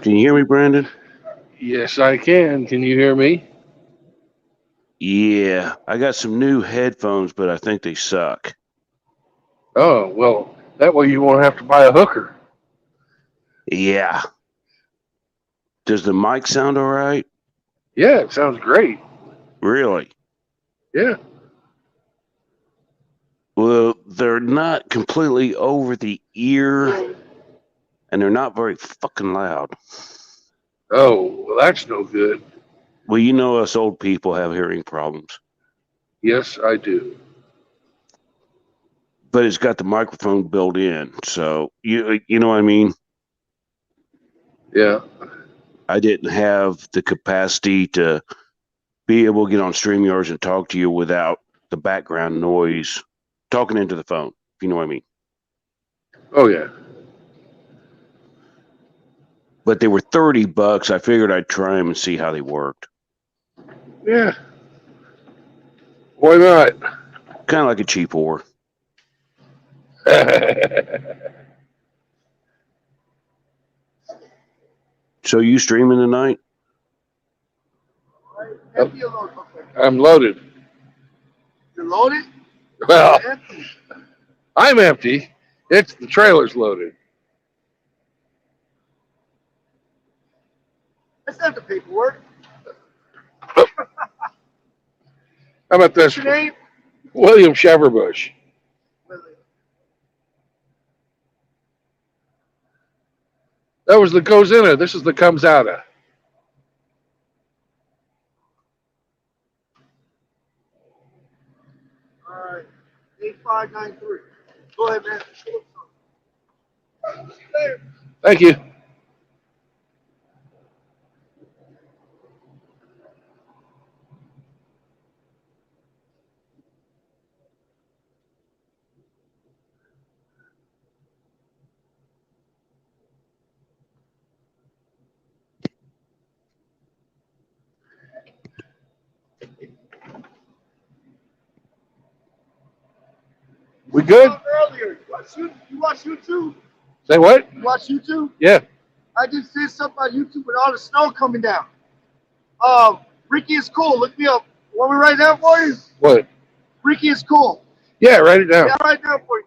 Can you hear me, Brandon? Yes, I can. Can you hear me? Yeah, I got some new headphones, but I think they suck. Oh, well, that way you won't have to buy a hooker. Yeah. Does the mic sound all right? Yeah, it sounds great. Really? Yeah. Well, they're not completely over the ear, and they're not very fucking loud. Oh, well, that's no good. Well, you know us old people have hearing problems, Yes, I do. but it's got the microphone built in, so you know what I mean? Yeah. I didn't have the capacity to be able to get on StreamYards and talk to you without the background noise talking into the phone, if you know what I mean. Oh, yeah. But they were $30. I figured I'd try them and see how they worked. Yeah. Why not? Kind of like a cheap whore. So you streaming tonight? I'm loaded. You're loaded? Well, You're empty. I'm empty. It's the trailer's loaded. That's not the paperwork. How about this? What's your name? William Sheverbush. Willie. That was the goes in it. This is the comes out of. All right. 8593. Go ahead, man. See you later. Thank you. We good? Earlier, you watch YouTube? Say what? You watch YouTube? Yeah. I just did something on YouTube with all the snow coming down. Ricky is cool. Look me up. Want me to write down for you? What? Ricky is cool. Yeah, write it down. Yeah, I'll write down for you.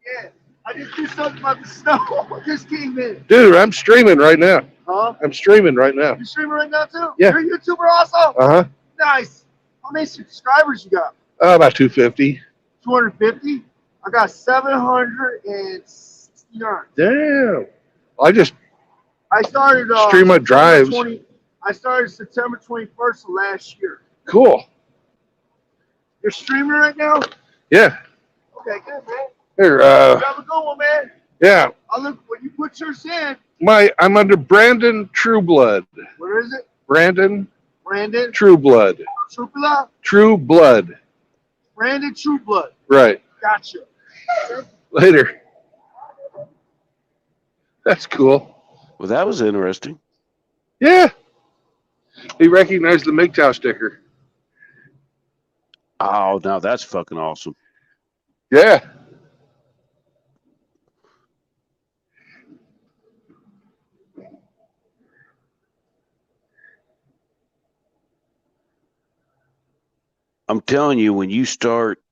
Yeah. I just did something about the snow. It just came in. Dude, I'm streaming right now. Huh? I'm streaming right now. You streaming right now too? Yeah. You're a YouTuber also? Uh-huh. Nice. How many subscribers you got? About 250. 250? I got 769. Damn. I started Stream my drives. I started September 21st of last year. Cool. You're streaming right now? Yeah. Okay, good, man. Here, Have a good one, man. yeah. I'll look when you put yours in. I'm under Brandon Trueblood. Where is it? Brandon Brandon Trueblood. Trupla? True Blood. Brandon Trueblood. Right. Gotcha. Later. That's cool. Well, that was interesting. Yeah. He recognized the MGTOW sticker. Oh, now that's fucking awesome. Yeah. I'm telling you, when you start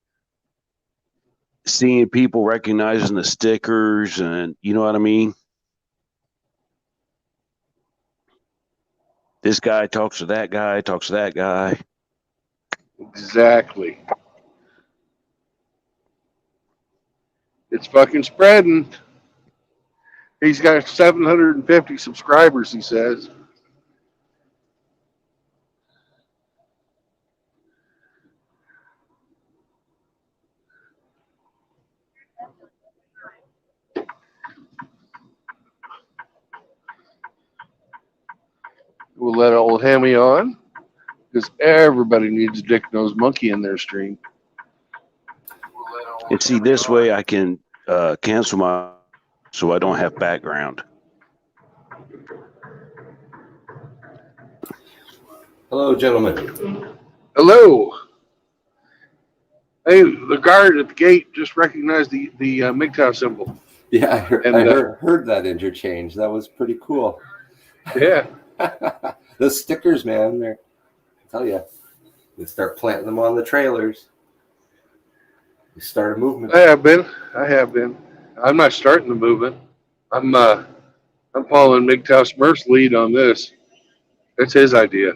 seeing people recognizing the stickers and you know what I mean? This guy talks to that guy, talks to that guy. Exactly. It's fucking spreading. He's got 750 subscribers, he says. We'll let old Hammy on because everybody needs a Dick Nose Monkey in their stream. And see, this way I can cancel my so I don't have background. Hello, gentlemen. Hello. Hey, the guard at the gate just recognized the MGTOW symbol. Yeah, And, I heard that interchange. That was pretty cool. Yeah. The stickers, man. I tell you, they start planting them on the trailers. You start a movement. I have been. I'm not starting the movement. I'm following MGTOW Smurf's lead on this. That's his idea.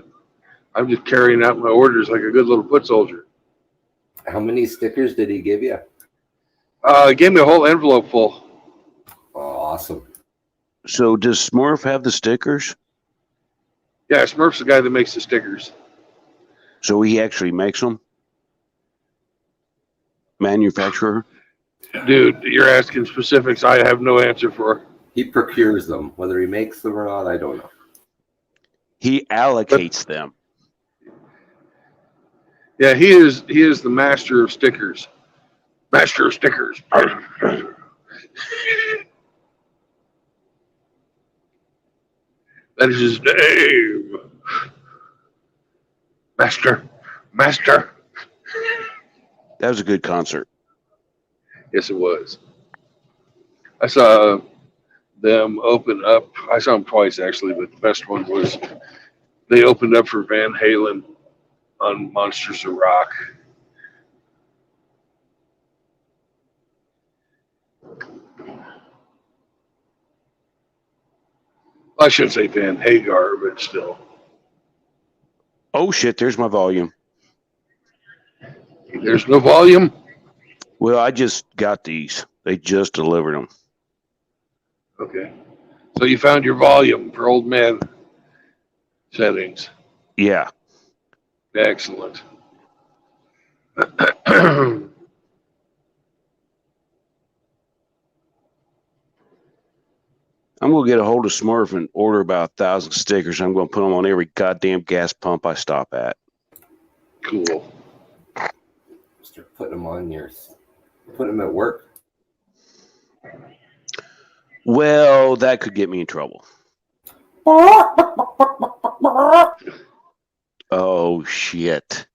I'm just carrying out my orders like a good little foot soldier. How many stickers did he give you? He gave me a whole envelope full. Oh, awesome. So does Smurf have the stickers? Yeah, Smurf's the guy that makes the stickers. So he actually makes them? Manufacturer? Dude, you're asking specifics I have no answer for. He procures them. Whether he makes them or not, I don't know. He allocates them. Yeah, he is the master of stickers. Master of stickers. That is his name. Master. That was a good concert. Yes, it was. I saw them open up. I saw them twice, actually, but the best one was they opened up for Van Halen on Monsters of Rock. I shouldn't say Van Hagar, but still. Oh shit, there's my volume. There's no volume. Well, I just got these. They just delivered them. Okay. So you found your volume for old man settings. Yeah. Excellent. I'm going to get a hold of Smurf and order about 1,000 stickers. I'm going to put them on every goddamn gas pump I stop at. Cool. Start putting them on put them at work. Well, that could get me in trouble. Oh, shit.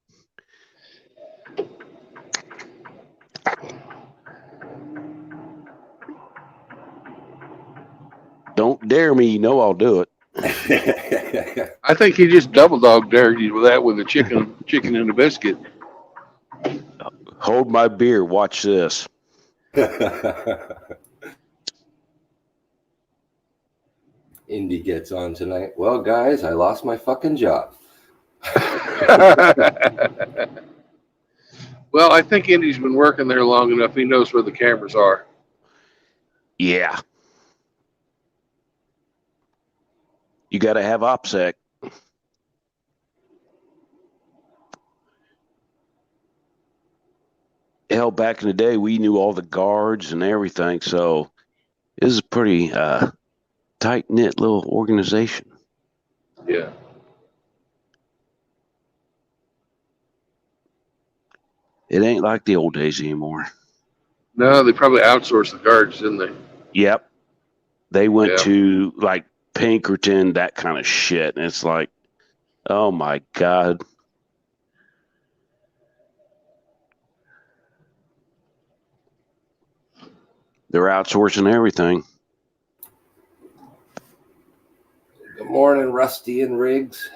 Don't dare me. You know I'll do it. I think he just double dog dared you with that with a chicken and a biscuit. Hold my beer. Watch this. Indy gets on tonight. Well, guys, I lost my fucking job. Well, I think Indy's been working there long enough. He knows where the cameras are. Yeah. You got to have OPSEC. Hell, back in the day, we knew all the guards and everything. So this is a pretty tight-knit little organization. Yeah. It ain't like the old days anymore. No, they probably outsourced the guards, didn't they? Yep. They went Yeah. to like Pinkerton, that kind of shit. And it's like, oh my God. They're outsourcing everything. Good morning, Rusty and Riggs.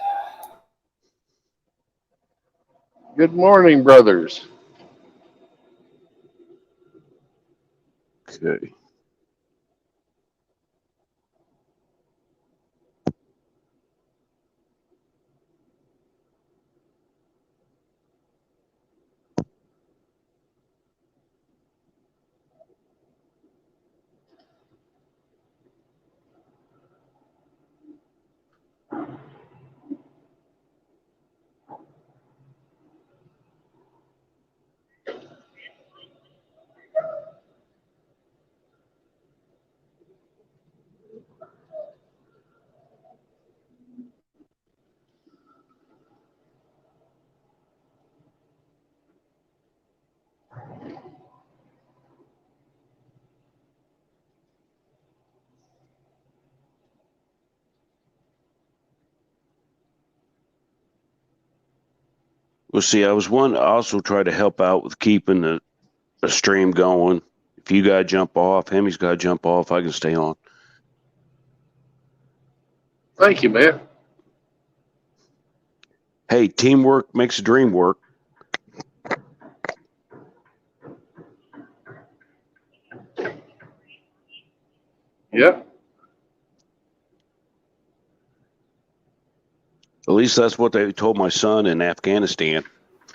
Good morning, brothers. Okay. Well, see, I was one also try to help out with keeping the stream going. If you got to jump off, Hemi's got to jump off, I can stay on. Thank you, man. Hey, teamwork makes the dream work. Yeah. At least that's what they told my son in Afghanistan.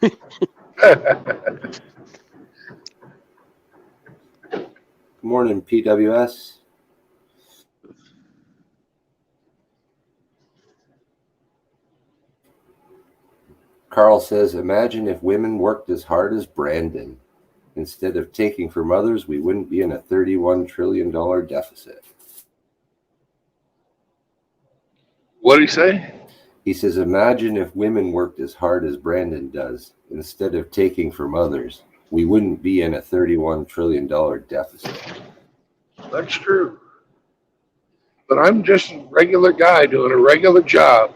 Good morning, PWS. Carl says, imagine if women worked as hard as Brandon. Instead of taking from others, we wouldn't be in a $31 trillion deficit. What did he say? He says, imagine if women worked as hard as Brandon does. Instead of taking from others, we wouldn't be in a $31 trillion deficit. That's true. But I'm just a regular guy doing a regular job.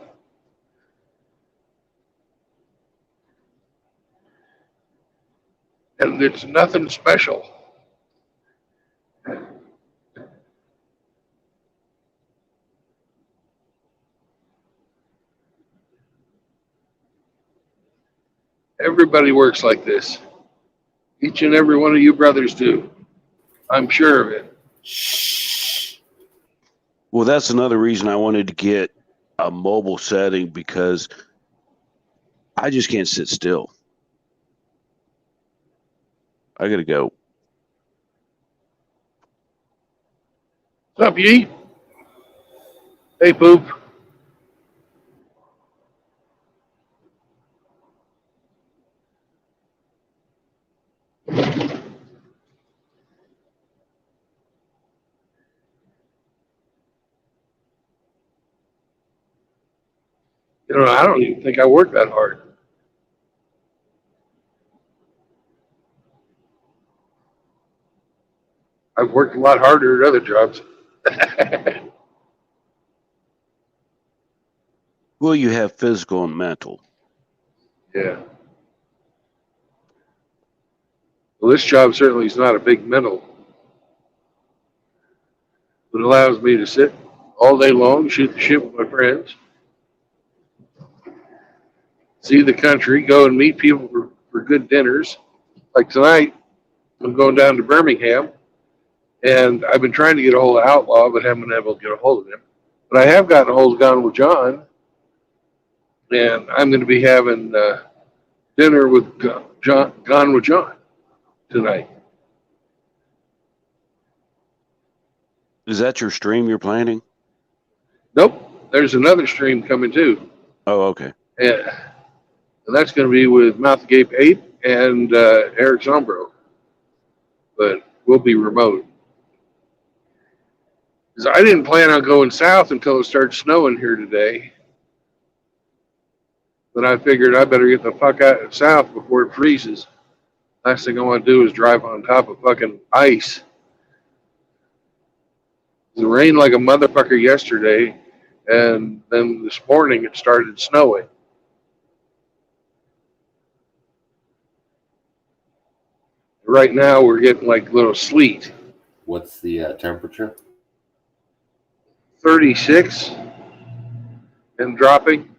And it's nothing special. Everybody works like this. Each and every one of you brothers do. I'm sure of it. Shh. Well, that's another reason I wanted to get a mobile setting, because I just can't sit still. I got to go. What's up, Yee? Hey, Poop. You know, I don't even think I work that hard. I've worked a lot harder at other jobs. Well, you have physical and mental. Yeah. Well, this job certainly is not a big mental. It allows me to sit all day long, shoot the shit with my friends, see the country, go and meet people for good dinners. Like tonight, I'm going down to Birmingham, and I've been trying to get a hold of Outlaw, but haven't been able to get a hold of him. But I have gotten a hold of Gone with John, and I'm going to be having dinner with Gone with John tonight. Is that your stream you're planning? Nope, there's another stream coming too. Oh, okay. And that's going to be with Mouth Agape 8 and Eric Zombro. But we'll be remote. Because I didn't plan on going south until it started snowing here today. But I figured I better get the fuck out south before it freezes. Last thing I want to do is drive on top of fucking ice. It rained like a motherfucker yesterday, and then this morning it started snowing. Right now we're getting like little sleet. What's the temperature? 36 and dropping.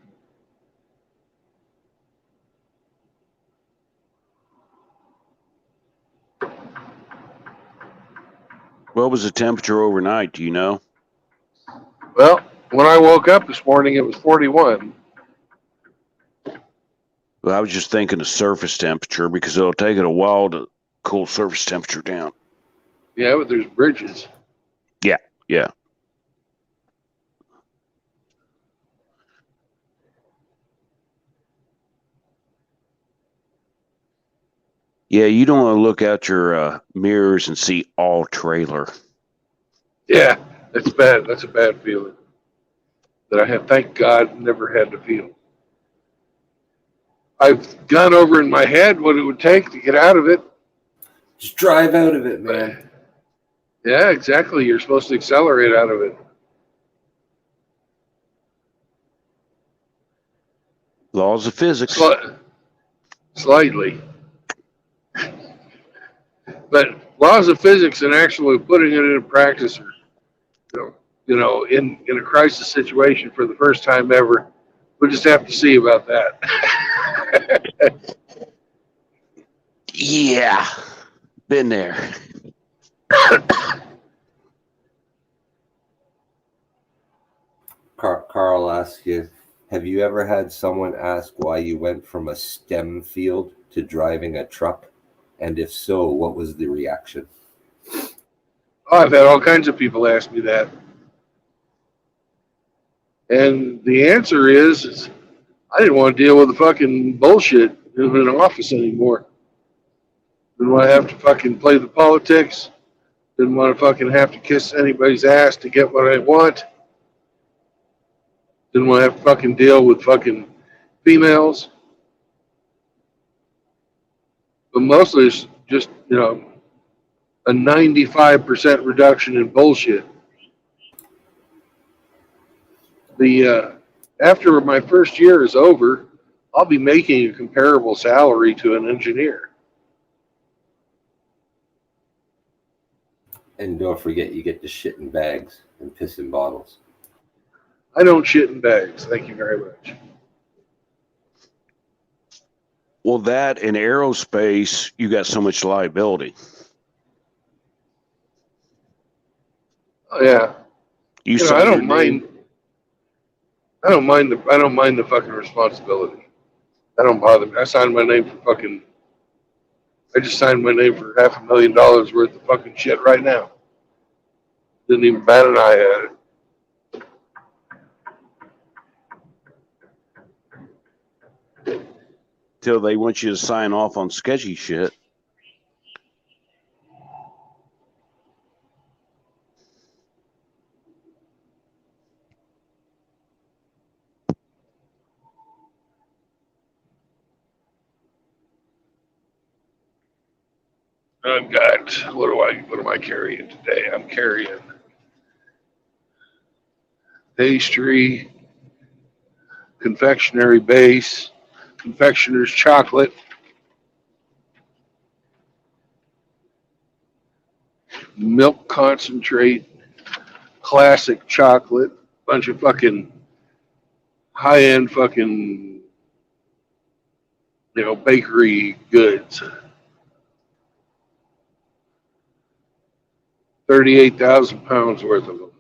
What was the temperature overnight? Do you know? Well, when I woke up this morning, it was 41. Well, I was just thinking of surface temperature, because it'll take it a while to cool surface temperature down. Yeah, but there's bridges. Yeah. Yeah, you don't want to look out your mirrors and see all trailer. Yeah, that's bad. That's a bad feeling that I have, thank God, never had to feel. I've gone over in my head what it would take to get out of it. Just drive out of it, man. Yeah, exactly. You're supposed to accelerate out of it. Laws of physics. Slightly. But laws of physics and actually putting it into practice, or in a crisis situation for the first time ever. We'll just have to see about that. Yeah, been there. Carl asks you, have you ever had someone ask why you went from a STEM field to driving a truck? And if so, what was the reaction? Oh, I've had all kinds of people ask me that. And the answer is I didn't want to deal with the fucking bullshit in an office anymore. Didn't want to have to fucking play the politics. Didn't want to fucking have to kiss anybody's ass to get what I want. Didn't want to have to fucking deal with fucking females. But mostly it's just, a 95% reduction in bullshit. After my first year is over, I'll be making a comparable salary to an engineer. And don't forget, you get to shit in bags and piss in bottles. I don't shit in bags. Thank you very much. Well, that in aerospace, you got so much liability. Oh yeah. I don't mind. I don't mind the fucking responsibility. That don't bother me. I signed my name for fucking. I just signed my name for $500,000 worth of fucking shit right now. Didn't even bat an eye at it. Till they want you to sign off on sketchy shit. I've got what am I carrying today? I'm carrying pastry, confectionery base, confectioner's chocolate, milk concentrate, classic chocolate, bunch of fucking high-end fucking bakery goods. 38,000 pounds worth of them.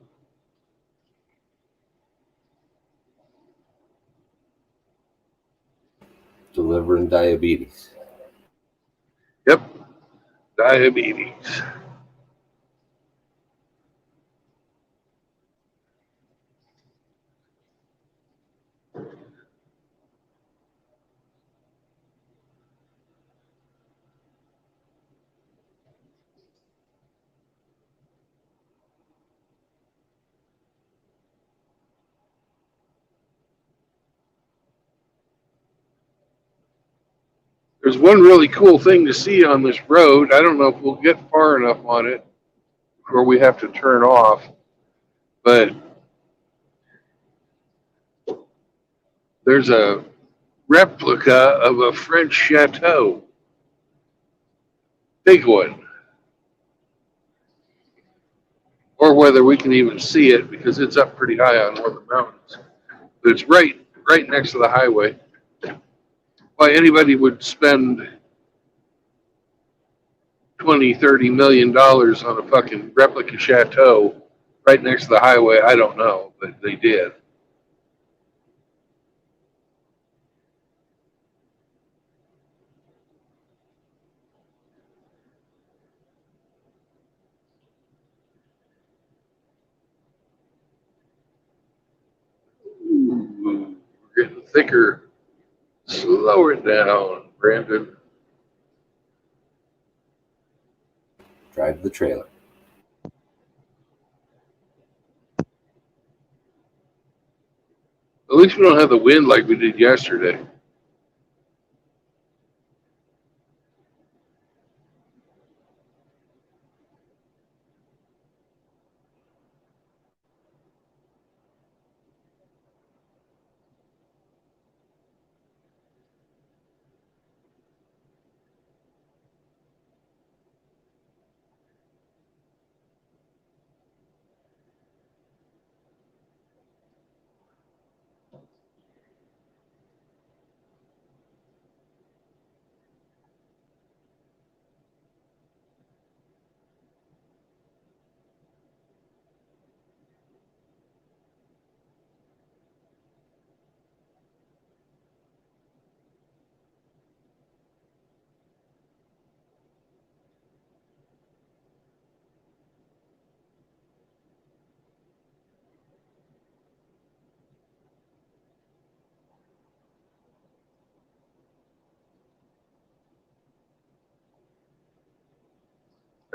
Delivering diabetes. Yep, diabetes. There's one really cool thing to see on this road. I don't know if we'll get far enough on it before we have to turn off, but there's a replica of a French chateau. Big one. Or whether we can even see it because it's up pretty high on one of the mountains. But it's right next to the highway. Why anybody would spend 20, 30 million dollars on a fucking replica chateau right next to the highway, I don't know, but they did. Ooh, we're getting thicker. Slow it down, Brandon. Drive the trailer. At least we don't have the wind like we did yesterday.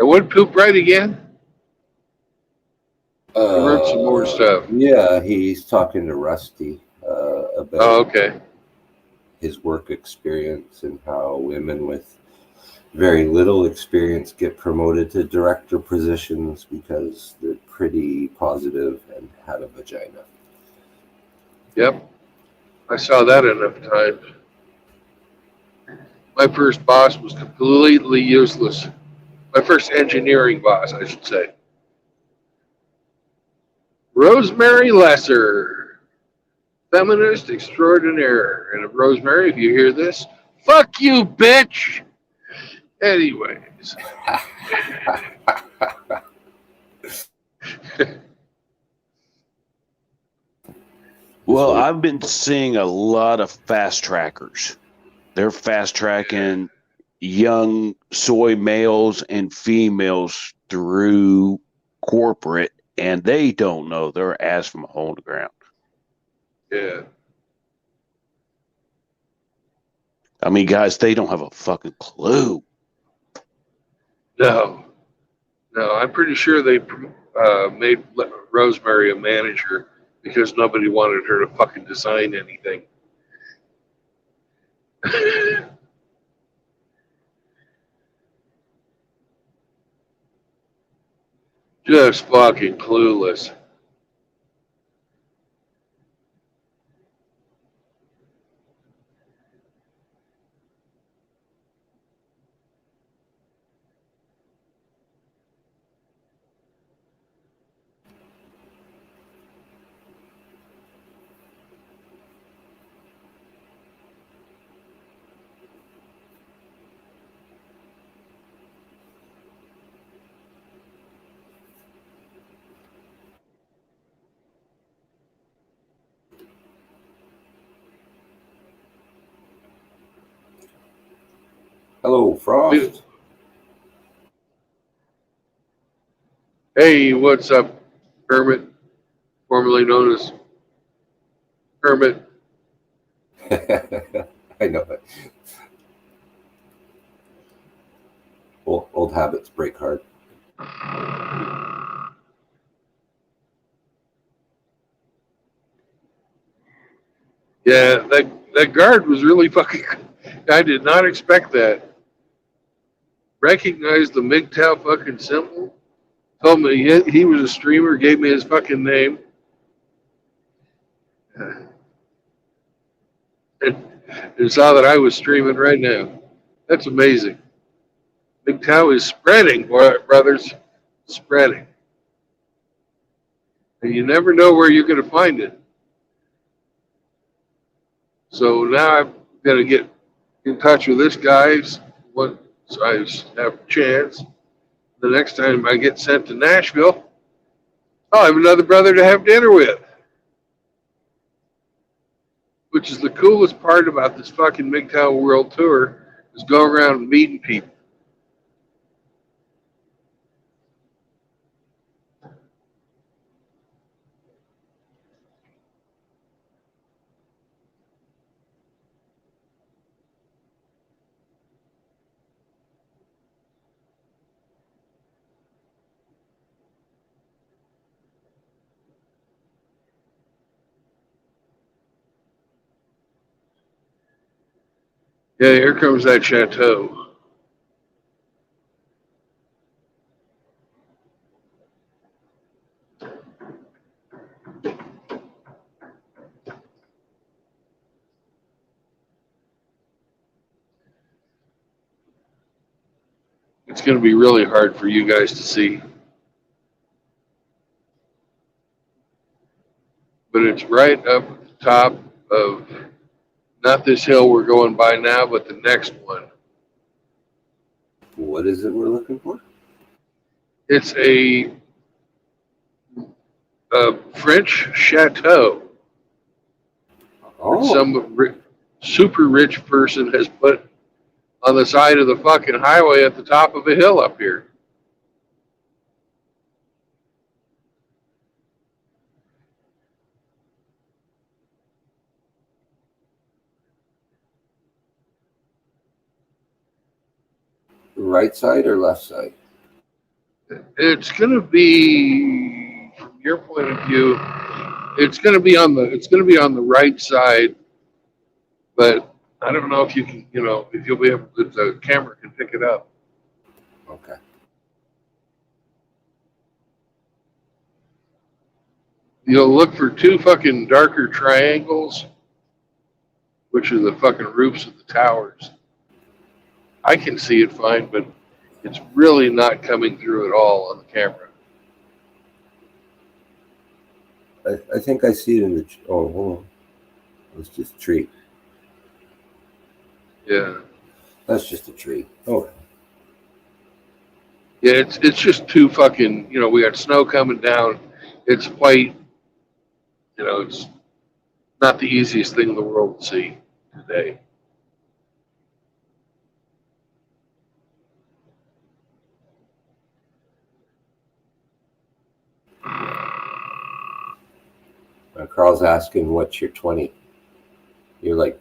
I would poop right again. I wrote some more stuff. Yeah, he's talking to Rusty about Oh, okay. his work experience and how women with very little experience get promoted to director positions because they're pretty positive and had a vagina. Yep. I saw that enough times. My first boss was completely useless. My first engineering boss, I should say. Rosemary Lesser, feminist extraordinaire. And if Rosemary, if you hear this, fuck you, bitch. Anyways. Well, I've been seeing a lot of fast trackers. They're fast tracking young soy males and females through corporate, and they don't know their ass from a hole in the ground. Yeah. I mean, guys, they don't have a fucking clue. No. No, I'm pretty sure they made Rosemary a manager because nobody wanted her to fucking design anything. Just fucking clueless. Hello, Frost. Hey, what's up, Hermit? Formerly known as Hermit. I know it. Old habits break hard. Yeah, that guard was really fucking. I did not expect that. Recognized the MGTOW fucking symbol. Told me he was a streamer. Gave me his fucking name. And saw that I was streaming right now. That's amazing. MGTOW is spreading, brothers. Spreading. And you never know where you're going to find it. So now I'm going to get in touch with this guy so I have a chance. The next time I get sent to Nashville, I'll have another brother to have dinner with. Which is the coolest part about this fucking MGTOW World Tour is go around meeting people. Yeah, here comes that chateau. It's going to be really hard for you guys to see. But it's right up at the top of not this hill we're going by now, but the next one. What is it we're looking for? It's a French chateau. Oh, Some super rich person has put on the side of the fucking highway at the top of a hill up here. right side or left side? It's going to be, from your point of view, it's going to be on the right side, but I don't know if you can, if you'll be able, if the camera can pick it up. Okay. You'll look for two fucking darker triangles, which are the fucking roofs of the towers. I can see it fine, but it's really not coming through at all on the camera. I think I see it in the. Oh, hold on. It's just a tree. Yeah. That's just a tree. Oh. Yeah, it's just too fucking, we got snow coming down. It's white. It's not the easiest thing in the world to see today. Carl's asking, what's your 20? You're like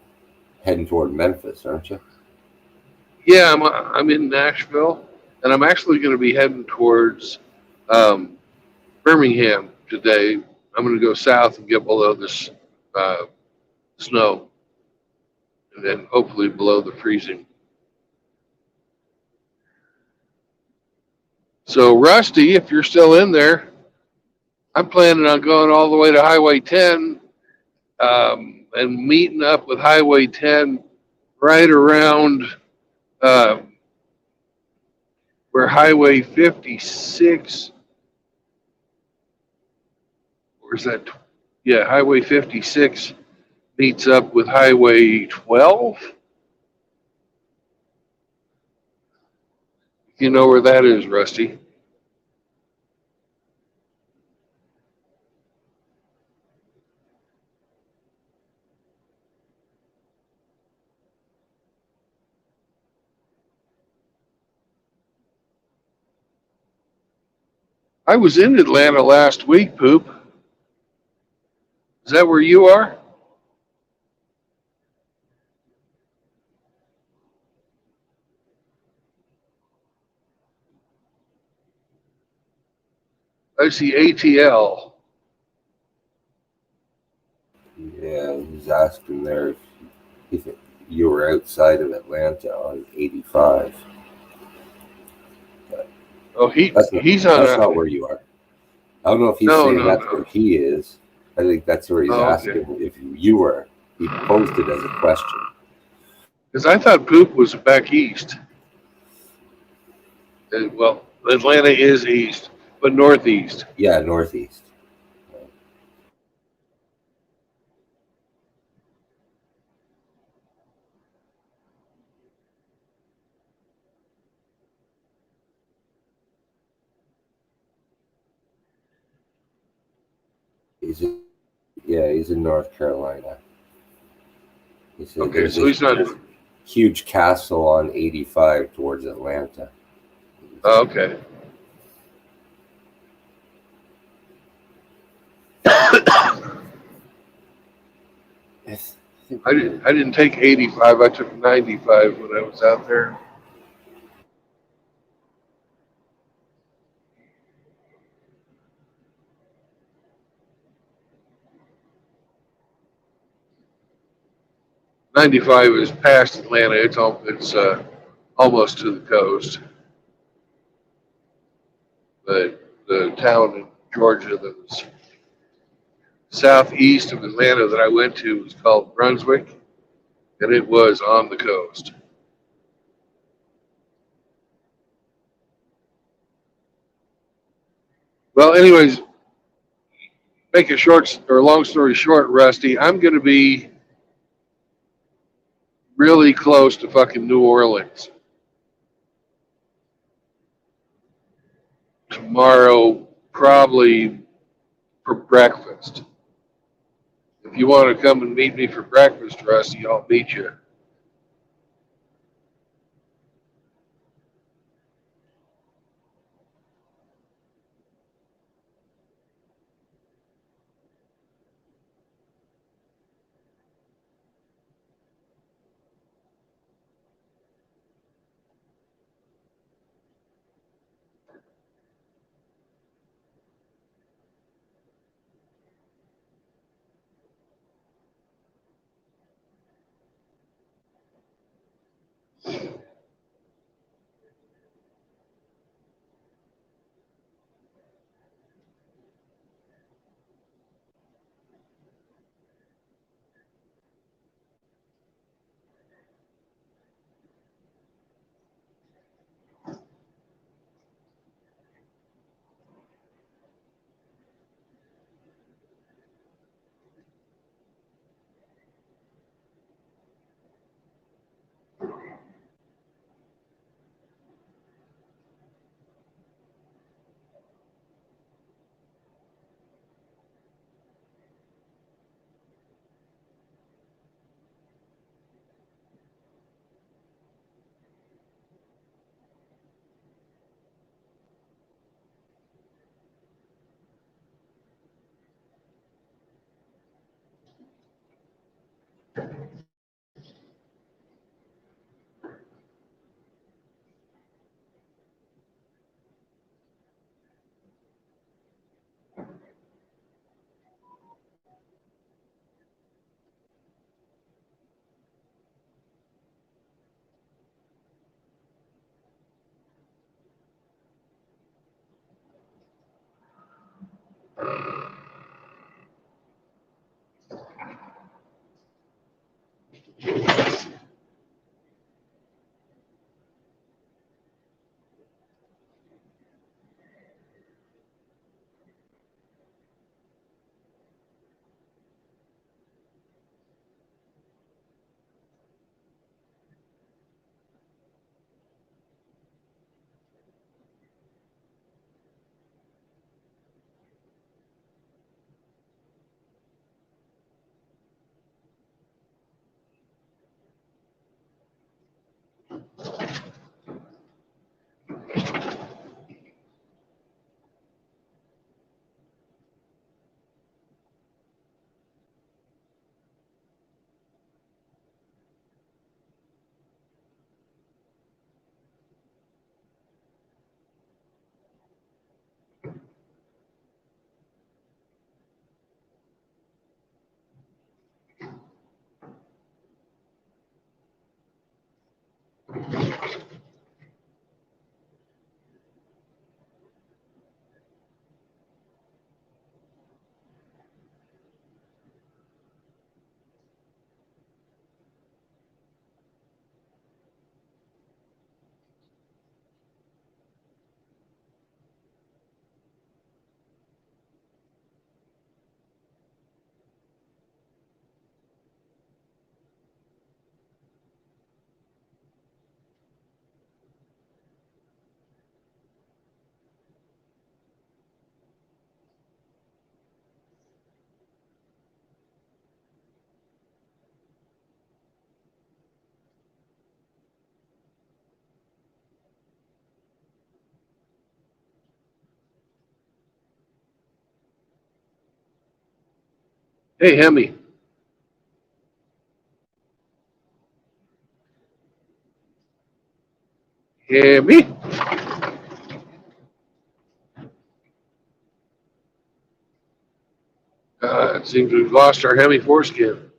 heading toward Memphis, aren't you? Yeah, I'm in Nashville, and I'm actually going to be heading towards Birmingham today. I'm going to go south and get below this snow, and then hopefully below the freezing. So, Rusty, if you're still in there, I'm planning on going all the way to Highway 10 and meeting up with Highway 10 right around where Highway 56, where's that? Yeah, Highway 56 meets up with Highway 12. You know where that is, Rusty? I was in Atlanta last week, Poop. Is that where you are? I see ATL. Yeah, he's asking there if you were outside of Atlanta on 85. Oh, he's on That's a. not where you are. I don't know if he's No, saying no, that's no. where he is. I think that's where he's Oh, asking okay. if you were. He posed it as a question. Because I thought Poop was back east. Well, Atlanta is east, but northeast. Yeah, northeast. He's in North Carolina. He said Okay, there's so he's not. this huge castle on 85 towards Atlanta. Oh, okay. I didn't take 85. I took 95 when I was out there. '95 is past Atlanta. It's almost to the coast. But the town in Georgia that was southeast of Atlanta that I went to was called Brunswick, and it was on the coast. Well, anyways, make a short or long story short, Rusty, I'm going to be really close to fucking New Orleans tomorrow, probably for breakfast. If you want to come and meet me for breakfast, Rusty, I'll meet you. Hey, Hemi. Hemi. It seems we've lost our Hemi foreskin.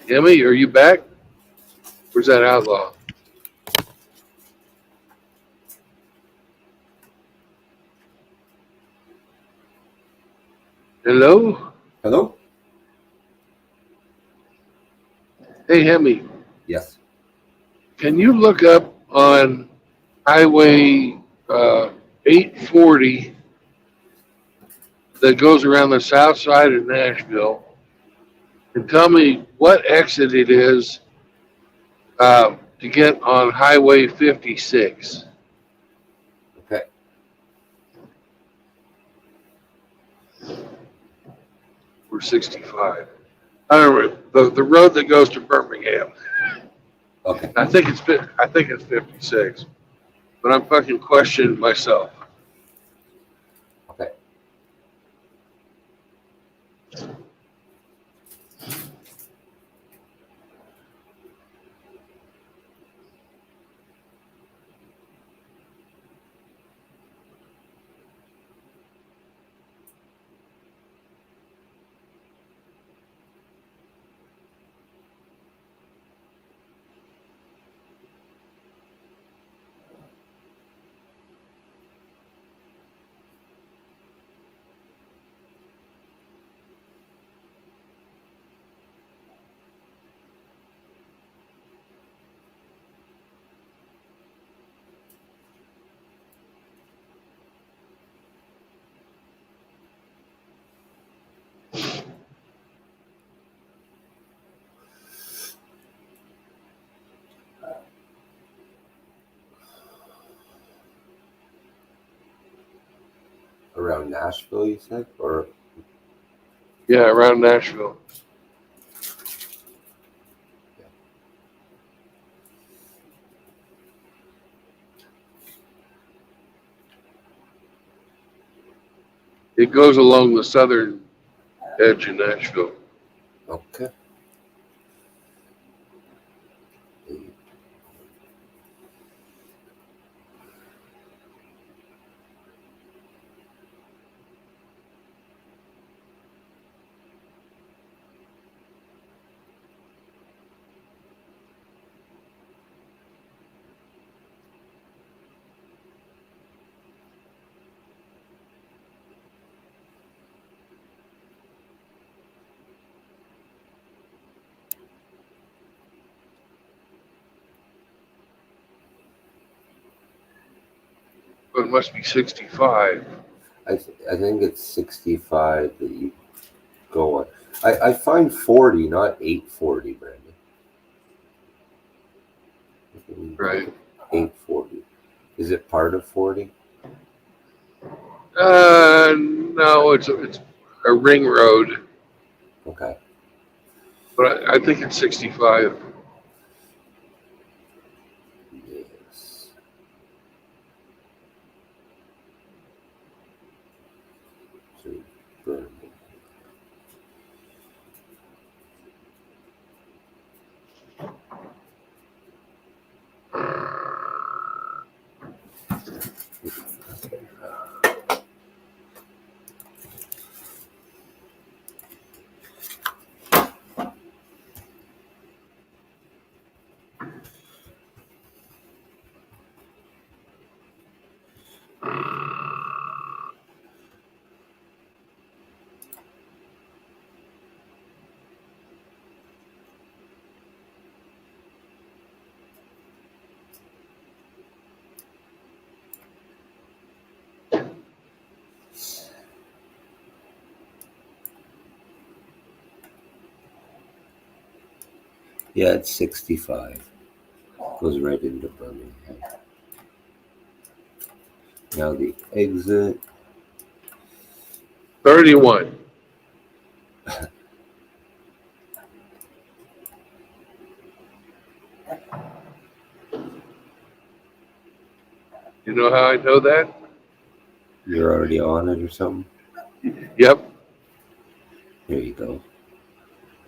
Hemi, are you back? Where's that outlaw? Hello? Hello? Hey, Hemi, Yes. can you look up on Highway 840 that goes around the south side of Nashville and tell me what exit it is to get on Highway 56 Okay. or 65? I don't know, the road that goes to Birmingham. Okay. I think it's 56, but I'm fucking questioning myself. Okay. around Nashville, you said? Or Yeah, around Nashville. It goes along the southern edge of Nashville. okay. But it must be 65. I think it's 65 that you go on. I find 40, not 840, Brandon. Right. 840. Is it part of 40? No, it's a ring road, Okay. but I think it's 65. Yes. So, Brandon. Yeah, it's 65. Goes right into Birmingham. Now the exit. 31. You know how I know that? You're already on it or something? Yep. There you go.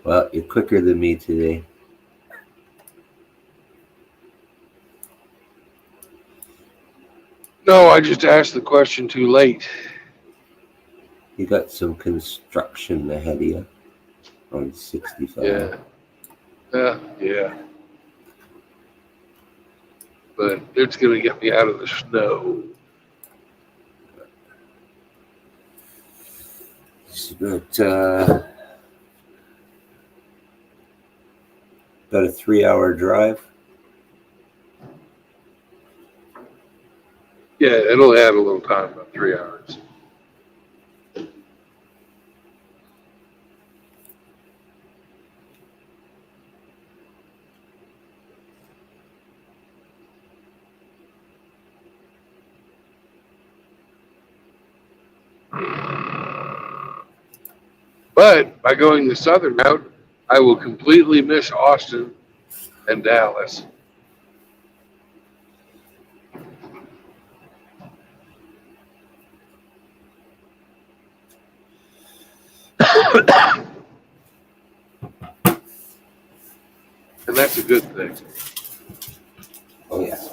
Well, you're quicker than me today. No, I just asked the question too late. You got some construction ahead of you on 65. Yeah. Yeah. But it's going to get me out of the snow. It's about a 3-hour drive. Yeah, it'll add a little time, about 3 hours. But by going the southern route, I will completely miss Austin and Dallas. And that's a good thing. Oh, yes.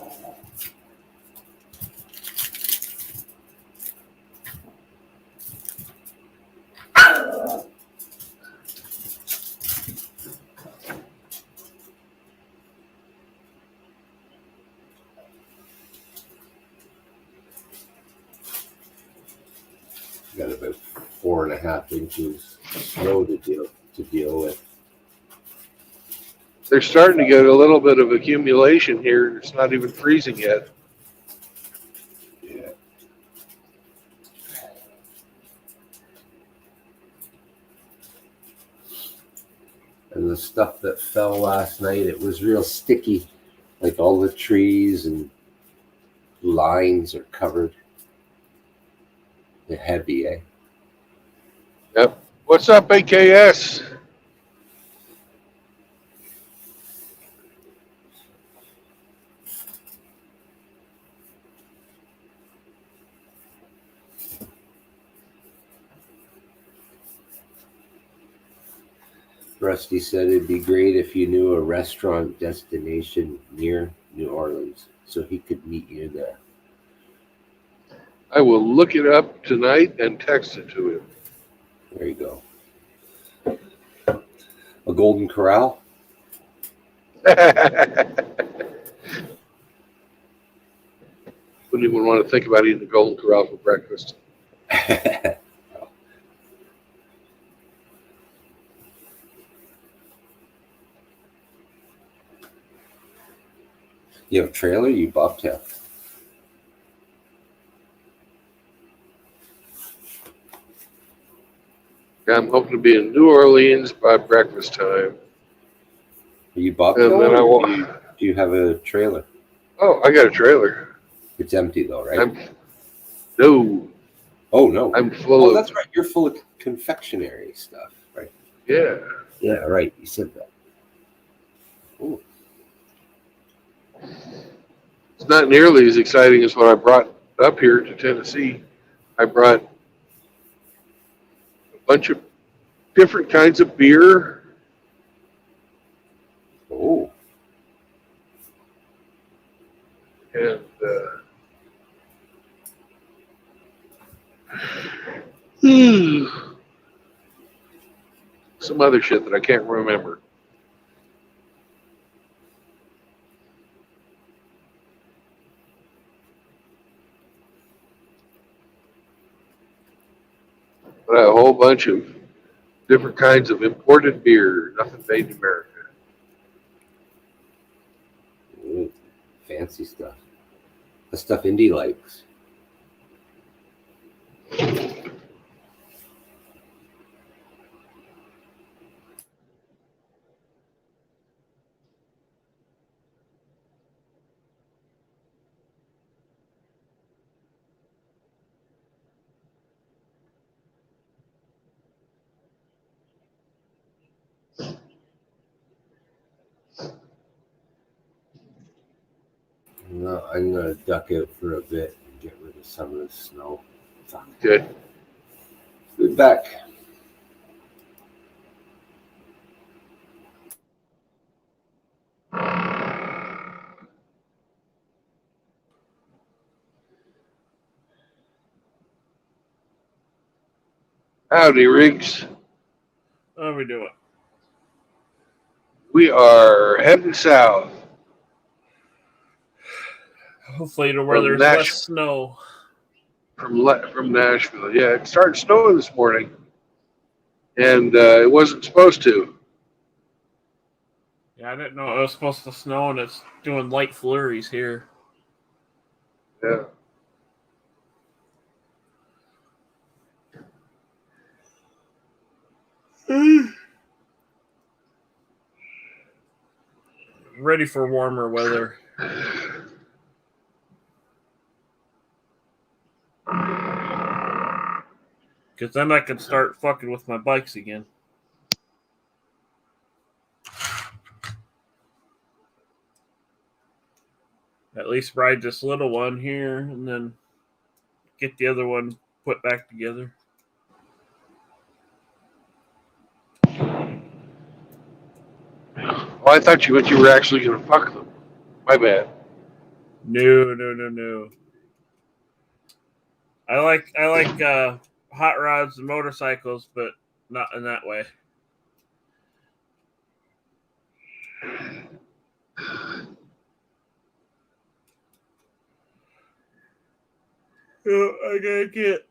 Got about 4.5 inches snow to deal with. They're starting to get a little bit of accumulation here. It's not even freezing yet. Yeah. And the stuff that fell last night, it was real sticky. Like all the trees and lines are covered Heavy, eh? Yep. What's up, AKS? Rusty said it'd be great if you knew a restaurant destination near New Orleans so he could meet you there. I will look it up tonight and text it to him. There you go. A Golden Corral? Wouldn't even want to think about eating the Golden Corral for breakfast. You have a trailer? You bobtail? I'm hoping to be in New Orleans by breakfast time. Are you bobtail? And then I will. Do you have a trailer? Oh, I got a trailer. It's empty though, right? No. Oh no. I'm full of. That's right. You're full of confectionery stuff, right? Yeah. Yeah, right. You said that. Ooh. It's not nearly as exciting as what I brought up here to Tennessee. I brought a bunch of different kinds of beer. Oh. And some other shit that I can't remember. But a whole bunch of different kinds of imported beer, nothing made in America. Ooh. Fancy stuff. The stuff Indy likes. No, I'm gonna duck out for a bit and get rid of some of the snow. Fuck. Okay. Be back. Howdy, Riggs. How are we doing? We are heading south. Hopefully to where From there's Nash- less snow. From Nashville. Yeah, it started snowing this morning, and it wasn't supposed to. Yeah, I didn't know it was supposed to snow, and it's doing light flurries here. Yeah. Ready for warmer weather. Because then I can start fucking with my bikes again. At least ride this little one here and then get the other one put back together. Oh, I thought you were actually going to fuck them. My bad. No. I like hot rods and motorcycles, but not in that way. I gotta get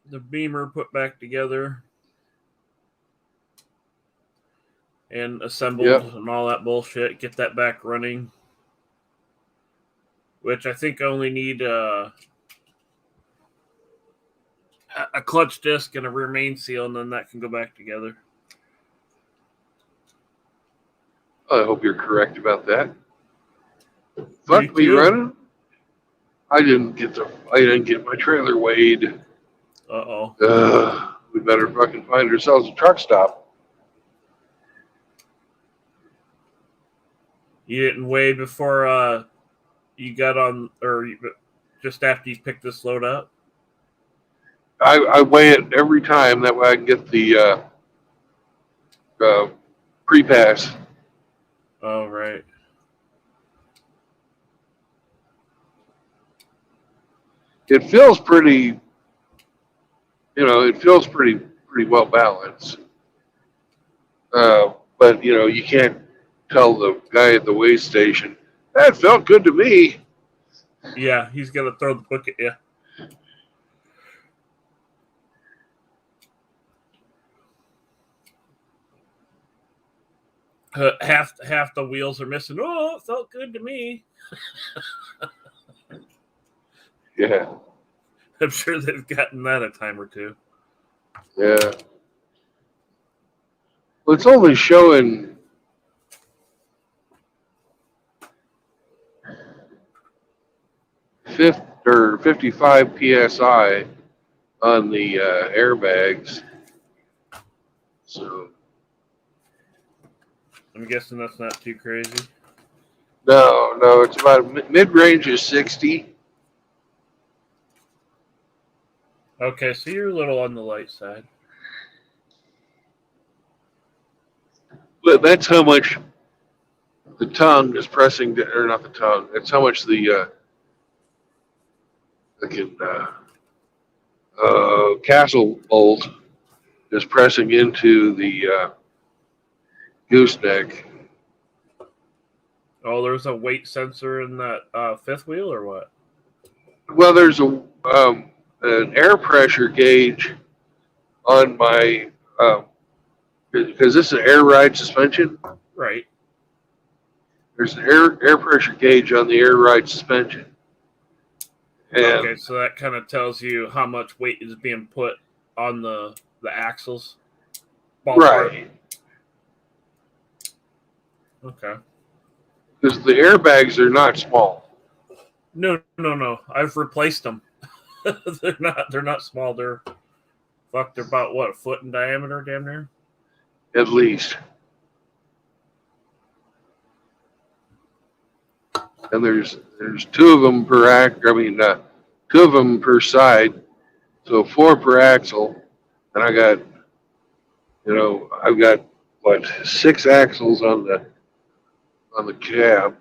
the Beamer put back together and assembled and all that bullshit. Get that back running. Which I think I only need a clutch disc and a rear main seal, and then that can go back together. I hope you're correct about that. Fuck me too. running. I didn't get my trailer weighed. Uh-oh. We better fucking find ourselves a truck stop. You didn't weigh before you got on, or just after you picked this load up? I weigh it every time. That way I can get the pre-pass. Oh, right. It feels pretty, pretty well balanced. But you can't tell the guy at the weigh station, that felt good to me. Yeah, he's going to throw the book at you. Half the wheels are missing. Oh, it felt good to me. Yeah. I'm sure they've gotten that a time or two. Yeah. Well, it's only showing 55 psi on the airbags. So I'm guessing that's not too crazy. no, it's about mid-range is 60. Okay, so you're a little on the light side. But that's how much the tongue is pressing, or not the tongue. It's how much the castle bolt is pressing into the gooseneck. Oh, there's a weight sensor in that fifth wheel, or what? Well, there's an air pressure gauge on my because this is an air ride suspension. Right. There's an air pressure gauge on the air ride suspension. And Okay, so that kind of tells you how much weight is being put on the axles. Ballpark. right, Okay. because the airbags are not small. No. I've replaced them. They're not small. They're about what, a foot in diameter, damn near. At least. And there's two of them per two of them per side, so 4 per axle. And I've got what, 6 axles on the cab.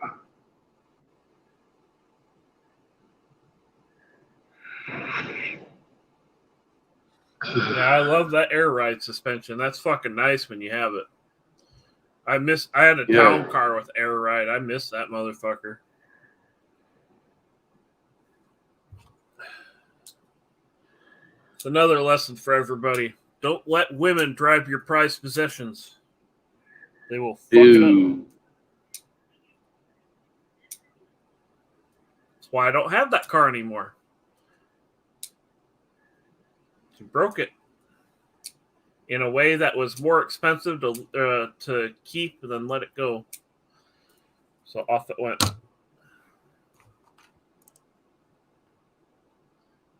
Yeah, I love that air ride suspension. That's fucking nice when you have it. I had a town car with air ride. I miss that motherfucker. It's another lesson for everybody. Don't let women drive your prized possessions. They will fuck it up. That's why I don't have that car anymore. She broke it in a way that was more expensive to keep than let it go. So off it went.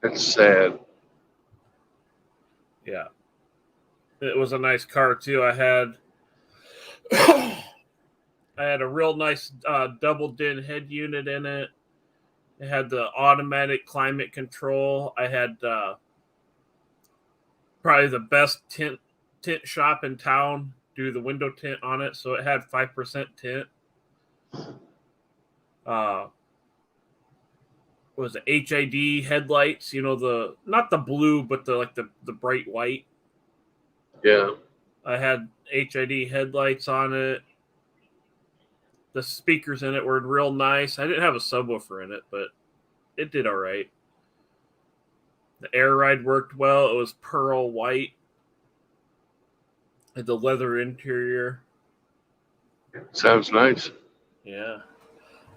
That's sad. Yeah. It was a nice car too. I had a real nice double din head unit in it. It had the automatic climate control. I had probably the best tint shop in town do the window tint on it, so it had 5% tint. Was it HID headlights? Not the blue, but the bright white. Yeah. I had HID headlights on it. The speakers in it were real nice. I didn't have a subwoofer in it, but it did all right. The air ride worked well. It was pearl white. Had the leather interior. Sounds nice. Yeah.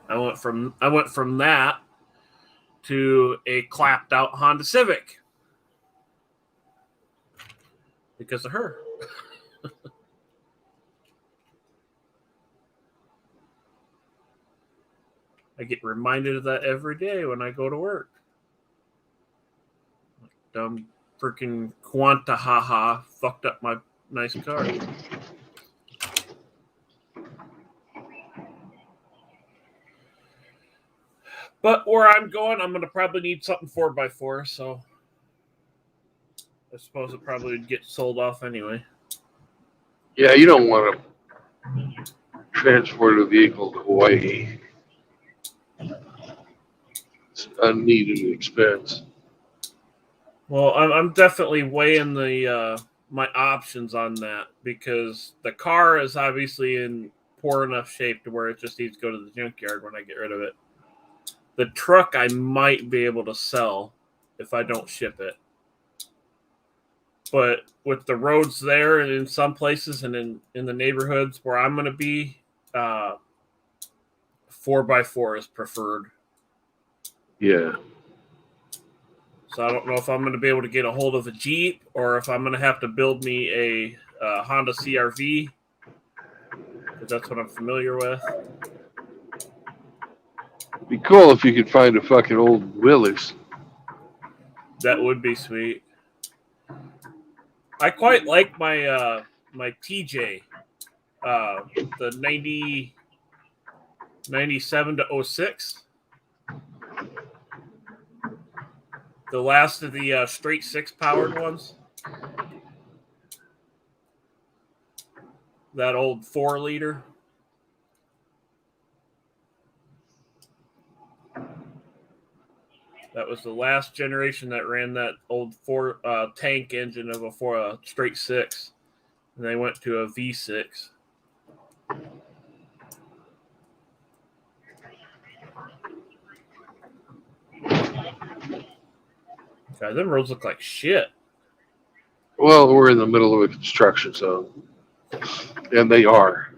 I went from that to a clapped out Honda Civic because of her. I get reminded of that every day when I go to work. Dumb freaking Quanta haha fucked up my nice car. But where I'm going, I'm going to probably need something 4x4, so I suppose it probably would get sold off anyway. Yeah, you don't want to transport a vehicle to Hawaii. It's unneeded expense. Well, I'm definitely weighing the my options on that because the car is obviously in poor enough shape to where it just needs to go to the junkyard when I get rid of it. The truck I might be able to sell if I don't ship it. But with the roads there and in some places and in the neighborhoods where I'm going to be, 4x4 is preferred. Yeah. So I don't know if I'm going to be able to get a hold of a Jeep or if I'm going to have to build me a Honda CRV, because that's what I'm familiar with. It'd be cool if you could find a fucking old Willys. That would be sweet. I quite like my my TJ, the 97 to 06. The last of the straight 6 powered ones. That old 4-liter. That was the last generation that ran that old tank engine of a straight 6. And they went to a V6. God, them roads look like shit. Well, we're in the middle of a construction zone. And they are.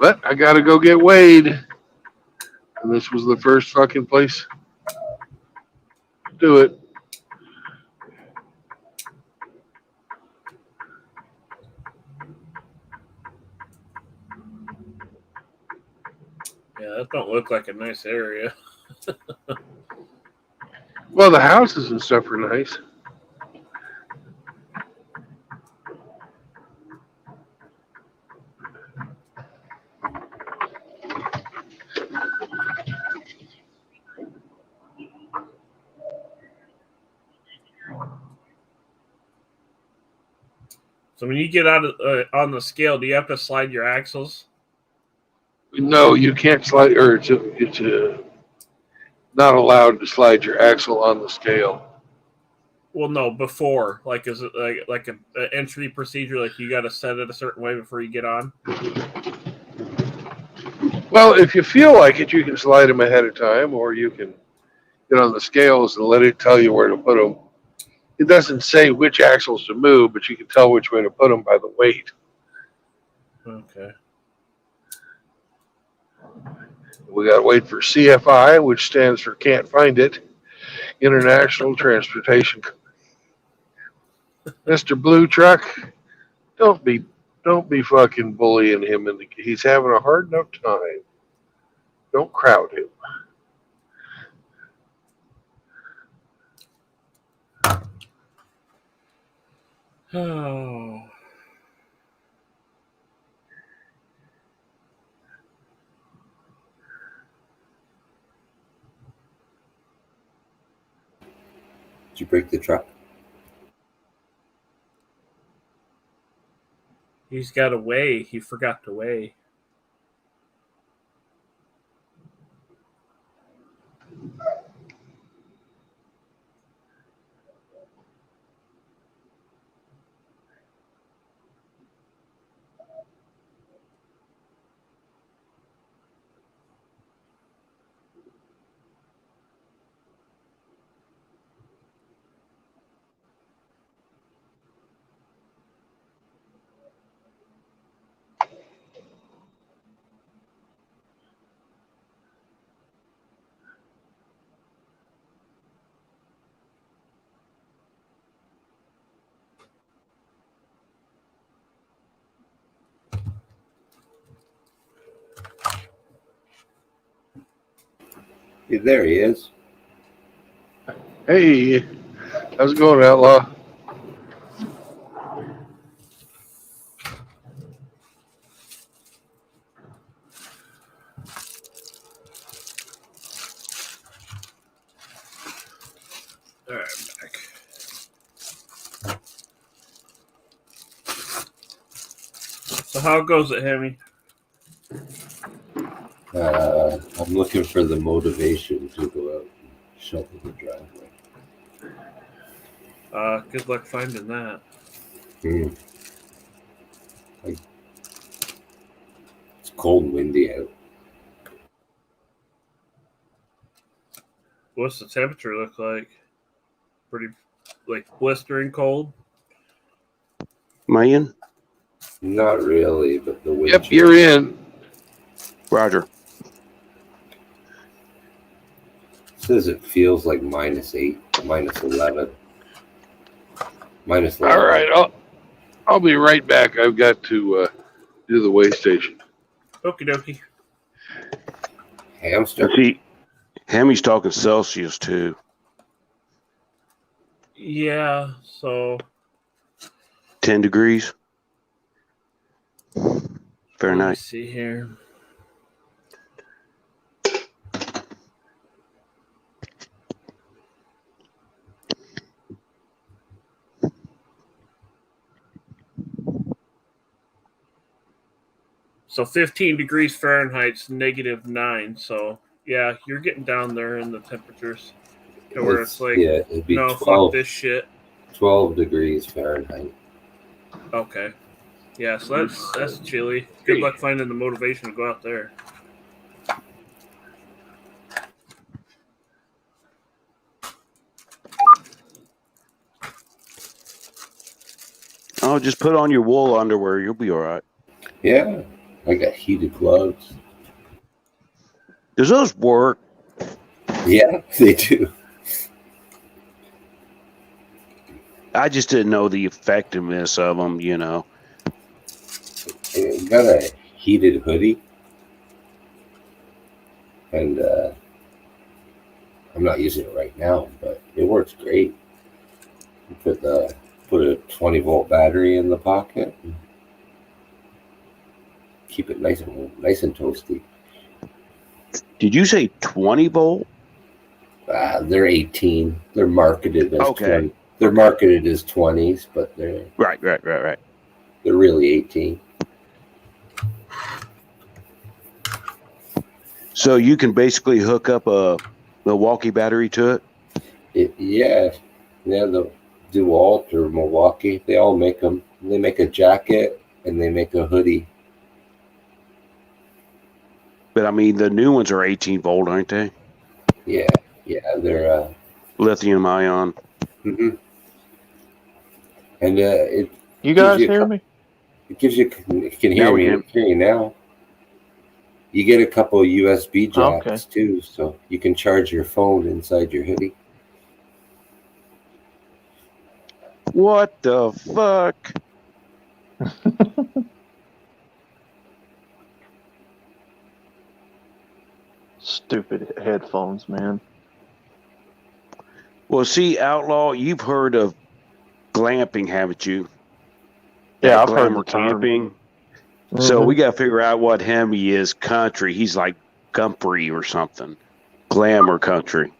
But I gotta go get weighed. And this was the first fucking place to do it. Yeah, that don't look like a nice area. Well, the houses and stuff are nice. So when you get out of, on the scale, do you have to slide your axles? No, you can't slide, or it's not allowed to slide your axle on the scale. Well, no, before. Like, is it like an entry procedure? Like, you got to set it a certain way before you get on? Well, if you feel like it, you can slide them ahead of time, or you can get on the scales and let it tell you where to put them. It doesn't say which axles to move, but you can tell which way to put them by the weight. Okay. We got to wait for CFI, which stands for Can't Find It, International Transportation. Mr. Blue Truck, don't be fucking bullying him. He's having a hard enough time. Don't crowd him. Oh. Did you break the truck? He's got to weigh. He forgot to weigh. Yeah, there he is. Hey, how's it going, Outlaw? All right, I'm back. So how goes it, Hammy? I'm looking for the motivation to go out and shovel the driveway. Good luck finding that. It's cold and windy out. What's the temperature look like? Pretty, like, blistering cold? Man, Not really, but the wind. Yep, you're in. Roger. Says it feels like -8, -11. -11. All right, I'll be right back. I've got to do the weigh station. Okie dokie. Hamster. See, Hammy's talking Celsius too. Yeah, so 10 degrees let me Fahrenheit. see here. So 15 degrees Fahrenheit's -9. So yeah, you're getting down there in the temperatures to where it's like, yeah, it'd be no, 12, fuck this shit. 12 degrees Fahrenheit. Okay. Yeah, so that's chilly. Good luck finding the motivation to go out there. Oh, just put on your wool underwear. You'll be all right. Yeah, I got heated gloves. Does those work? Yeah, they do. I just didn't know the effectiveness of them, you know. I got a heated hoodie, and I'm not using it right now, but it works great. You put a 20-volt battery in the pocket, and keep it nice and toasty. Did you say 20 volt? They're 18. They're marketed as Okay. 20. They're marketed as 20s, but they're Right. they're really 18. So you can basically hook up a Milwaukee battery to it? Yeah, the DeWalt or Milwaukee, they all make them. They make a jacket and they make a hoodie. But I mean, the new ones are 18 volt, aren't they? Yeah, they're Lithium ion. and it You gives guys you a hear me? It gives you. You can Now hear we me. can. I can hear you now. You get a couple of USB jacks Okay. too, so you can charge your phone inside your hoodie. What the fuck? Stupid headphones, man. Well, see, Outlaw, you've heard of glamping, haven't you? Yeah, That I've heard glamour the term. camping. So Mhm. we got to figure out what Hemi is country. He's like Gumpry or something. Glamour country.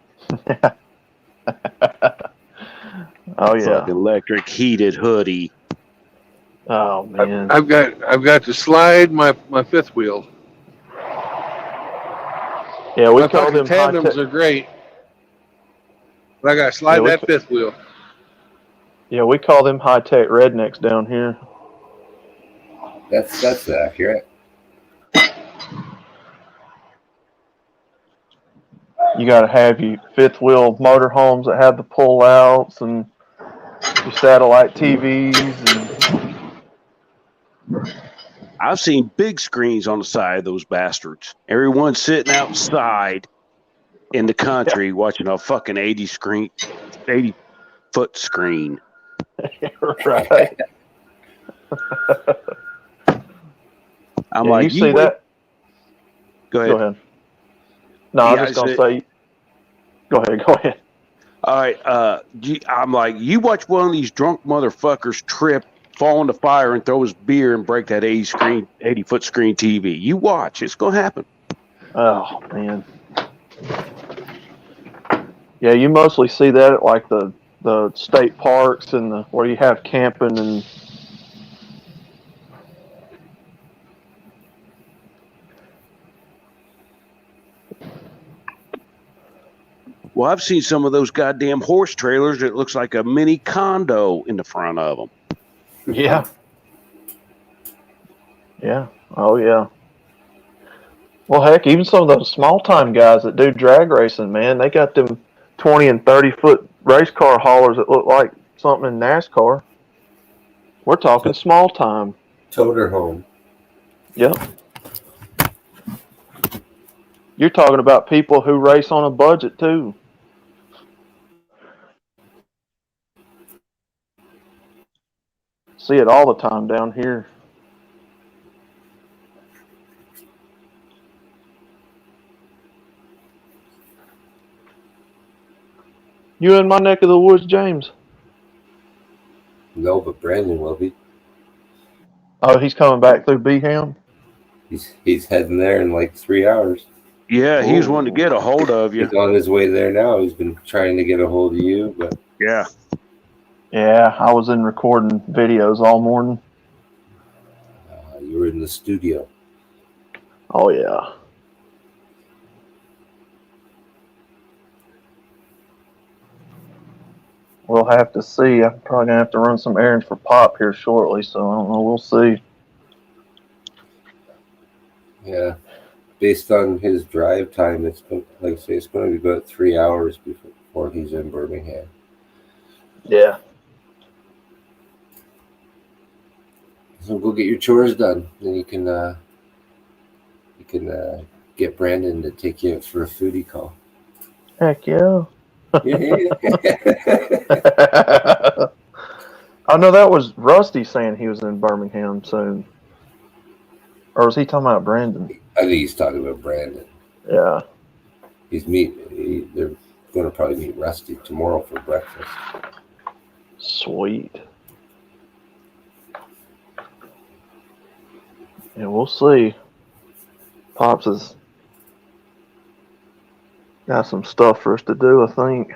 Oh yeah. Fucking electric heated hoodie. Oh man. I've got to slide my fifth wheel. Yeah, we My call fucking them high tandems tech. are great, but I got to slide Yeah, that fifth wheel. Yeah, we call them high tech rednecks down here. That's accurate. You got to have your fifth wheel motorhomes that have the pull outs and your satellite TVs and I've seen big screens on the side of those bastards. Everyone's sitting outside in the country watching a fucking 80-foot screen. right. I'm Yeah, like, you see wait- that? Go ahead. Go ahead. No, I Yeah, was just I gonna said- say. Go ahead. All right. I'm like, you watch one of these drunk motherfuckers trip, fall in the fire, and throw his beer and break that 80-foot screen TV. You watch. It's going to happen. Oh, man. Yeah, you mostly see that at like the state parks and where you have camping and. Well, I've seen some of those goddamn horse trailers that looks like a mini condo in the front of them. Yeah. Yeah. Oh, yeah. Well, heck, even some of those small time guys that do drag racing, man, they got them 20 and 30-foot race car haulers that look like something in NASCAR. We're talking small time. Toter home. Yep. You're talking about people who race on a budget, too. See it all the time down here. You in my neck of the woods, James? No, but Brandon will be. Oh, he's coming back through Beham? He's heading there in like 3 hours. Yeah, he was wanting to get a hold of you. He's on his way there now. He's been trying to get a hold of you, but Yeah. Yeah, I was in recording videos all morning. you were in the studio. Oh, yeah. We'll have to see. I'm probably going to have to run some errands for Pop here shortly, so I don't know. We'll see. Yeah, based on his drive time, it's going, like I say, it's going to be about 3 hours before he's in Birmingham. Yeah. So go get your chores done, then you can get Brandon to take you out for a foodie call. Heck yeah. Yeah. I know that was Rusty saying he was in Birmingham soon. Or was he talking about Brandon? I think he's talking about Brandon. Yeah. They're going to probably meet Rusty tomorrow for breakfast. Sweet. Yeah, we'll see. Pops has got some stuff for us to do, I think.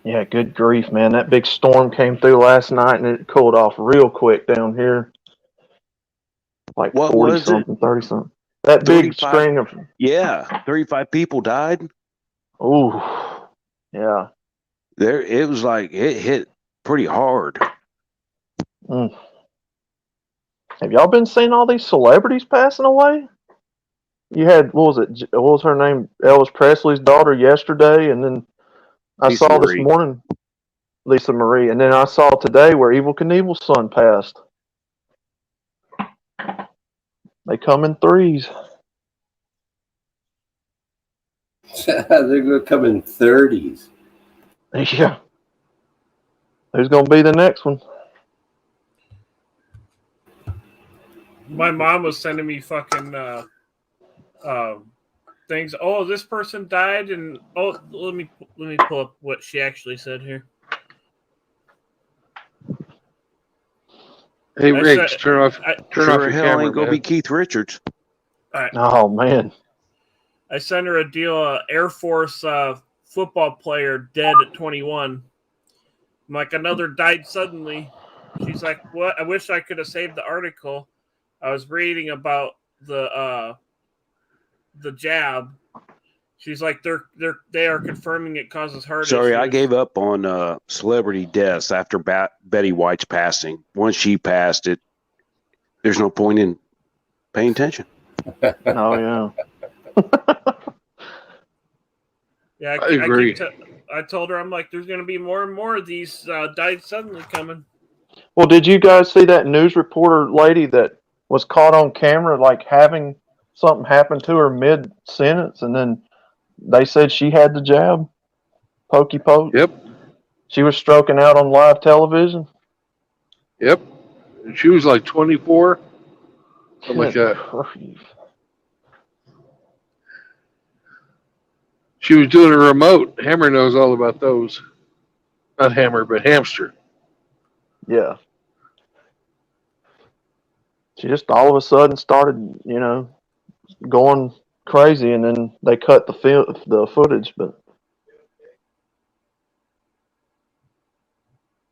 Yeah, good grief, man. That big storm came through last night and it cooled off real quick down here. Like What 40 was something, 30 something. That big 35? string of. Yeah, 35 people died. Ooh. Yeah. It was like it hit pretty hard. Mm. Have y'all been seeing all these celebrities passing away? You had, what was her name? Elvis Presley's daughter yesterday, and then I Lisa saw Marie. this morning Lisa Marie, and then I saw today where Evel Knievel's son passed. They come in threes. They're going to come in 30s. Yeah. Who's going to be the next one? My mom was sending me fucking things. Oh, this person died, and let me pull up what she actually said here. Hey, Riggs, turn off your hell camera, ain't gonna man. be Keith Richards. All right. Oh, man. I sent her a deal, Air Force football player dead at 21. I'm like, another died suddenly. She's like, what? I wish I could have saved the article. I was reading about the jab. She's like, they are confirming it causes heart Sorry, issues. I gave up on celebrity deaths after Betty White's passing. Once she passed it, there's no point in paying attention. Oh, yeah. Yeah, I agree. I told her, I'm like, there's going to be more and more of these died suddenly coming. Well, did you guys see that news reporter lady that was caught on camera, like having something happen to her mid-sentence, and then they said she had the jab. Pokey poke. Yep. She was stroking out on live television. Yep. And she was like 24. Something like that. Grief. She was doing a remote. Hammer knows all about those. Not Hammer, but Hamster. Yeah. She just all of a sudden started, going crazy, and then they cut the footage. But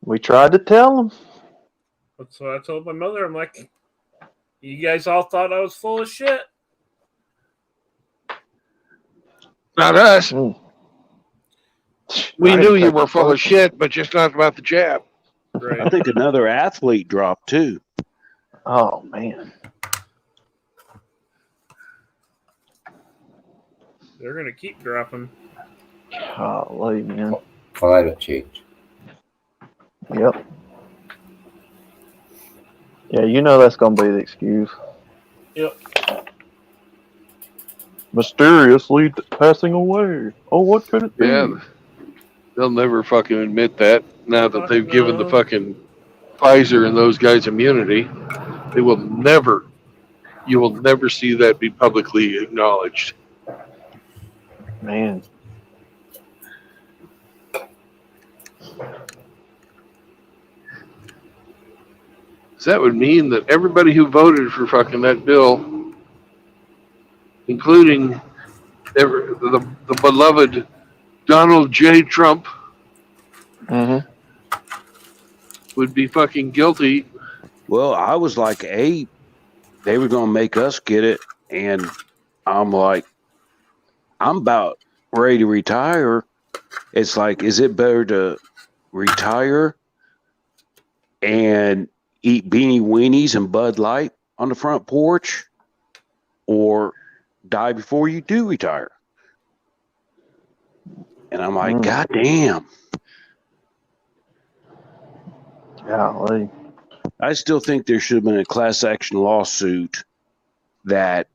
we tried to tell them. That's what I told my mother. I'm like, you guys all thought I was full of shit. Not us. Mm. We I knew didn't you take were it full of personal. shit, but just not about the jab. I Right. think another athlete dropped too. Oh man. They're going to keep dropping. Golly, man. Climate change. Yep. Yeah, that's gonna be the excuse. Yep. Mysteriously passing away. Oh, what could it be? Yeah. They'll never fucking admit that now that they've given the No. fucking Pfizer and those guys immunity. They will never, you will never see that be publicly acknowledged. Man. So that would mean that everybody who voted for fucking that bill, including the beloved Donald J. Trump, Mm-hmm. would be fucking guilty. Well, I was like, hey, they were going to make us get it. And I'm like, I'm about ready to retire. It's like, is it better to retire and eat beanie weenies and Bud Light on the front porch, or die before you do retire? And I'm like, God damn. Golly. I still think there should have been a class action lawsuit that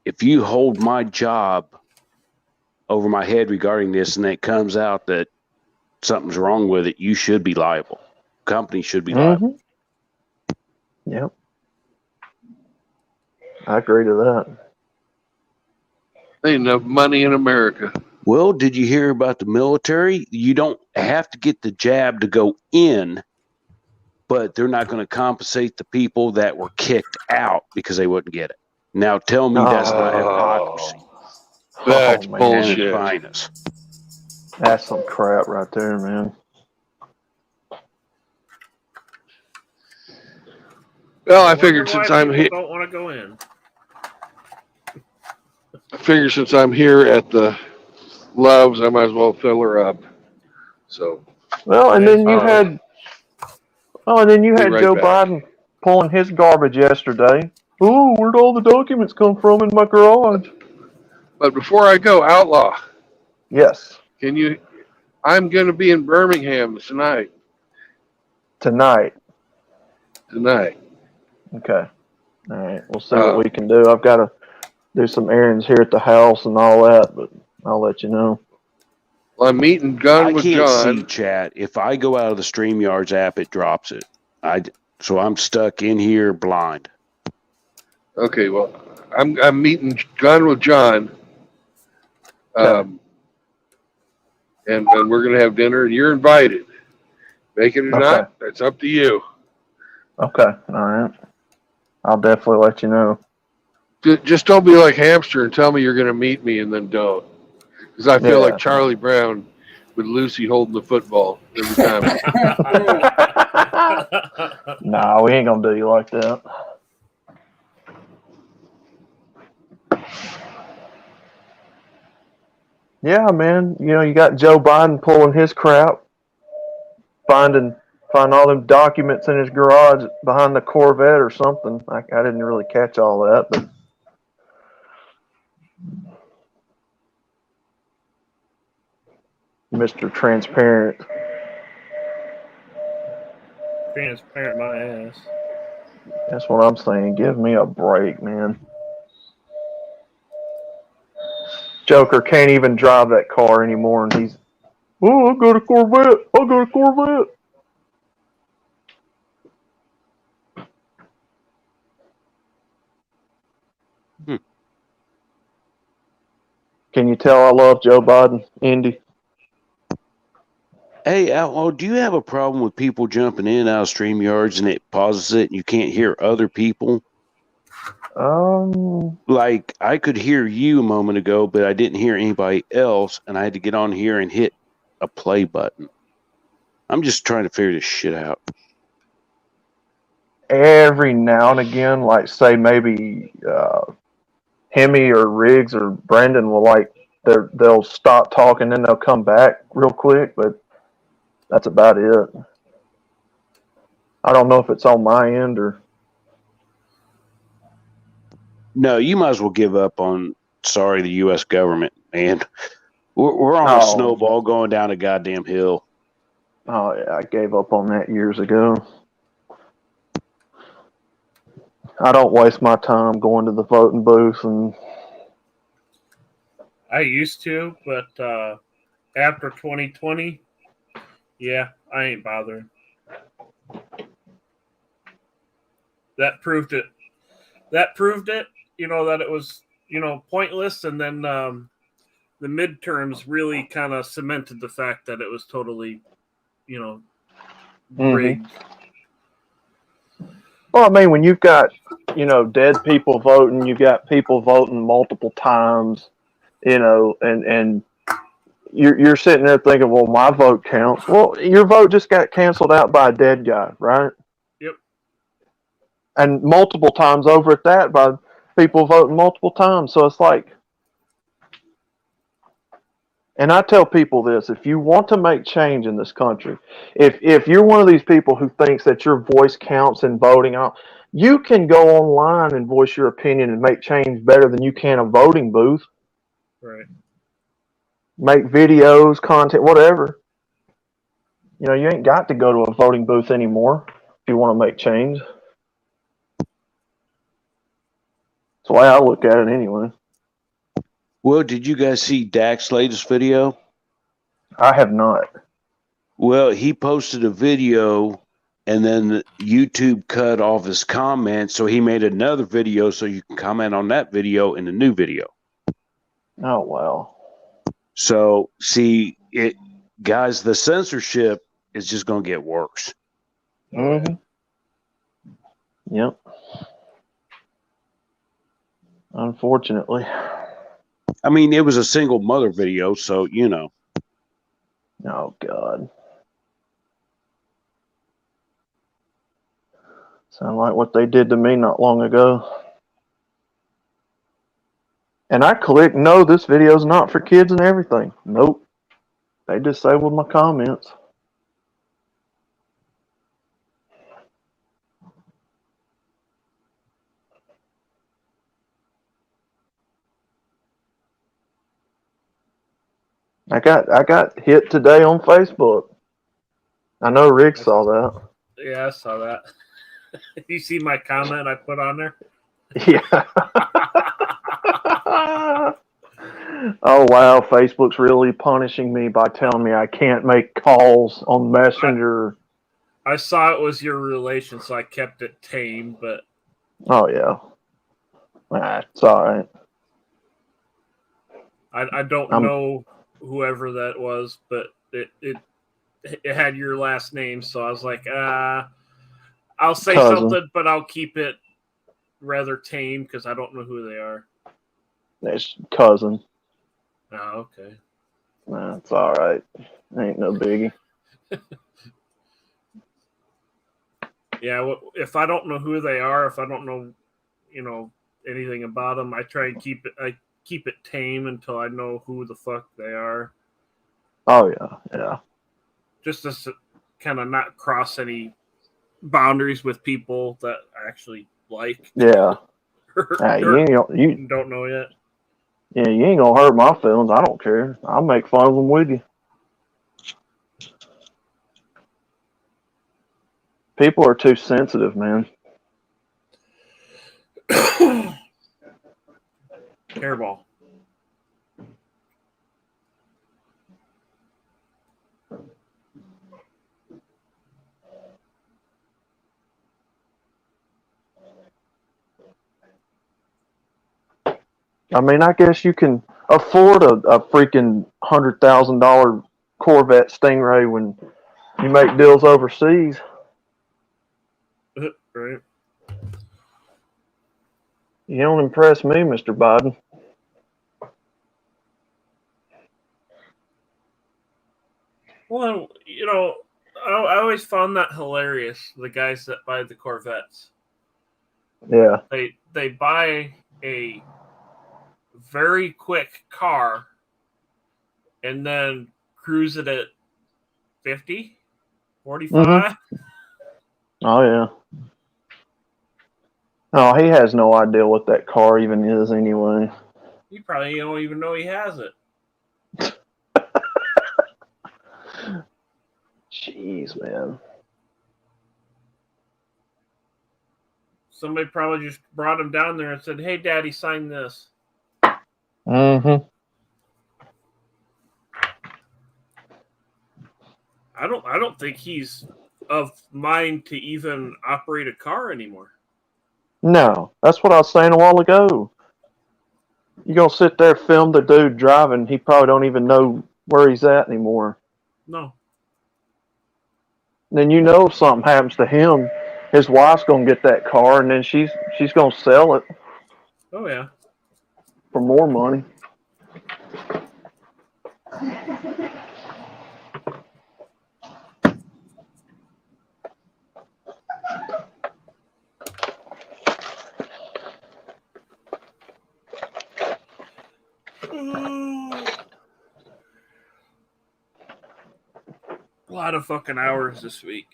if you hold my job over my head regarding this and it comes out that something's wrong with it, you should be liable. Company should be liable. Yep. I agree to that. Ain't enough money in America. Well, did you hear about the military? You don't have to get the jab to go in, but they're not going to compensate the people that were kicked out because they wouldn't get it. Now tell me that's not hypocrisy. That's man. bullshit. Finest. That's some crap right there, man. Well, I figured since I'm here, don't want to go in. since I'm here at the Loves, I might as well fill her up. So, Well, and then you Be had right Joe back. Biden pulling his garbage yesterday. Oh, where'd all the documents come from in my garage? But before I go, Outlaw, Yes, I'm going to be in Birmingham tonight. tonight. Okay. All right. We'll see what we can do. I've got to do some errands here at the house and all that, but I'll let you know. Well, I'm meeting I Gun with can't see John. chat. If I go out of the StreamYards app, it drops it. So I'm stuck in here blind. Okay, well, I'm meeting Gun with John. And we're going to have dinner, and you're invited. Make it or not, that's up to you. Okay. All right. I'll definitely let you know. Just don't be like Hamster and tell me you're going to meet me and then don't. Because I feel like Charlie Brown with Lucy holding the football every time. Nah, we ain't going to do you like that. Yeah, man. You got Joe Biden pulling his crap, find all them documents in his garage behind the Corvette or something. I didn't really catch all that, but Mr. Transparent. Transparent my ass. That's what I'm saying. Give me a break, man. Joker can't even drive that car anymore, and he's, oh, I got a Corvette. I got a Corvette. Hmm. Can you tell I love Joe Biden, Indy? Hey, Outlaw, do you have a problem with people jumping in and out of StreamYards and it pauses it and you can't hear other people? Like, I could hear you a moment ago, but I didn't hear anybody else, and I had to get on here and hit a play button. I'm just trying to figure this shit out. Every now and again, like say maybe Hemi or Riggs or Brandon will they'll stop talking and they'll come back real quick, but that's about it. I don't know if it's on my end or. No, you might as well give up on sorry the U.S. government, man. We're on a snowball going down a goddamn hill. Oh yeah, I gave up on that years ago. I don't waste my time going to the voting booth and. I used to, but after 2020, yeah, I ain't bothering. That proved it. You know, that it was, you know, pointless. And then the midterms really kind of cemented the fact that it was totally, you know, rigged. Well, I mean, when you've got, you know, dead people voting, you've got people voting multiple times, you know, and you're sitting there thinking, well, my vote counts. Well, your vote just got canceled out by a dead guy, right? Yep. And multiple times over at that by people voting multiple times. So it's like, and I tell people this, if you want to make change in this country, if you're one of these people who thinks that your voice counts in voting, you can go online and voice your opinion and make change better than you can a voting booth. Right. Make videos, content, whatever. You know, you ain't got to go to a voting booth anymore if you want to make change. That's the way I look at it anyway. Well, did you guys see Dak's latest video? I have not. Well, he posted a video and then YouTube cut off his comments, so he made another video so you can comment on that video in the new video. Oh, wow. So, see, guys, the censorship is just going to get worse. Mm-hmm. Yep. Unfortunately. I mean, it was a single mother video, so, you know. Oh, God. Sound like what they did to me not long ago. And I clicked, no, this video's not for kids and everything. Nope. They disabled my comments. I got hit today on Facebook. I know Rick saw that. Yeah, I saw that. You see my comment I put on there? Yeah. Oh wow, Facebook's really punishing me by telling me I can't make calls on Messenger. I saw it was your relation, so I kept it tame, but oh yeah. It's alright. I don't know whoever that was, but it had your last name, so I was like, I'll say something, but I'll keep it rather tame because I don't know who they are. It's cousin. Oh, okay. It's alright. Ain't no biggie. Yeah, if I don't know who they are, if I don't know, you know, anything about them, I try and keep it tame until I know who the fuck they are. Oh yeah. Just to kind of not cross any boundaries with people that I actually like. Yeah. You don't know yet. Yeah, you ain't gonna hurt my feelings. I don't care. I'll make fun of them with you. People are too sensitive, man. Hairball. I mean, I guess you can afford a freaking $100,000 Corvette Stingray when you make deals overseas. Right. You don't impress me, Mr. Biden. Well, I always found that hilarious. The guys that buy the Corvettes, Yeah. they buy a very quick car and then cruise it at 50, 45. Oh, yeah. Oh, he has no idea what that car even is anyway. You probably don't even know he has it. Jeez, man. Somebody probably just brought him down there and said, "Hey, Daddy, sign this." Mm-hmm. I don't think he's of mind to even operate a car anymore. No, that's what I was saying a while ago. You gonna sit there, film the dude driving, he probably don't even know where he's at anymore. No. Then you know if something happens to him, his wife's gonna get that car and then she's gonna sell it Oh yeah. for more money. A lot of fucking hours this week.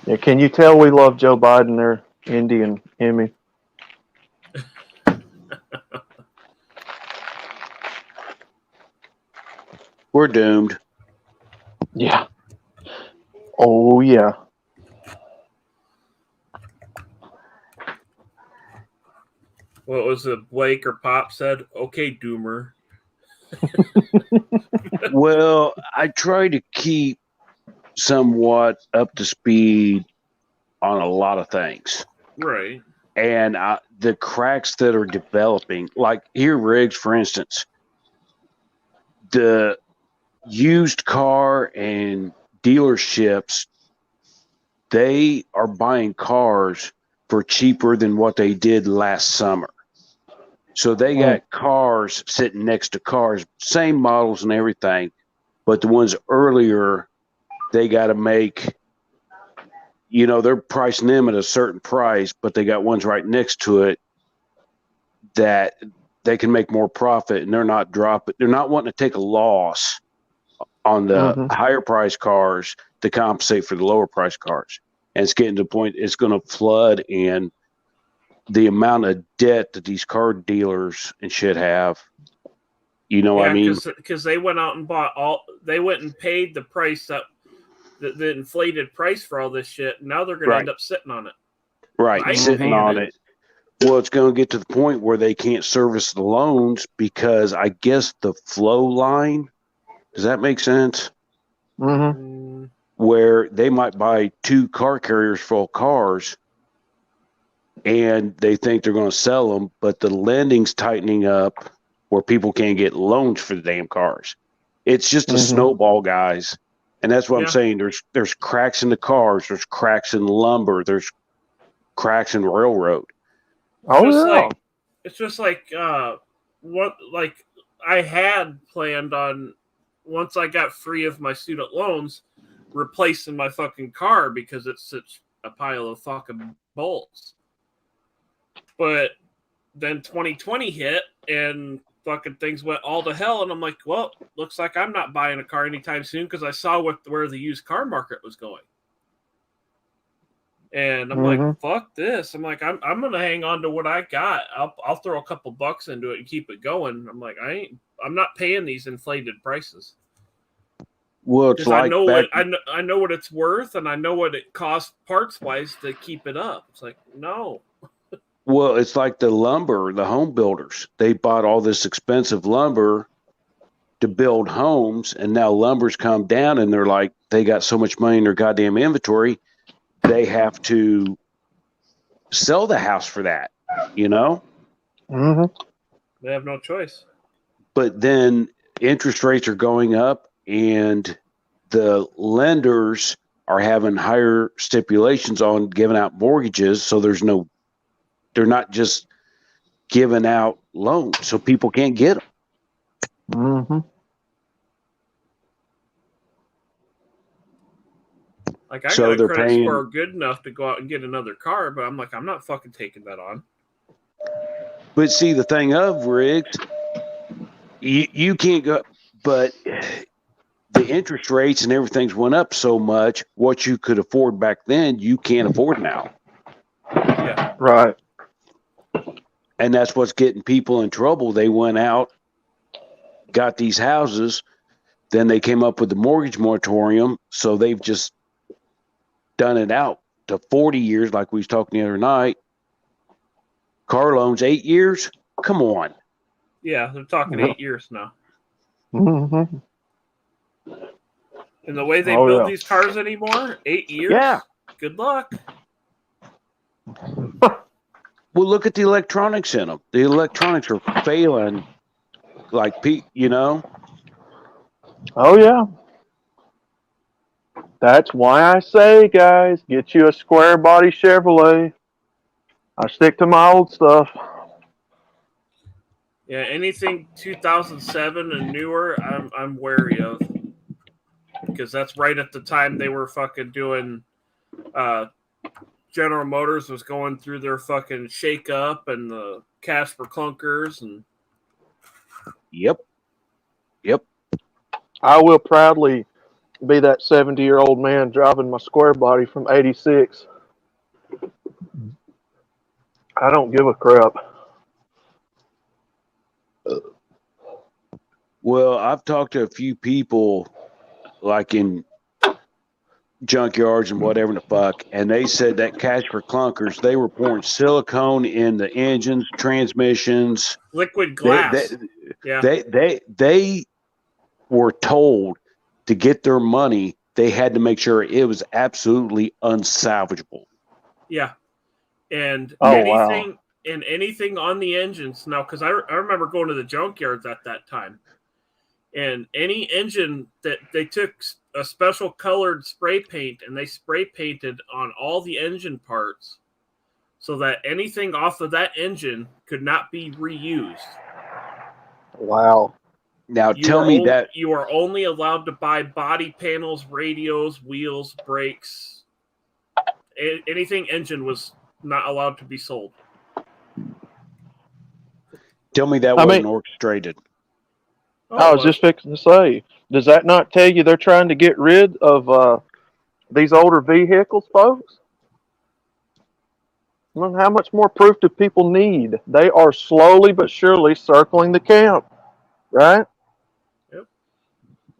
Yeah, can you tell we love Joe Biden there, Indy and Emmy? We're doomed. Yeah. Oh yeah. What was it? Blake or Pop said, "Okay, Doomer." Well, I try to keep somewhat up to speed on a lot of things. Right. And the cracks that are developing, like here, Riggs, for instance, the used car and dealerships, they are buying cars for cheaper than what they did last summer. So they got cars sitting next to cars, same models and everything, but the ones earlier, they got to make, they're pricing them at a certain price, but they got ones right next to it that they can make more profit, and they're not wanting to take a loss on the higher price cars to compensate for the lower price cars. And it's getting to the point it's going to flood, and the amount of debt that these car dealers and shit have, what I mean? Because they went out and they went and paid the price the inflated price for all this shit. And now they're going to end up sitting on it. Right, sitting on it. Well, it's going to get to the point where they can't service the loans because I guess the flow line, does that make sense? Mm-hmm. Where they might buy 2 car carriers full of cars and they think they're going to sell them, but the lending's tightening up where people can't get loans for the damn cars. It's just a snowball, guys. And that's what I'm saying. There's cracks in the cars. There's cracks in lumber. There's cracks in railroad. It's just like what I had planned on once I got free of my student loans, replacing my fucking car because it's such a pile of fucking bolts. But then 2020 hit and fucking things went all to hell, and I'm like, well, looks like I'm not buying a car anytime soon because I saw where the used car market was going. And I'm like, fuck this. I'm like, I'm gonna hang on to what I got. I'll throw a couple bucks into it and keep it going. I'm like, I'm not paying these inflated prices. Well, it's like I know what it's worth, and I know what it costs parts wise to keep it up. It's like, no. Well, it's like the lumber, the home builders. They bought all this expensive lumber to build homes, and now lumber's come down, and they're like, they got so much money in their goddamn inventory, they have to sell the house for that, you know? Mm-hmm. They have no choice. But then interest rates are going up and the lenders are having higher stipulations on giving out mortgages. So they're not just giving out loans. So people can't get them. Mm-hmm. Like, I So got a they're credit paying. score good enough to go out and get another car, but I'm like, I'm not fucking taking that on. But see, the thing of Riggs, you can't go, but the interest rates and everything's went up so much. What you could afford back then, you can't afford now. Yeah. Right. And that's what's getting people in trouble. They went out, got these houses, then they came up with the mortgage moratorium. So they've just done it out to 40 years, like we was talking the other night. Car loans, 8 years? Come on. Yeah, they're talking 8 years now. Mm-hmm. And the way they Oh, build yeah. these cars anymore, 8 years? Yeah. Good luck. Well, look at the electronics in them. The electronics are failing, like, you know? Oh, yeah. That's why I say, guys, get you a square body Chevrolet. I stick to my old stuff. Yeah, anything 2007 and newer, I'm wary of. Because that's right at the time they were fucking doing General Motors was going through their fucking shake up and the Casper clunkers and Yep. I will proudly be that 70-year-old man driving my square body from 86. I don't give a crap. Well, I've talked to a few people, like in junkyards and whatever the fuck, and they said that Casper clunkers, they were pouring silicone in the engines, transmissions. liquid glass. They were told to get their money, they had to make sure it was absolutely unsalvageable. Yeah. And anything on the engines now, because I remember going to the junkyards at that time, and any engine that they took a special colored spray paint and they spray painted on all the engine parts so that anything off of that engine could not be reused. Wow. Now tell me that you are only allowed to buy body panels, radios, wheels, brakes. Anything engine was not allowed to be sold. Tell me that wasn't orchestrated. I was just fixing to say, does that not tell you they're trying to get rid of these older vehicles, folks? Well, how much more proof do people need? They are slowly but surely circling the camp, right? Yep.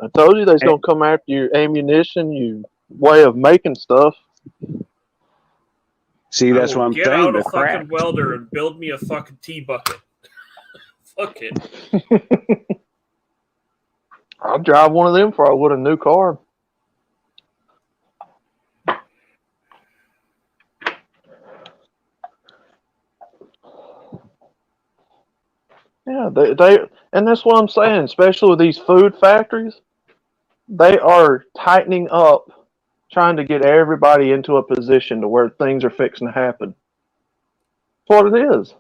I told you they's going to come after your ammunition, your way of making stuff. See, that's what I'm saying. Get out a fucking welder and build me a fucking T-bucket. Fuck it. I'd drive one of them before I would a new car. Yeah, they and that's what I'm saying, especially with these food factories, they are tightening up, trying to get everybody into a position to where things are fixing to happen. That's what it is.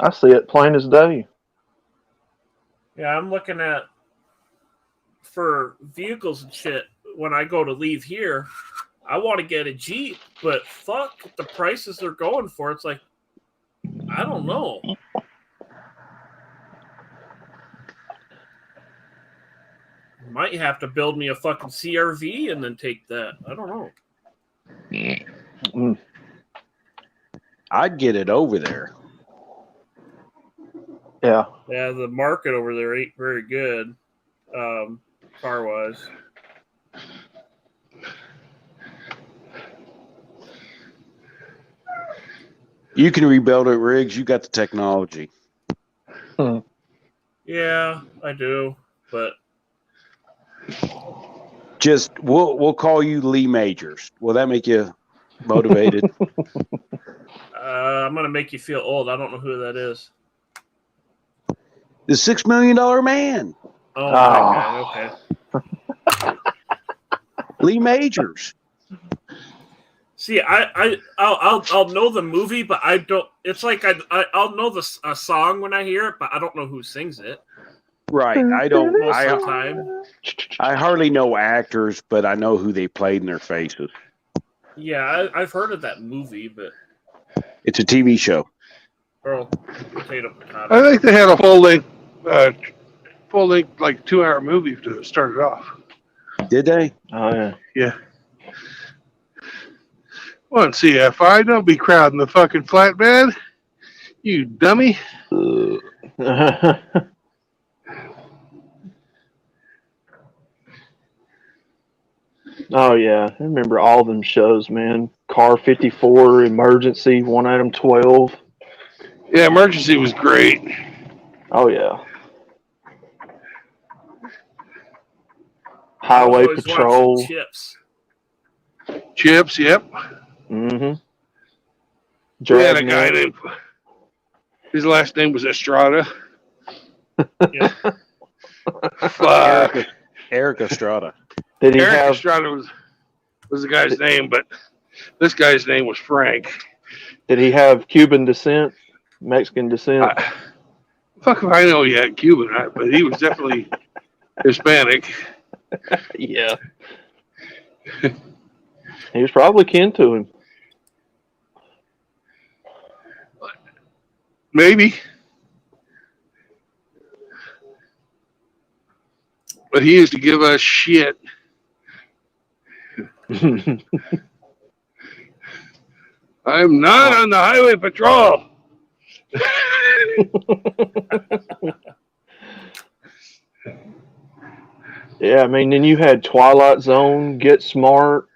I see it plain as day. Yeah, I'm looking at for vehicles and shit. When I go to leave here, I want to get a Jeep, but fuck the prices they're going for. It's like, I don't know. Might have to build me a fucking CRV and then take that. I don't know. I'd get it over there. Yeah. Yeah, the market over there ain't very good, car-wise. You can rebuild it, Riggs. You got the technology. Yeah, I do, but Just we'll call you Lee Majors. Will that make you motivated? I'm gonna make you feel old. I don't know who that is. The $6 million man, Oh, that guy. Okay. Lee Majors. See, I'll know the movie, but I don't. It's like I'll know a song when I hear it, but I don't know who sings it. Right. I don't. Most of the time. I hardly know actors, but I know who they played in their faces. Yeah, I've heard of that movie, but It's a TV show. potato. I think they had a full length like 2 hour movie to start it off. Did they? Oh yeah. Yeah. Well, CFI, don't be crowding the fucking flatbed, you dummy. Oh yeah, I remember all them shows, man. Car 54, Emergency, One Item 12. Yeah, Emergency was great. Oh yeah. I Highway always Patrol. watch Chips. Chips, yep. Mm-hmm. We had a guy named, his last name was Estrada. Yeah. Fuck. Eric Estrada. Did he Eric have? Estrada was the guy's name, but this guy's name was Frank. Did he have Cuban descent, Mexican descent? Fuck if I know he had Cuban, but he was definitely Hispanic. Yeah. He was probably kin to him. Maybe. But he used to give us shit. I'm not on the highway patrol. Yeah, I mean, then you had Twilight Zone, Get Smart,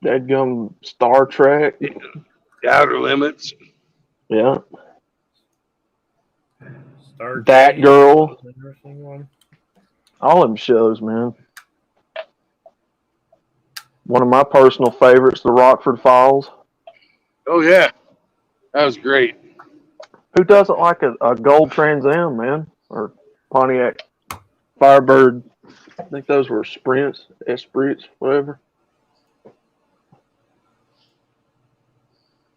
Dadgum Star Trek. The Outer Limits. Yeah. Star That Trek, Girl. interesting one. All them shows, man. One of my personal favorites, The Rockford Files. Oh, yeah. That was great. Who doesn't like a gold Trans Am, man? Or Pontiac Firebird. I think those were Esprits, whatever.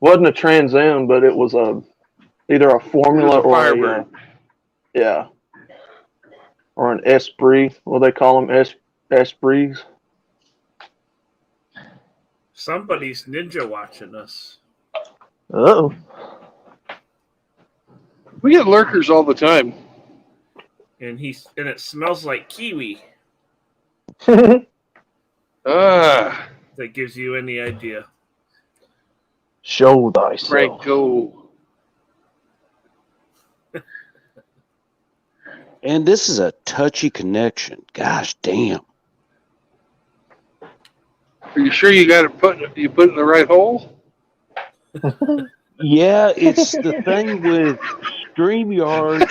Wasn't a Trans Am, but it was either a Formula It was a or Firebird. yeah, or an Esprit. What do they call them? Esprits. Somebody's ninja watching us. Oh. We get lurkers all the time. And it smells like kiwi. Ah, That gives you any idea. Show thyself. Franco. And this is a touchy connection. Gosh damn. Are you sure you got it put in the right hole? Yeah, it's the thing with StreamYard.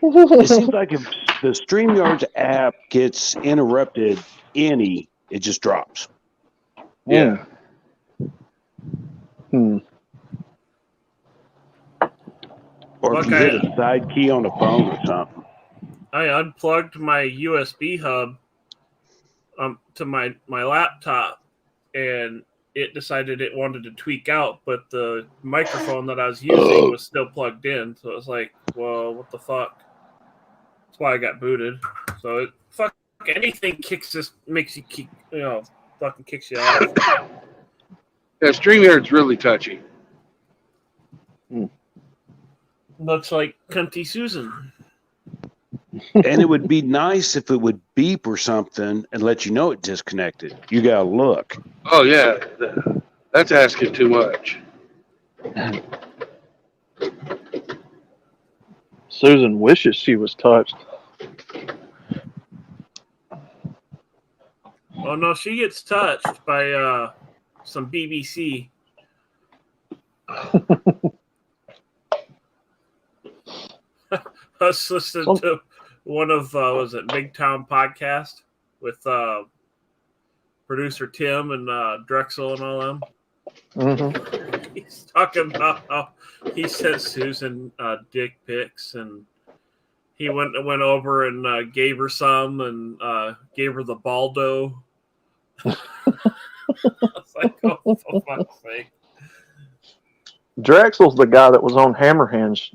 It seems like if the StreamYard's app gets interrupted, it just drops. Yeah. Or if you hit a side key on the phone or something. I unplugged my USB hub to my laptop, and it decided it wanted to tweak out, but the microphone that I was using was still plugged in. So it was like, well, what the fuck? That's why I got booted. So anything makes you keep, fucking kicks you off. Yeah, StreamYard's really touchy. Looks like Cunty Susan. And it would be nice if it would beep or something and let you know it disconnected. You gotta look. Oh, yeah. That's asking too much. Susan wishes she was touched. Oh no, she gets touched by some BBC. I was listening to one of was it MGTOW podcast? with producer Tim and Drexel and all them. Mm-hmm. He's talking about how he sent Susan dick pics, and he went over and gave her some and gave her the Baldo. I was like, oh, for fuck's sake. Drexel's the guy that was on Hammerhand's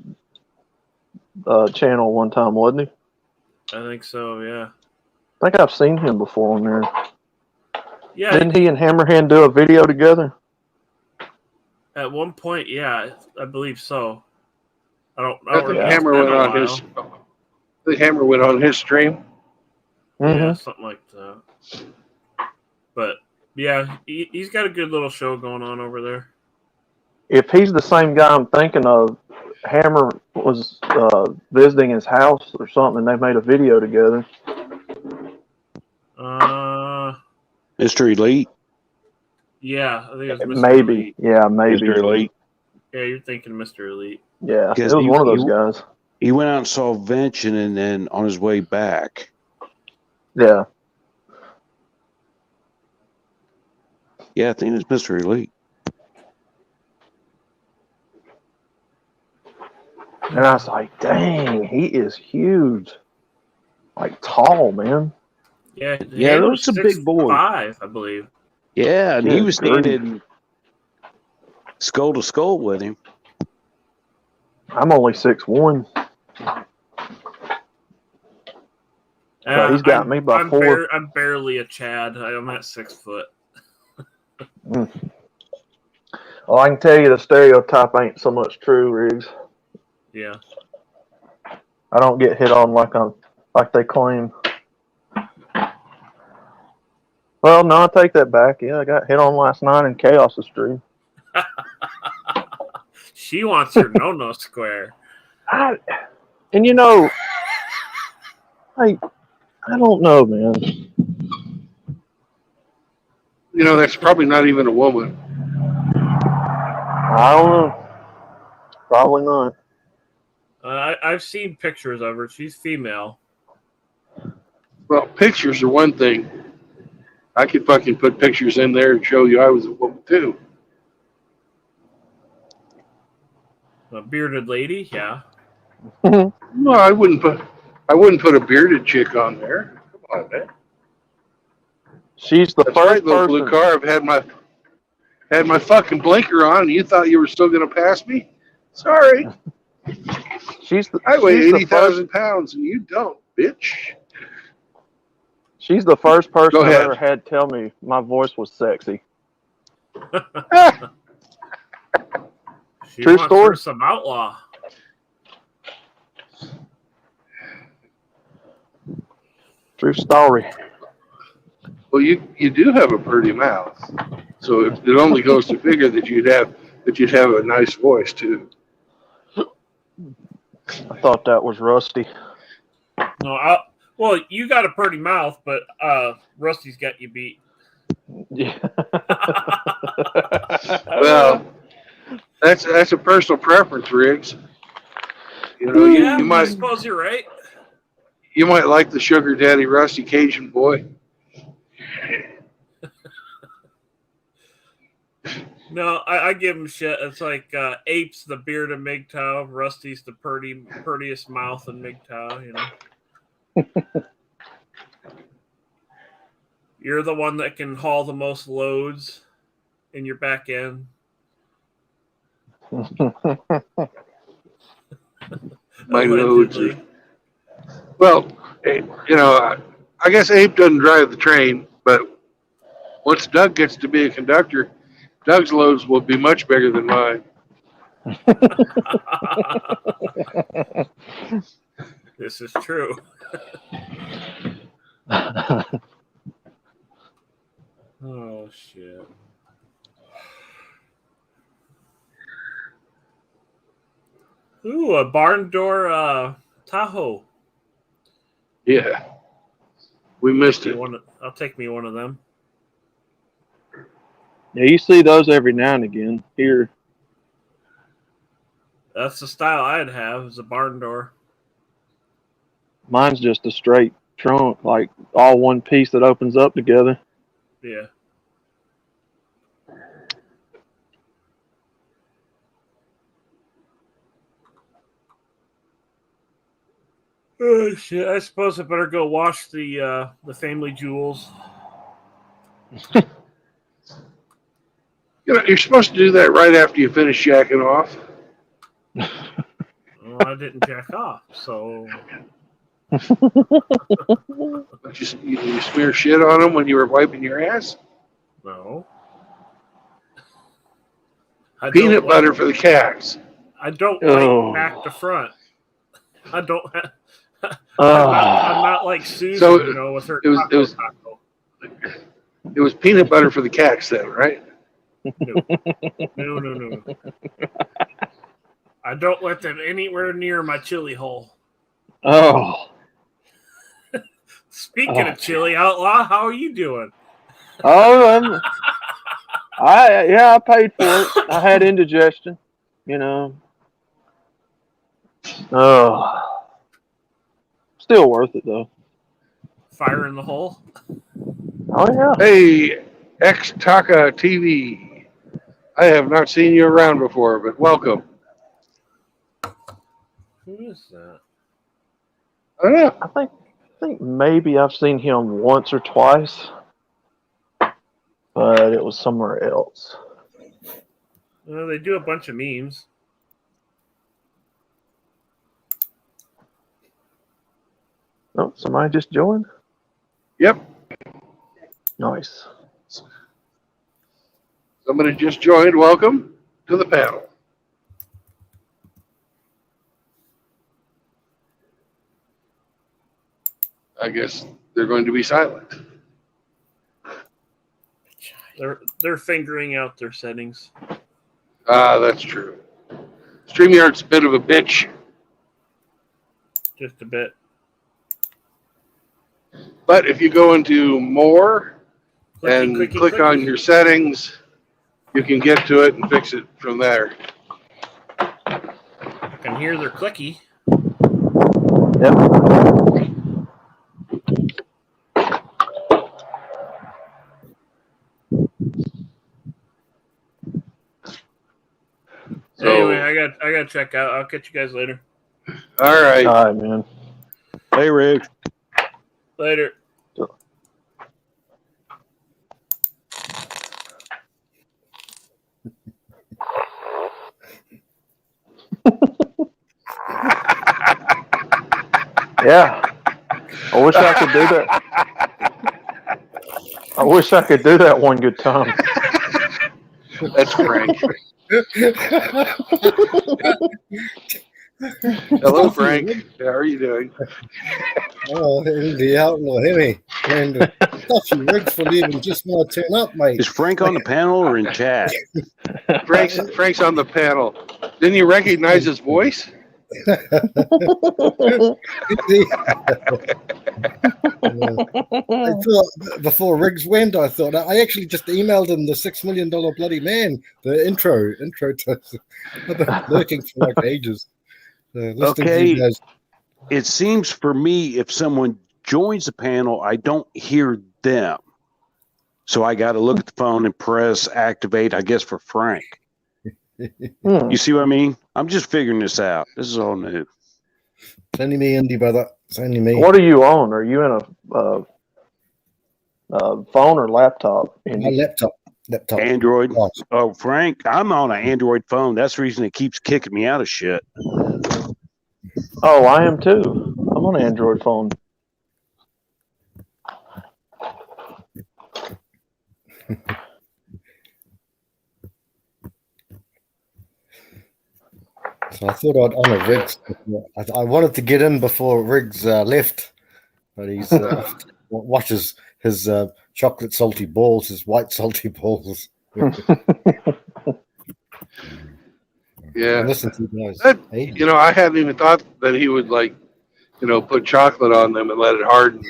channel one time, wasn't he? I think so, yeah. I think I've seen him before on there. Yeah. Didn't he and Hammerhand do a video together? At one point, yeah, I believe so. I think remember. Hammer went on his. The Hammer went on his stream. Mm-hmm. Yeah, something like that. But yeah, he's got a good little show going on over there. If he's the same guy I'm thinking of, Hammer was visiting his house or something, and they made a video together. Mr. Elite. Yeah, I think it was Mr. Maybe. Elite. Yeah, maybe. Mr. Elite. Yeah, you're thinking Mr. Elite. Yeah, it Because was one of those guys. He went out and saw Vention, and then on his way back. Yeah. Yeah, I think it's Mr. Elite. And I was like, dang, he is huge. Like, tall, man. Yeah, Yeah, that was a big boy. 6'5", I believe. Yeah, and he was Good standing skull to skull with him. I'm only 6'1". So he's got me by 4. I'm barely a Chad. I'm at 6 foot. Well, I can tell you the stereotype ain't so much true, Riggs. Yeah. I don't get hit on like they claim. Well, no, I take that back. Yeah, I got hit on last night in Chaos' stream. She wants her no square. And you know, I don't know, man. You know, that's probably not even a woman. I don't know. Probably not. I've seen pictures of her. She's female. Well, pictures are one thing. I could fucking put pictures in there and show you I was a woman too. A bearded lady, yeah. No, I wouldn't put a bearded chick on there. Come on, man. She's the That's first right, little person. blue car. I've had my fucking blinker on, and you thought you were still gonna pass me? Sorry. I weigh 80,000 pounds, and you don't, bitch. She's the first person Go I've ahead. ever had tell me my voice was sexy. She True wants story. her some outlaw. True story. Well, you do have a pretty mouth, so it only goes to figure that you'd have a nice voice too. I thought that was Rusty. No, well, you got a pretty mouth, but Rusty's got you beat. Yeah. Well, that's a personal preference, Riggs. You know, Yeah, you I might suppose you're right. you might like the sugar daddy Rusty Cajun boy. No, I give him shit. It's like Ape's the beard of MGTOW, Rusty's the prettiest mouth in MGTOW, you know. You're the one that can haul the most loads in your back end. My Allegedly. loads. Well, you know, I guess Ape doesn't drive the train, but once Doug gets to be a conductor, Doug's loads will be much bigger than mine. This is true. Oh, shit. Ooh, a barn door Tahoe. Yeah, we missed it. I'll take me one of them. Yeah, you see those every now and again here. That's the style I'd have, is a barn door. Mine's just a straight trunk, like all one piece that opens up together. Yeah. Oh shit! I suppose I better go wash the family jewels. You know, you're supposed to do that right after you finish jacking off. Well, I didn't jack off, so But you smear shit on them when you were wiping your ass. no. Peanut butter for the cats. I don't Oh. like back to front. I don't. Oh. I'm not like Susan, So, you know, with her. it was- taco. It was peanut butter for the cats then, right? No. I don't let them anywhere near my chili hole. Oh. Speaking of chili, Outlaw, how are you doing? Oh, I paid for it. I had indigestion, you know. Oh, still worth it though. Fire in the hole. Oh yeah. Hey, X Taka TV. I have not seen you around before, but welcome. Who is that? I don't know. I think maybe I've seen him once or twice, but it was somewhere else. Well, they do a bunch of memes. Oh, somebody just joined. Yep. Nice. Somebody just joined. Welcome to the panel. I guess they're going to be silent. They're figuring out their settings. Ah, that's true. StreamYard's a bit of a bitch, Just a bit. but if you go into more and click on your settings, you can get to it and fix it from there. I can hear their clicky. Yep. So, Anyway, I got to check out. I'll catch you guys later. all right. All right, man. Hey, Rick. Later. Yeah. I wish I could do that. I wish I could do that one good time. That's Frank. Hello, Frank. How are you doing? Oh, the outlaw, Henry. And stuff you rigged for leaving just want to turn up, mate. Is Frank on the panel or in chat? Frank's on the panel. Didn't you recognize his voice? I thought before Riggs went, I thought I actually just emailed him the $6 million bloody man, the intro to. I've been lurking for like ages. Listening to Okay. you guys. It seems for me, if someone joins the panel, I don't hear them. So I got to look at the phone and press activate, I guess, for Frank. You see what I mean? I'm just figuring this out. This is all new. It's only me, Indy, brother. It's only me. What are you on? Are you in a phone or laptop? My laptop. Android. Oh. Oh, Frank, I'm on an Android phone. That's the reason it keeps kicking me out of shit. Oh, I am too. I'm on an Android phone. So I thought I'd honor Riggs. I wanted to get in before Riggs left, but he's watches his chocolate salty balls, his white salty balls. Yeah. Listen to you guys. That, Hey. you know, I hadn't even thought that he would put chocolate on them and let it harden,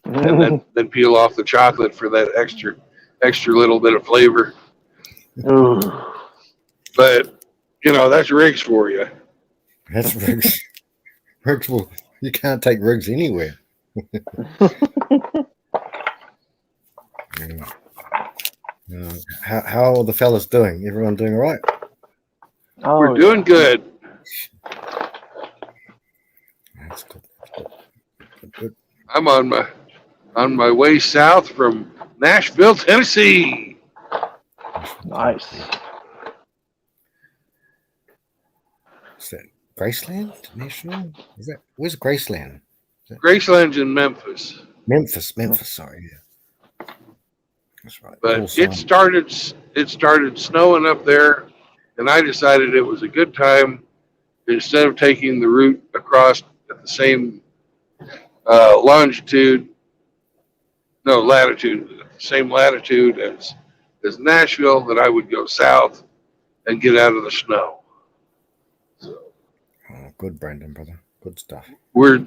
and then peel off the chocolate for that extra little bit of flavor. Ooh. But that's Riggs for you. That's Riggs. Riggs will. You can't take Riggs anywhere. How are the fellas doing? Everyone doing all right? Oh, We're doing good. That's good. Good. I'm on my way south from Nashville, Tennessee. Nice. Is that Graceland National? Is that where's Graceland? Graceland's in Memphis, Memphis. Sorry, yeah. That's right. but Cool it started snowing up there, and I decided it was a good time, instead of taking the route across at the same latitude, same latitude as Nashville, that I would go south and get out of the snow. So Oh, good, Brandon, brother. Good stuff. we're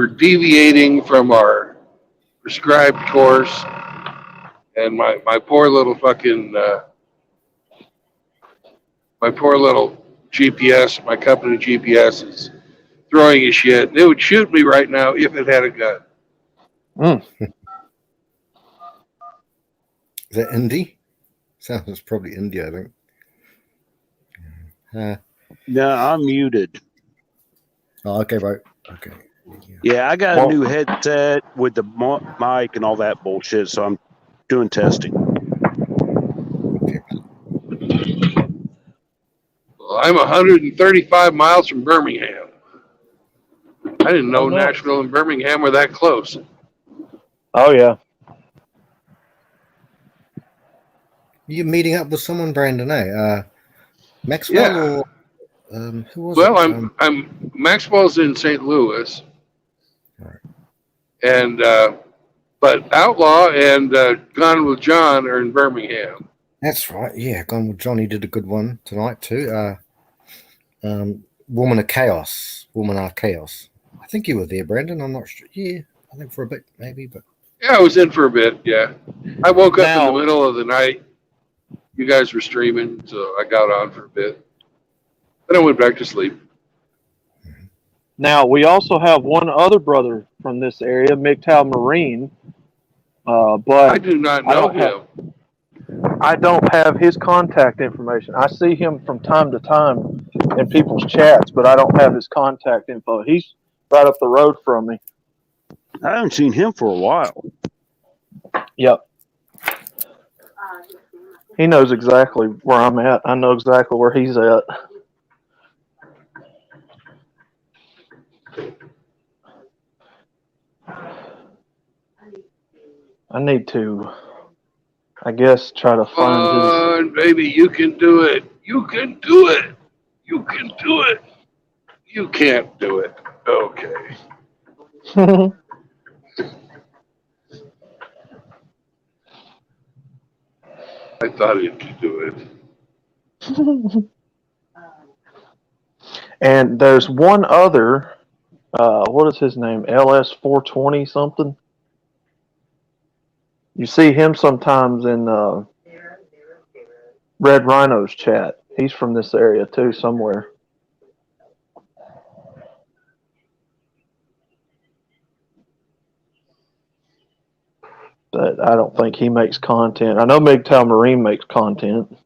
deviating from our prescribed course, and my poor little fucking my poor little GPS, my company GPS, is throwing a shit. It would shoot me right now if it had a gun. Is that Indy? Sounds probably India, I think. No, I'm muted. Oh, okay, right. Okay. Yeah, I got a new headset with the mic and all that bullshit, so I'm doing testing. Well, I'm 135 miles from Birmingham. I didn't know Oh, nice. Nashville and Birmingham were that close. Oh, yeah. You're meeting up with someone, Brandon, eh? Maxwell Yeah. or who was Well, it? I'm Maxwell's in St. Louis, Right. and but Outlaw and Gone with John are in Birmingham. That's right. Yeah, Gone with Johnny did a good one tonight too. Woman of Chaos. Woman of Chaos. I think you were there, Brandon. I'm not sure. Yeah, I think for a bit, maybe, but Yeah, I was in for a bit. Yeah, I woke up in Now- the middle of the night. You guys were streaming, so I got on for a bit. Then I went back to sleep. Now, we also have one other brother from this area, MGTOW Marine, I but do not I know don't have- him. I don't have his contact information. I see him from time to time in people's chats, but I don't have his contact info. He's right up the road from me. I haven't seen him for a while. Yep. He knows exactly where I'm at. I know exactly where he's at. I need to, I guess, try to find his. Come on, baby, you can do it. You can do it. You can do it. You can't do it. Okay. I thought he could do it. And there's one other, what is his name? LS420 something. You see him sometimes in Red Rhino's chat. He's from this area too, somewhere. But I don't think he makes content. I know MGTOW Marine makes content.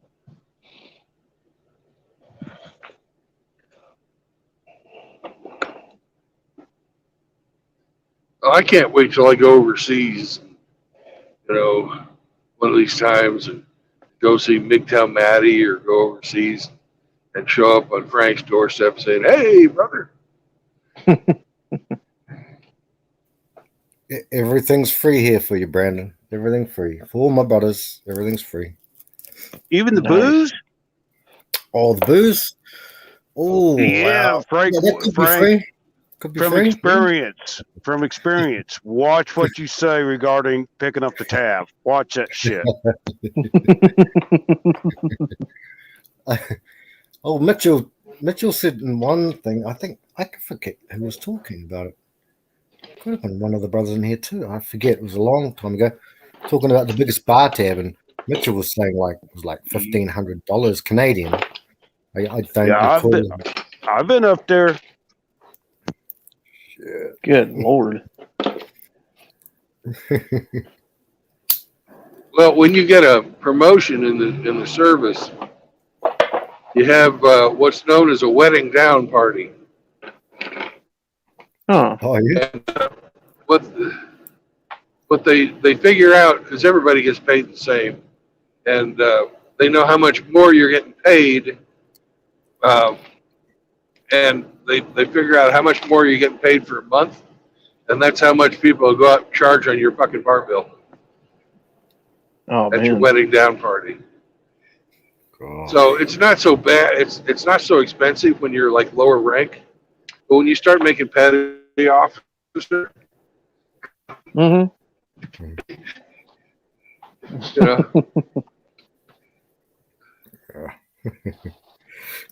I can't wait till I go overseas, one of these times, and go see MGTOW Matty, or go overseas and show up on Frank's doorstep saying, "Hey, brother." everything's free here for you, Brandon. Everything free for all my brothers. Everything's free. Even the Nice. booze? Oh, the booze. Oh, Yeah, Frank. Yeah, that could be Frank, free. Could be from free. experience, watch what you say regarding picking up the tab. Watch that shit. Oh, Mitchell said in one thing. I think I can forget who was talking about it. Could have been one of the brothers in here too. I forget. It was a long time ago. Talking about the biggest bar tab, and Mitchell was saying it was like $1,500 Canadian. I don't Yeah, recall. I've been up there. Good Lord. Well, when you get a promotion in the service, you have what's known as a wedding down party. Huh. Oh, yeah. And what they figure out, because everybody gets paid the same, and they know how much more you're getting paid, and they figure out how much more you're getting paid for a month, and that's how much people will go out and charge on your fucking bar bill Oh at your man. wedding down party. God. So it's not so bad. It's not so expensive when you're like lower rank, but when you start making petty officer, Mm-hmm. you know,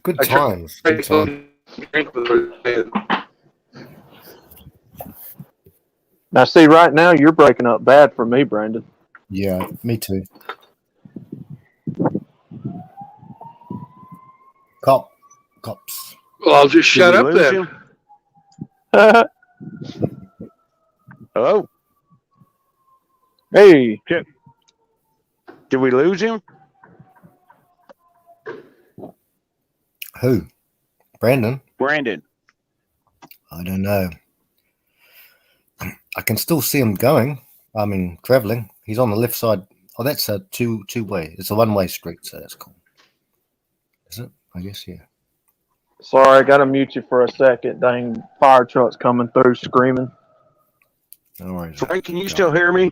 Good I try times. Good times. to drink with her. Now, see, right now you're breaking up bad for me, Brandon. Yeah, me too. Cops. Well, I'll just Did shut we up lose then. him? Hello? Hey, Did we lose him? Who? Brandon? Brandon. I don't know. I can still see him going. I mean, traveling. He's on the left side. Oh, that's a two-way. It's a one-way street, so that's cool. Is it? I guess, yeah. sorry, I gotta mute you for a second. Dang, fire trucks coming through screaming. No worries. Frank, can you still hear me?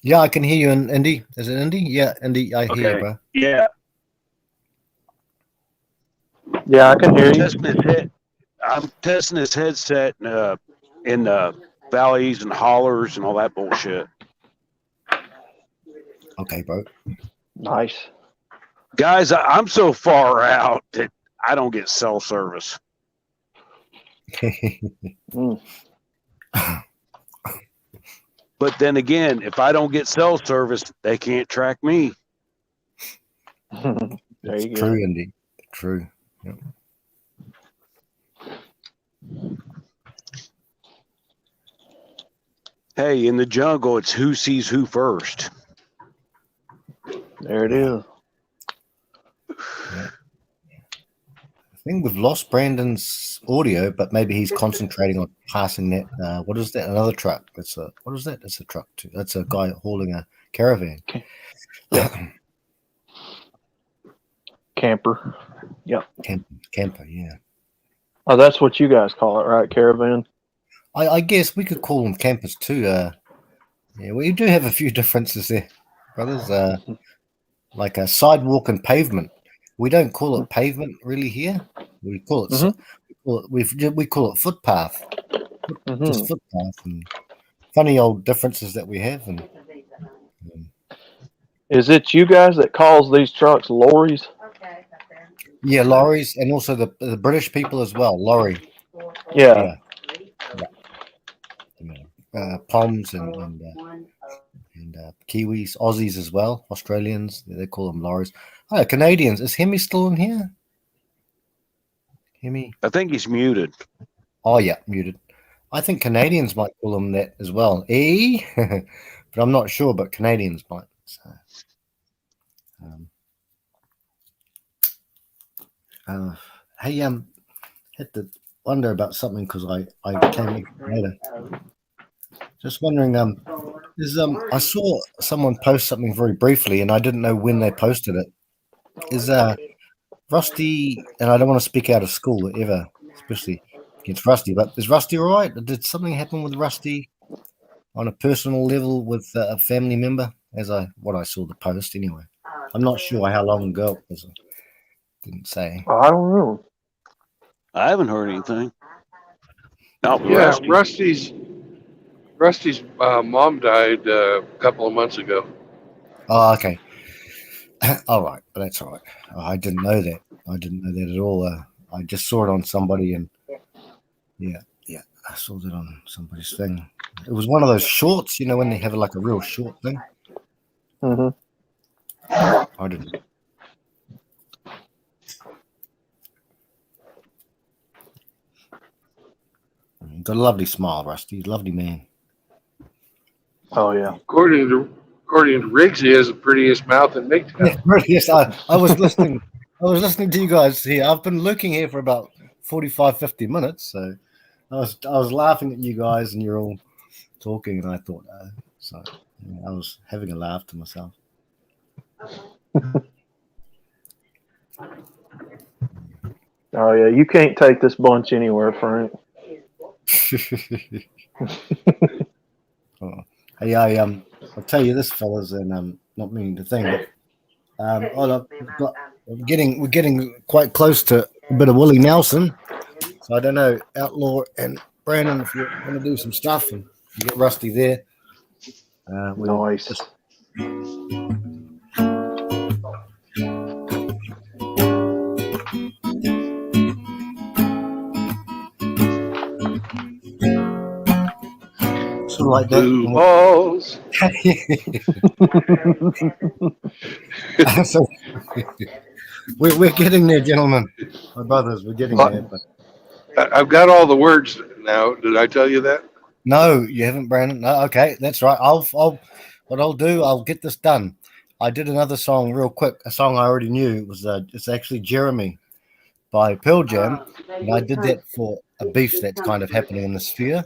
Yeah, I can hear you in Indy. Is it Indy? Yeah, Indy, I hear you, Okay. bro. Yeah. Yeah, I can hear you. I'm testing his headset in the valleys and hollers and all that bullshit. Okay, bro. Nice. Guys, I'm so far out that I don't get cell service. Mm. But then again, if I don't get cell service, they can't track me. There It's you go. true, Indy. True. Yep. Hey, in the jungle, it's who sees who first. There it is. I think we've lost Brandon's audio, but maybe he's concentrating on passing that. What is that? Another truck. What is that? That's a truck too. That's a guy hauling a caravan. Yeah. Camper. Yep. Camper, yeah. Oh, that's what you guys call it, right? Caravan. I guess we could call them campers too. Yeah, we do have a few differences there, brothers. Like a sidewalk and pavement. We don't call it pavement really here. We call it we call it footpath. Just footpath, and funny old differences that we have. And Is it you guys that calls these trucks lorries? yeah, lorries, and also the British people as well. Lorry. Yeah. Poms and Kiwis, Aussies as well, Australians. They call them lorries. Oh, Canadians. Is Hemi still in here? Hemi? I think he's muted. Oh, yeah, muted. I think Canadians might call them that as well. But I'm not sure, but Canadians might. So, hey, had to wonder about something because I came in later. Just wondering, I saw someone post something very briefly, and I didn't know when they posted it. Is Rusty, and I don't want to speak out of school ever, especially against Rusty, but is Rusty all right? Did something happen with Rusty on a personal level with a family member? What I saw the post anyway. I'm not sure how long ago it was. Didn't say. I don't know. I haven't heard anything. Not with Yeah, Rusty. Rusty's mom died a couple of months ago. Oh, okay. All right, well, that's all right. I didn't know that. I didn't know that at all. I just saw it on somebody, and yeah, I saw that on somebody's thing. It was one of those shorts, when they have like a real short thing. Mm-hmm. I didn't. Got a lovely smile, Rusty. He's a lovely man. Oh yeah. According to Riggs, he has the prettiest mouth in MGTOW. Yeah, yes, I was listening. I was listening to you guys here. I've been looking here for about 45, 50 minutes. So I was laughing at you guys, and you're all talking, and I thought, so yeah, I was having a laugh to myself. Oh yeah. You can't take this bunch anywhere, Frank. Oh. Hey, I'll tell you this, fellas, and not meaning to think, but we're getting quite close to a bit of Willie Nelson. So I don't know, Outlaw and Brandon, if you want to do some stuff and get Rusty there. We'll Nice. just- sort of like Blue that. balls. So, we're getting there, gentlemen. My brothers, we're getting there. But I've got all the words now. Did I tell you that? no, you haven't, Brandon. No, okay, that's right. What I'll do, I'll get this done. I did another song real quick, a song I already knew. It was it's actually Jeremy by Pearl Jam, and I did that for a beef that's kind of happening in the sphere.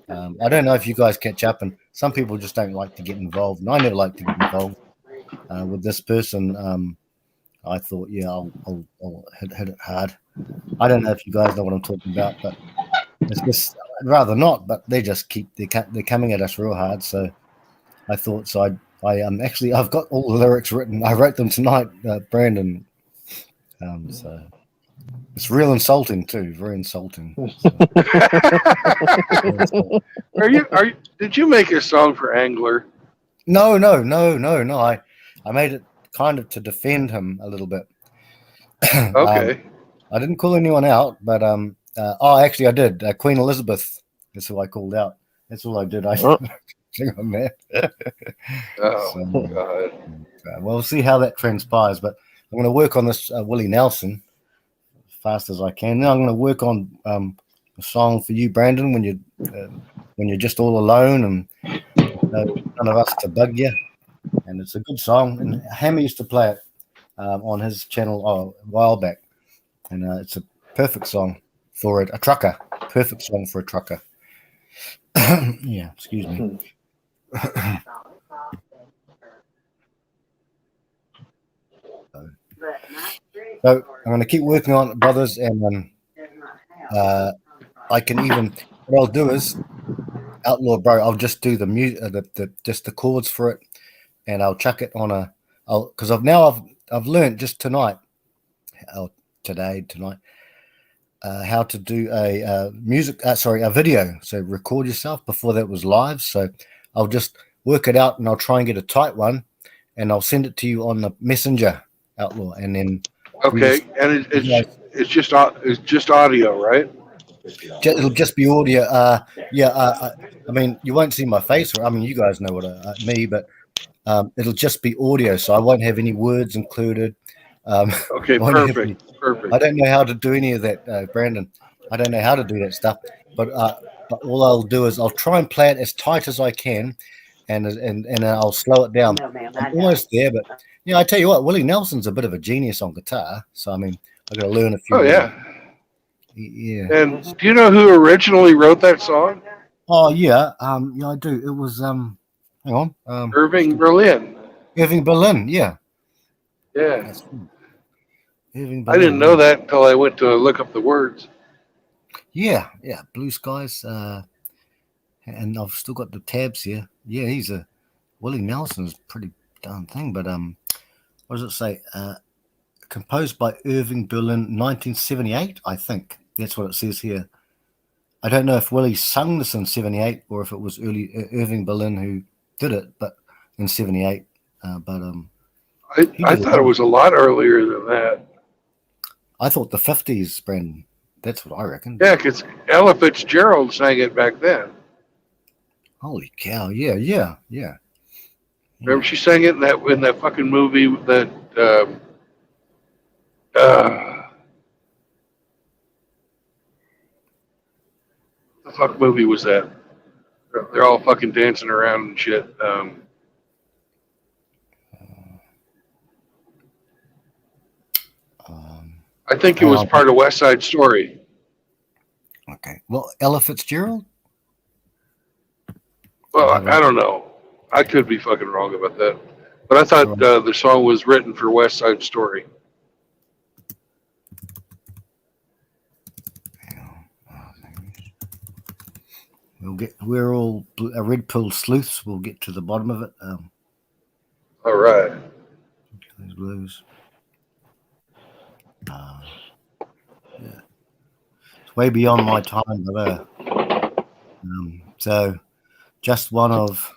I don't know if you guys catch up, and some people just don't like to get involved, and I never like to get involved with this person. I thought, yeah, I'll hit it hard. I don't know if you guys know what I'm talking about, but it's just I'd rather not. But they just they're coming at us real hard. So I thought, so I actually I've got all the lyrics written. I wrote them tonight, Brandon. So it's real insulting too, very insulting. So. Did you make a song for Angler? No. I made it kind of to defend him a little bit. Okay. I didn't call anyone out, but actually I did. Queen Elizabeth is who I called out. That's all I did. I think on that. Oh God. We'll see how that transpires. But I'm going to work on this Willie Nelson as fast as I can. Then I'm going to work on a song for you, Brandon, when you're just all alone and none of us to bug you. And it's a good song. And Hammer used to play it on his channel a while back. And it's a perfect song for a trucker. Perfect song for a trucker. Yeah, excuse me. So I'm going to keep working on it, brothers, and I can even. What I'll do is, Outlaw Bro, I'll just do the music, just the chords for it, and I'll chuck it on because I've learned just tonight, tonight, how to do a video. So record yourself. Before that was live. So I'll just work it out and I'll try and get a tight one and I'll send it to you on the messenger, Outlaw. And then. Okay. And it's just audio, right? It'll just be audio. I mean, you won't see my face. I mean, you guys know what me, but it'll just be audio. So I won't have any words included. Okay, perfect. I don't know how to do any of that, Brandon. I don't know how to do that stuff. But all I'll do is I'll try and play it as tight as I can, and I'll slow it down. I'm almost there, but I tell you what, Willie Nelson's a bit of a genius on guitar. So I mean, I got to learn a few. Oh yeah. Yeah. And do you know who originally wrote that song? Oh yeah. Yeah, I do. It was hang on. Irving Berlin. Irving Berlin. Yeah. Yeah. Irving Berlin, I didn't know that until I went to look up the words. Yeah. Blue Skies. And I've still got the tabs here. Yeah, Willie Nelson's pretty darn thing. But what does it say? Composed by Irving Berlin, 1978. I think that's what it says here. I don't know if Willie sung this in 78 or if it was early Irving Berlin who did it, but in 78. I thought it was a lot earlier than that. I thought the 50s, Brandon. That's what I reckon. Yeah, because Ella Fitzgerald sang it back then. Holy cow! Yeah. Remember, she sang it in that fucking movie that. The fuck movie was that? They're all fucking dancing around and shit. I think it Hang was on. part of West Side Story. Okay. Well, Ella Fitzgerald? Well, Have I don't know. I could be fucking wrong about that. But I thought the song was written for West Side Story. We're all red pill sleuths. We'll get to the bottom of it. All right. These blues. Yeah. It's way beyond my time, but so just one of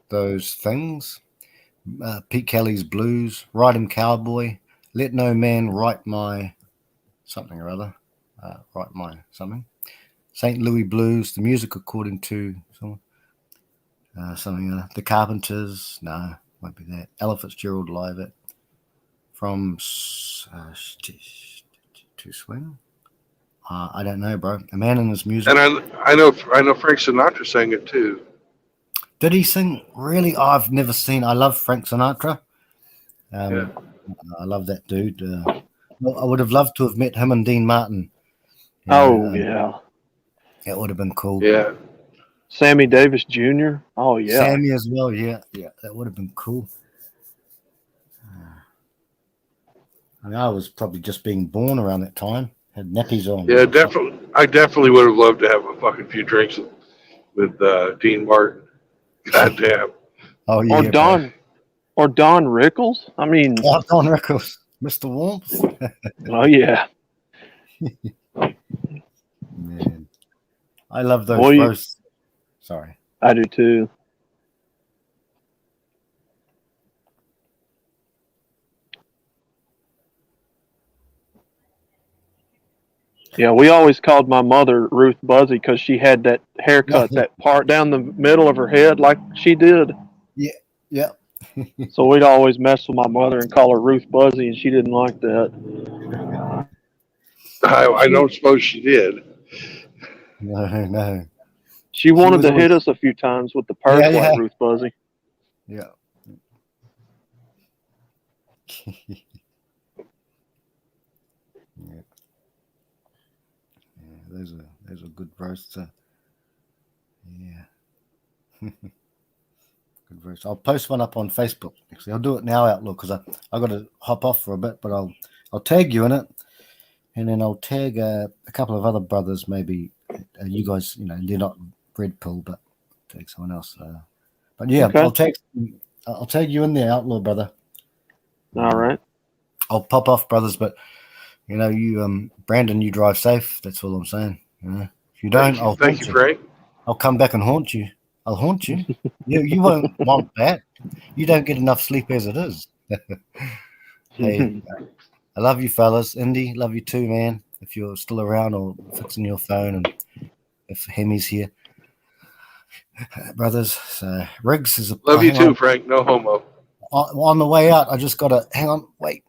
those things. Pete Kelly's Blues, Riding Cowboy, Let No Man Write My something or other, Write My something. St. Louis Blues, the music according to someone. Something, The Carpenters, no, won't be that. Ella Fitzgerald live it from To Swing. I don't know, bro. A Man in His Music. And I know Frank Sinatra sang it too. Did he sing? Really? I've never seen. I love Frank Sinatra. Yeah. I love that dude. Well, I would have loved to have met him and Dean Martin. Yeah. That would have been cool. Yeah. Sammy Davis Jr. Oh yeah. Sammy as well. Yeah, that would have been cool. I mean, I was probably just being born around that time. Had nappies on. Yeah, definitely. I definitely would have loved to have a fucking few drinks with Dean Martin. Goddamn. Oh yeah. Or Don Rickles. I mean, Don Rickles, Mr. Warmth. oh yeah. Man, I love those roasts. Sorry. I do too. Yeah, we always called my mother Ruth Buzzy because she had that haircut, that part down the middle of her head like she did. Yeah. So we'd always mess with my mother and call her Ruth Buzzy, and she didn't like that. I don't suppose she did. No. She wanted to hit us a few times with the purse like Ruth Buzzy. Yeah. Yeah, those are good roasts. Yeah. Good roast. I'll post one up on Facebook. Actually, I'll do it now, Outlook, because I got to hop off for a bit, but I'll tag you in it, and then I'll tag a couple of other brothers. Maybe you guys, they're not Red Pill, but tag someone else. But yeah, okay. I'll tag you in there, Outlaw brother. All right. I'll pop off, brothers, but you, Brandon, you drive safe. That's all I'm saying. If you don't, thank you, Frank. I'll come back and haunt you. I'll haunt you. You won't want that. You don't get enough sleep as it is. Hey, I love you, fellas. Indy, love you too, man. If you're still around or fixing your phone, and if Hemi's here, brothers. So Riggs is love you too, Frank. No homo. On the way out, I just got to hang on. Wait.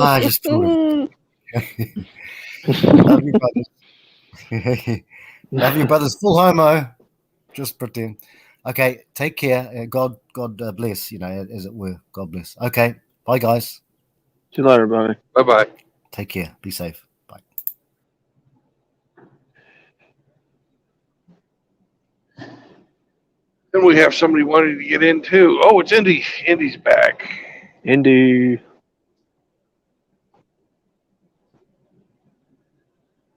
I just thought love you, brothers. Love you, brothers. Full homo. Just pretend. Okay, take care. God bless. As it were. God bless. Okay, bye, guys. See you later, buddy. Bye. Take care. Be safe. Bye. Then we have somebody wanting to get in too. Oh, it's Indy. Indy's back. Indy.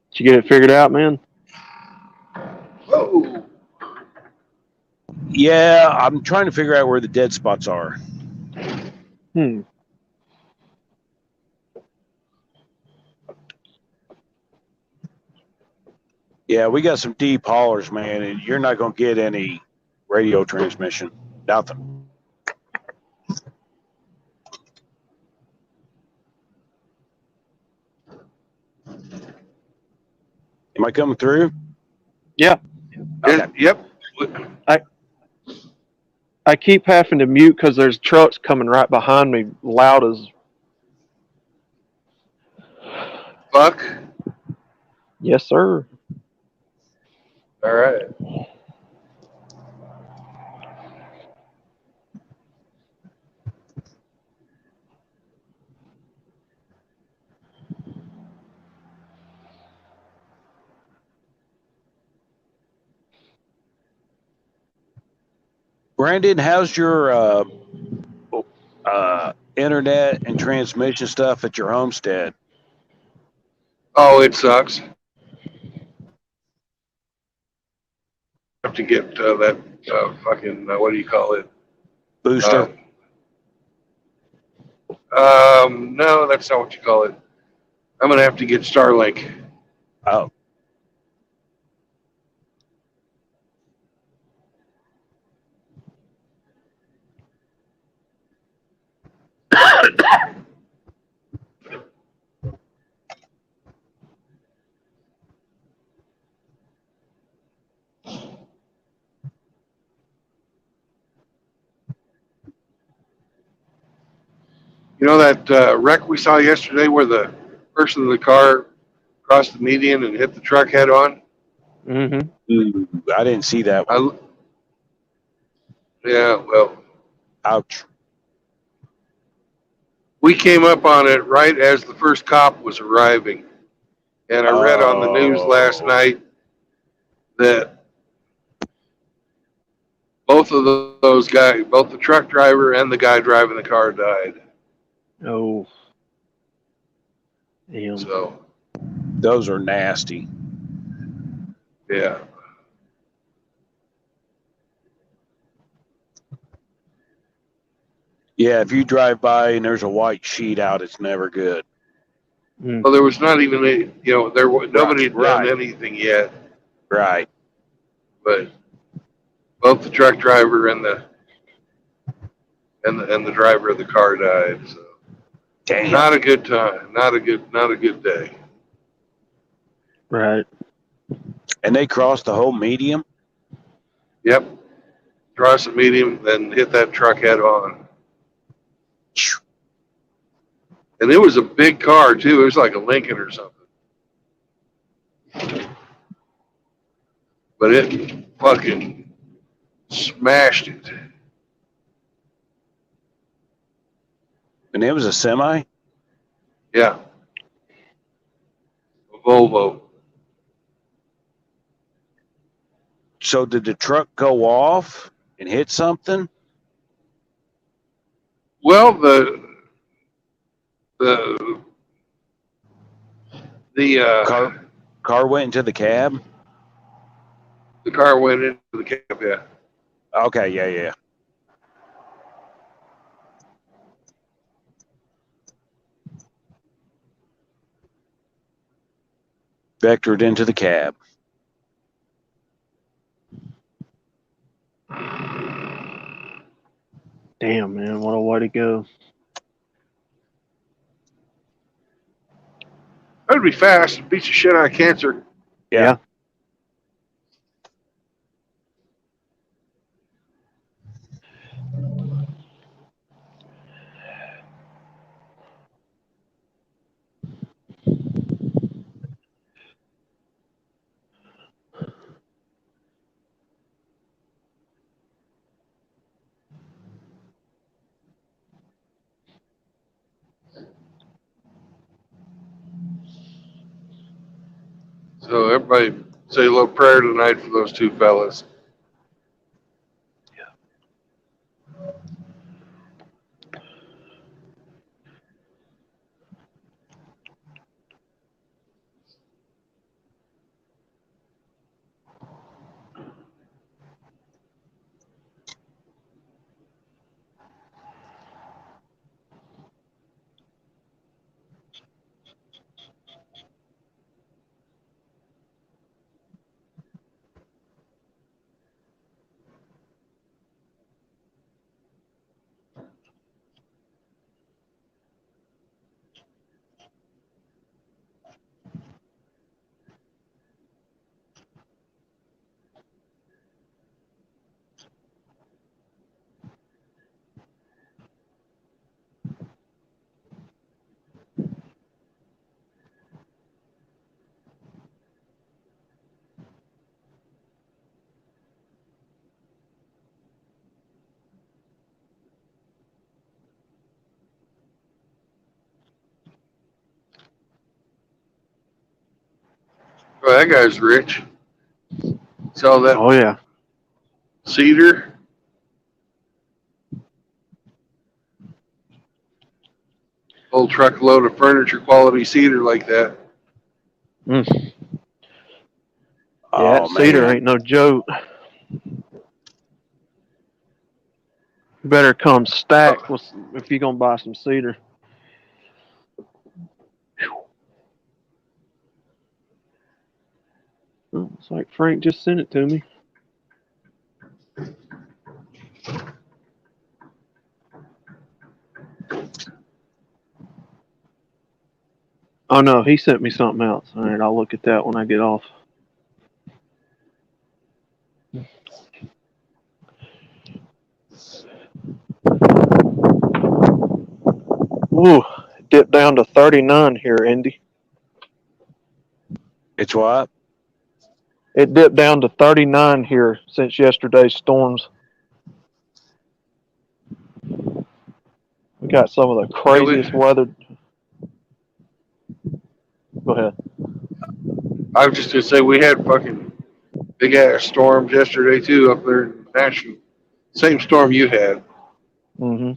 Did you get it figured out, man? Whoa. Yeah, I'm trying to figure out where the dead spots are. Yeah, we got some deep haulers, man, and you're not going to get any radio transmission. Nothing. Am I coming through? Yeah. Okay. Yep. I keep having to mute because there's trucks coming right behind me, loud as. Fuck. Yes, sir. All right. Brandon, how's your internet and transmission stuff at your homestead? Oh, it sucks. Have to get that fucking what do you call it? Booster? No, that's not what you call it. I'm gonna have to get Starlink. Oh, You know that wreck we saw yesterday where the person in the car crossed the median and hit the truck head on? Mm-hmm. I didn't see that one. Yeah, well, Ouch. we came up on it right as the first cop was arriving. And I read on the news last night that both of those guys, both the truck driver and the guy driving the car died. Oh. Damn. So, Those are nasty. yeah. Yeah, if you drive by and there's a white sheet out, it's never good. Mm. Well, there was not even nobody had done anything yet, Right. but both the truck driver and the driver of the car died. So, Damn. not a good time. Not a good day. Right. And they crossed the whole medium? Yep. Cross the median, then hit that truck head on. And it was a big car too. It was like a Lincoln or something. But it fucking smashed it. And it was a semi? Yeah. A Volvo. So did the truck go off and hit something? Well, the Car went into the cab? the car went into the cab. Yeah. Okay, yeah. Vectored into the cab. Damn, man. What a way to go. That'd be fast. Beats the shit out of cancer. Yeah. So everybody say a little prayer tonight for those two fellas. Well, that guy's rich. Sell that Oh yeah. cedar. Whole truckload of furniture quality cedar like that. Yeah, Oh, that cedar man. ain't no joke. Better come stacked with if you're gonna buy some cedar. Oh, it's like Frank just sent it to me. Oh no, he sent me something else. All right, I'll look at that when I get off. Ooh, dipped down to 39 here, Indy. It's what? It dipped down to 39 here since yesterday's storms. We got some of the craziest weather. Go ahead. I was just gonna say we had fucking big ass storms yesterday too up there in Nashville. Same storm you had. Mm-hmm.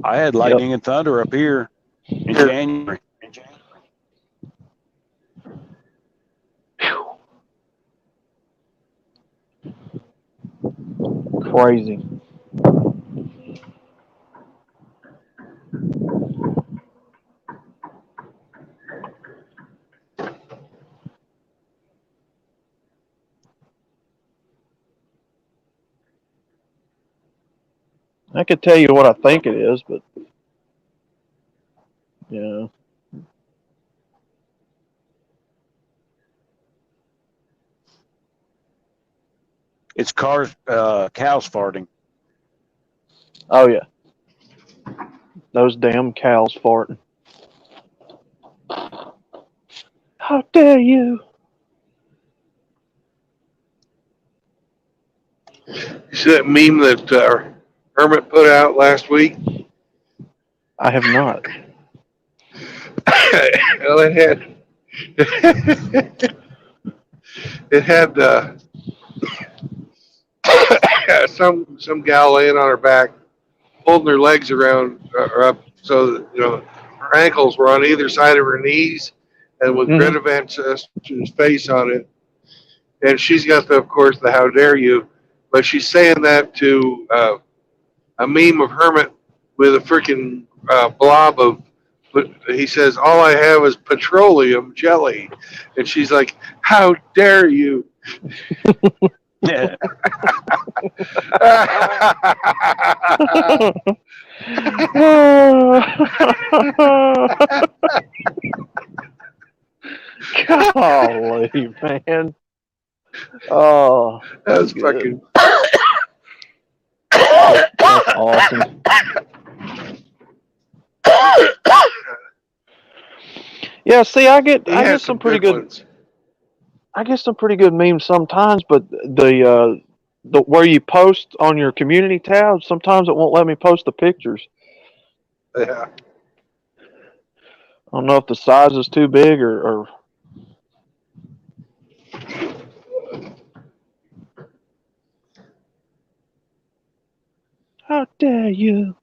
I had lightning and thunder up here in January. Crazy. I could tell you what I think it is, but yeah. It's cows farting. Oh yeah. Those damn cows farting. How dare you? You see that meme that Hermit put out last week? I have not. Well, it had it had some gal laying on her back, holding her legs around or up so that, her ankles were on either side of her knees, and with Greta Van Susten's face on it. And she's got of course, the "How dare you," but she's saying that to a meme of Hermit with a freaking blob of. But he says, "All I have is petroleum jelly," and she's like, "How dare you!" Yeah. Golly, man. Oh, That's good. fucking. That's awesome. Yeah, see, I get some pretty good ones. I get some pretty good memes sometimes, but the where you post on your community tab, sometimes it won't let me post the pictures. Yeah. I don't know if the size is too big or how dare you?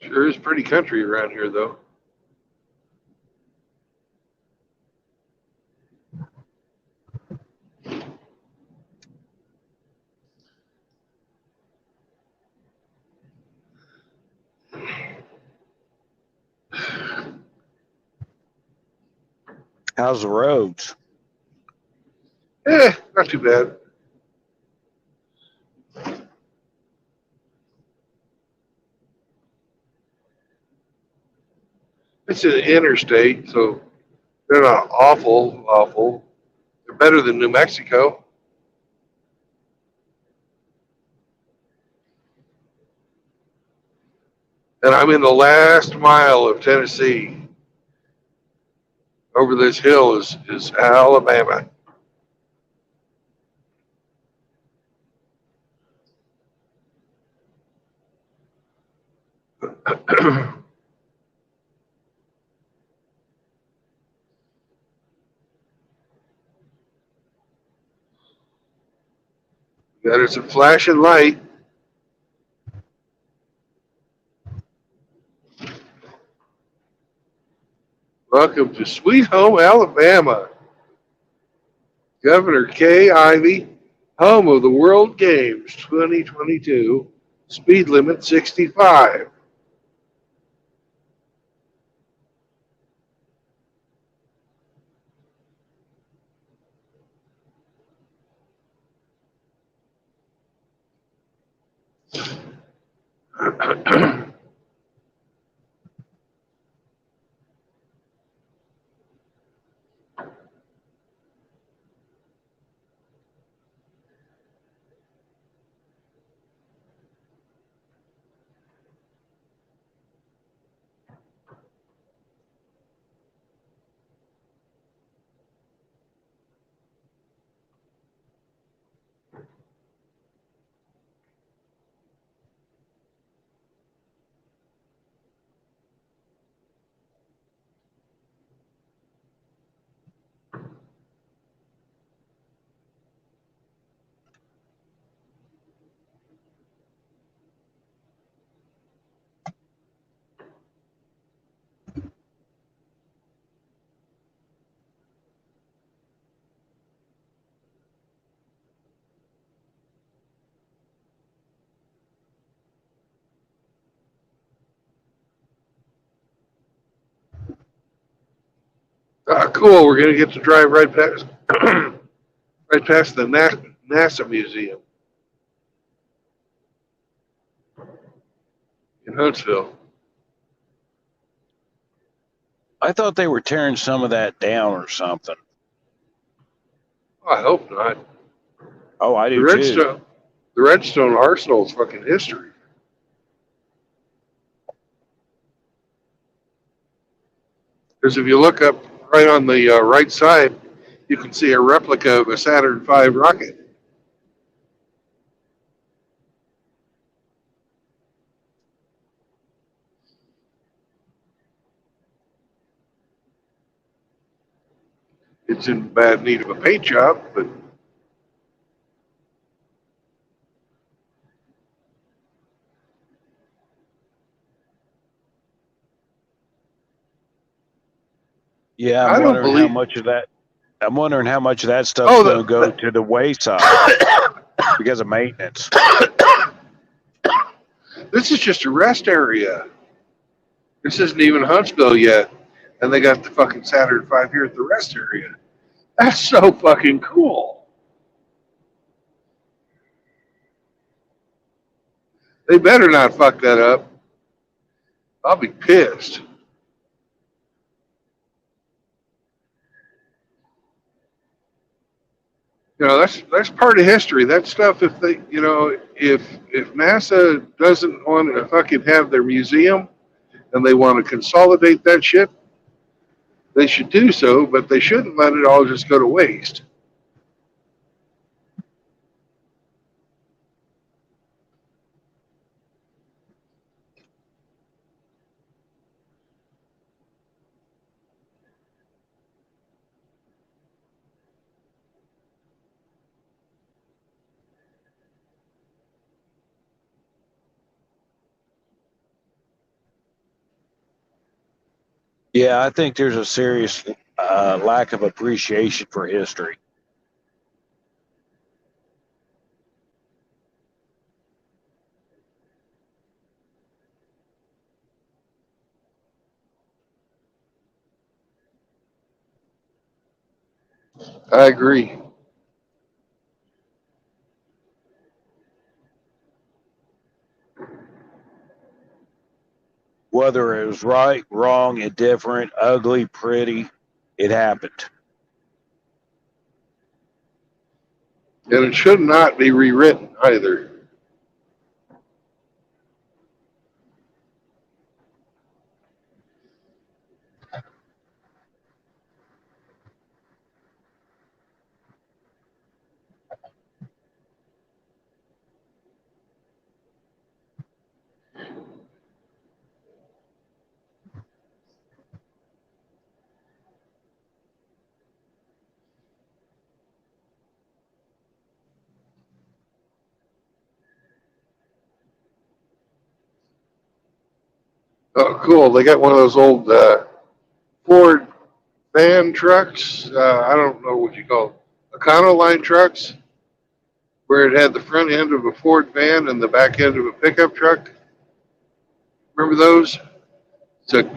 Sure is pretty country around here, though. How's the roads? Not too bad. It's an interstate, so they're not awful. They're better than New Mexico. And I'm in the last mile of Tennessee. Over this hill is Alabama. That is a flashing light. Welcome to Sweet Home, Alabama. Governor Kay Ivey, home of the World Games 2022. Speed limit 65. Cool. We're gonna get to drive right past right past the NASA museum in Huntsville. I thought they were tearing some of that down or something. I hope not. Oh, I The do too. Redstone Arsenal is fucking history. Because if you look up right on the right side, you can see a replica of a Saturn V rocket. It's in bad need of a paint job, but Yeah, I don't believe. I'm wondering how much of that stuff's Oh, going to go to the wayside because of maintenance. this is just a rest area. This isn't even Huntsville yet, and they got the fucking Saturn V here at the rest area. That's so fucking cool. They better not fuck that up. I'll be pissed. You know, that's part of history. That stuff, if they, you know, if NASA doesn't want to fucking have their museum and they want to consolidate that shit, they should do so, but they shouldn't let it all just go to waste. Yeah, I think there's a serious lack of appreciation for history. I agree. Whether it was right, wrong, indifferent, ugly, pretty, it happened. And it should not be rewritten either. Oh, cool. They got one of those old Ford van trucks. I don't know what you call it. Econoline trucks, where it had the front end of a Ford van and the back end of a pickup truck. Remember those? It's a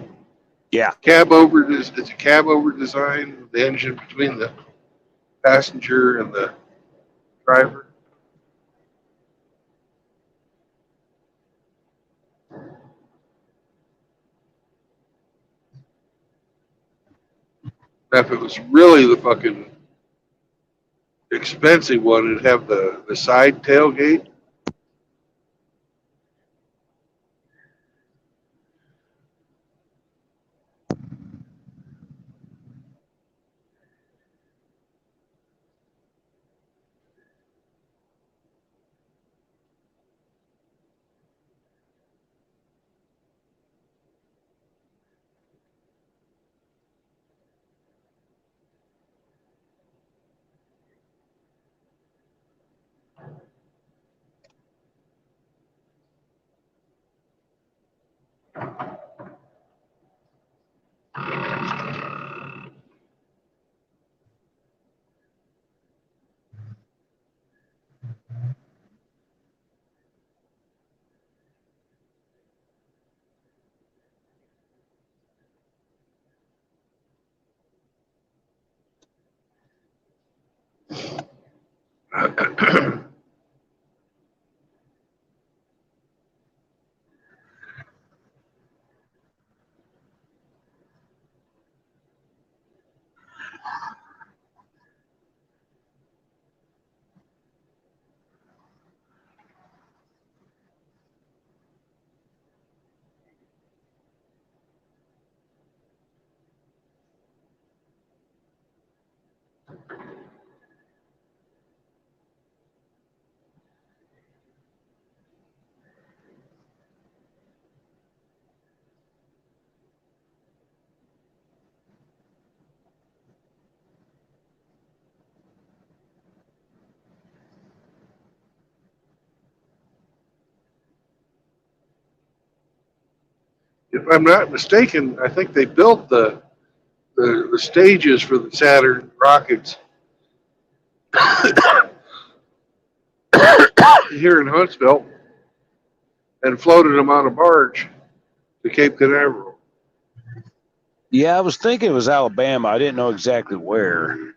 Yeah. It's a cab over design, the engine between the passenger and the driver. Now, if it was really the fucking expensive one, it'd have the side tailgate. If I'm not mistaken, I think they built the stages for the Saturn rockets here in Huntsville and floated them on a barge to Cape Canaveral. Yeah, I was thinking it was Alabama. I didn't know exactly where.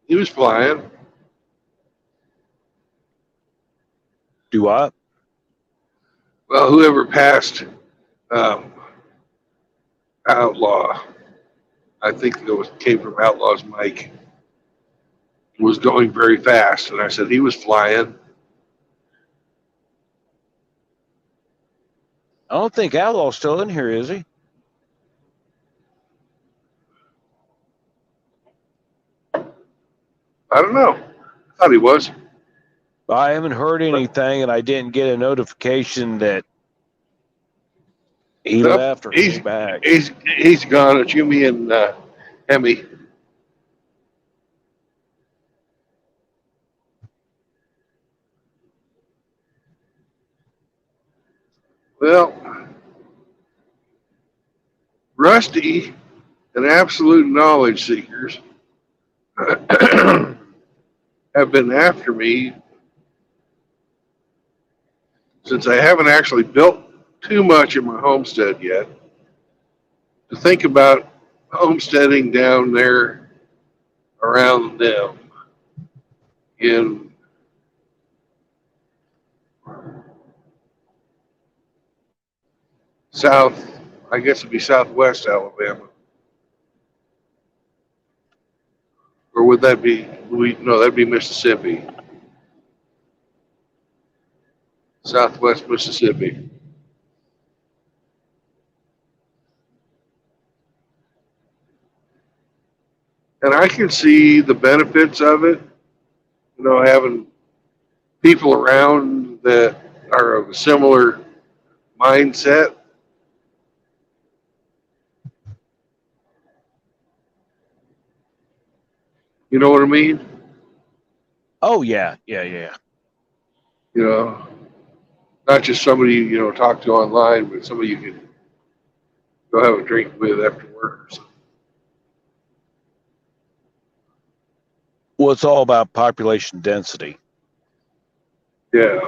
He was flying. Do I? Well, whoever passed um, Outlaw, I think it was came from Outlaw's mic, was going very fast, and I said he was flying. I don't think Outlaw's still in here, is he? I don't know. I thought he was. I haven't heard anything, and I didn't get a notification that he Nope. left or came back. He's gone. It's Yumi and Emmy. Well, Rusty and Absolute Knowledge Seekers have been after me since I haven't actually built too much in my homestead yet, to think about homesteading down there around them in south, I guess it'd be southwest Alabama. Or would that be, no, that'd be Mississippi. Southwest Mississippi. And I can see the benefits of it, having people around that are of a similar mindset. You know what I mean? Oh yeah, yeah. You know, not just somebody, talk to online, but somebody you can go have a drink with after work or something. Well, it's all about population density. Yeah.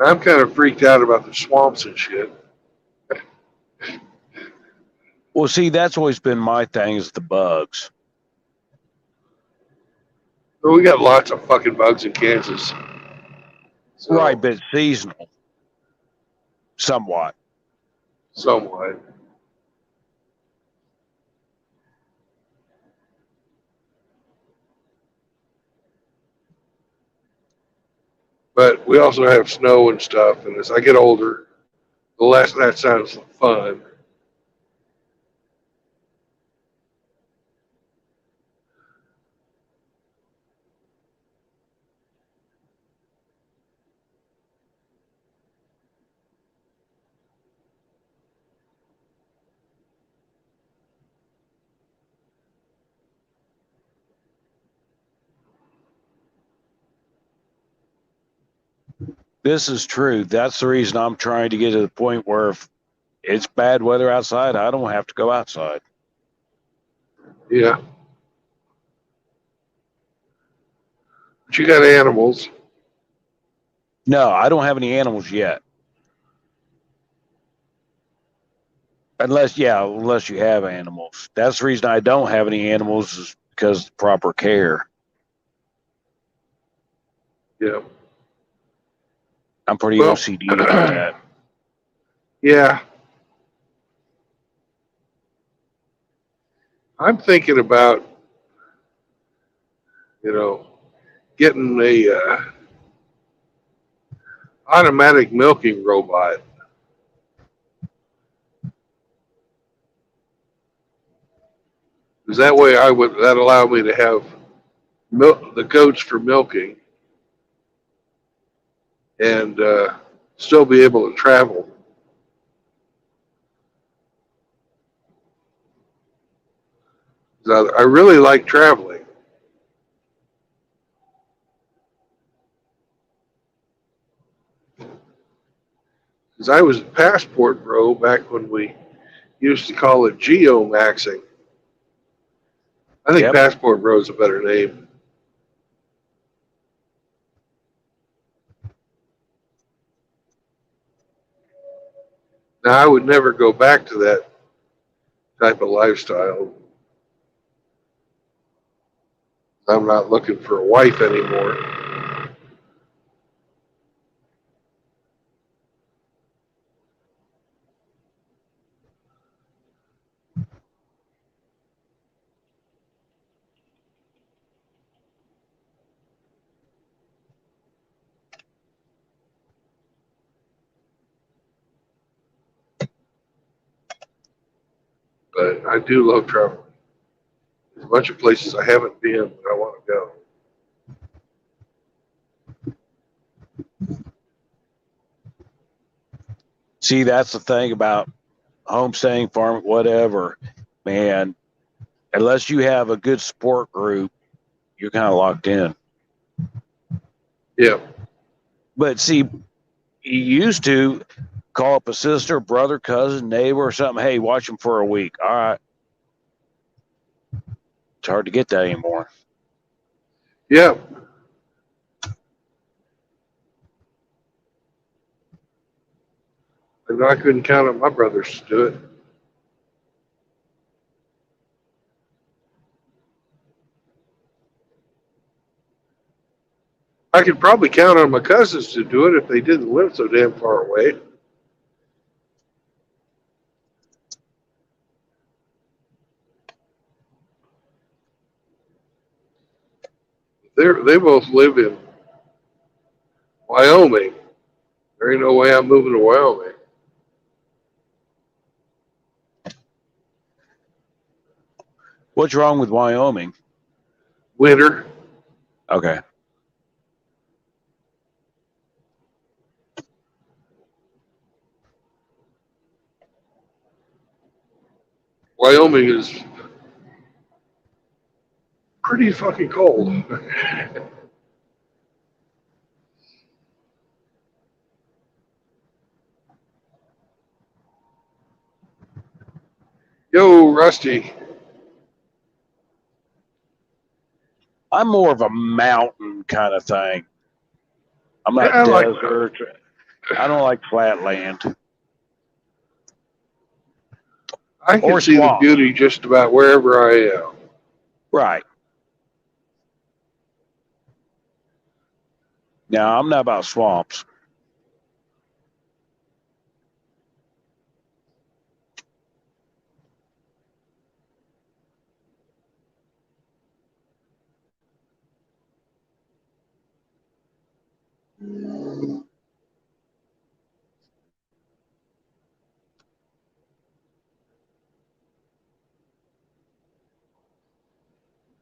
I'm kind of freaked out about the swamps and shit. Well, see, that's always been my thing is the bugs. But we got lots of fucking bugs in Kansas. So, Right, but it's seasonal. Somewhat. somewhat. But we also have snow and stuff, and as I get older, the less that sounds fun. This is true. That's the reason I'm trying to get to the point where if it's bad weather outside, I don't have to go outside. Yeah. But you got animals. No, I don't have any animals yet. Unless you have animals. That's the reason I don't have any animals is because of proper care. Yeah. I'm pretty Well, OCD about that. yeah. I'm thinking about, getting a automatic milking robot. Because that way that allow me to have the goats for milking and still be able to travel. I really like traveling. Because I was a passport bro back when we used to call it geomaxing. I think Yep. passport bro is a better name. Now I would never go back to that type of lifestyle. I'm not looking for a wife anymore. But I do love traveling. There's a bunch of places I haven't been, but I want to go. See, that's the thing about homestaying, farming, whatever, man. Unless you have a good support group, you're kind of locked in. Yeah. But see, you used to call up a sister, brother, cousin, neighbor, or something. Hey, watch them for a week. All right. It's hard to get that anymore. Yeah. And I couldn't count on my brothers to do it. I could probably count on my cousins to do it if they didn't live so damn far away. They both live in Wyoming. There ain't no way I'm moving to Wyoming. What's wrong with Wyoming? Winter. Okay. Wyoming is pretty fucking cold. Yo, Rusty. I'm more of a mountain kind of thing. I'm not Yeah, I like desert. I don't like flat land I can or see the swamp. beauty just about wherever I am. Right. Now, I'm not about swamps.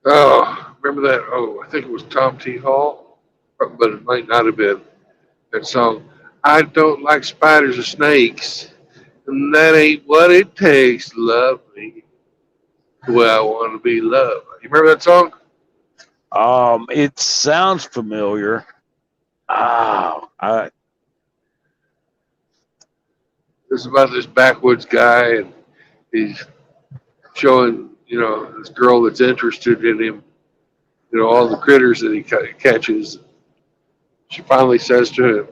Oh, remember that? Oh, I think it was Tom T. Hall, but it might not have been that song. I don't like spiders or snakes, and that ain't what it takes to love me the way I want to be loved. You remember that song? It sounds familiar. I It's about this backwoods guy, and he's showing, this girl that's interested in him, all the critters that he catches. She finally says to him,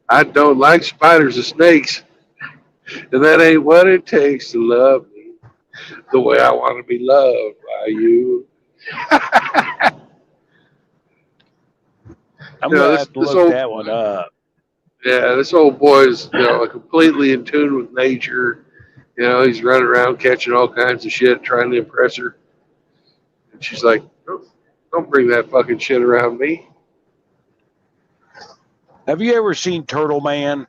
I don't like spiders or snakes, and that ain't what it takes to love me the way I want to be loved by you. I'm You know, gonna this have to this look old that one up. yeah, this old boy is completely in tune with nature. He's running around catching all kinds of shit, trying to impress her, and she's like, don't bring that fucking shit around me. Have you ever seen Turtle Man?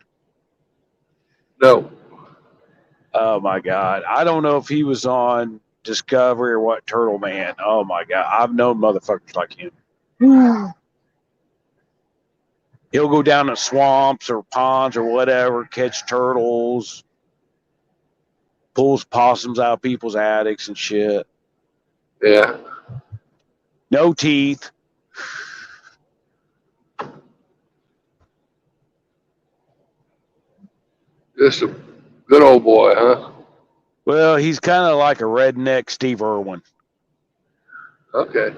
No. Oh my God. I don't know if he was on Discovery or what. Turtle Man. Oh my God. I've known motherfuckers like him. He'll go down to swamps or ponds or whatever, catch turtles, pulls possums out of people's attics and shit. Yeah. No teeth. Just a good old boy, huh? Well, he's kind of like a redneck Steve Irwin. Okay.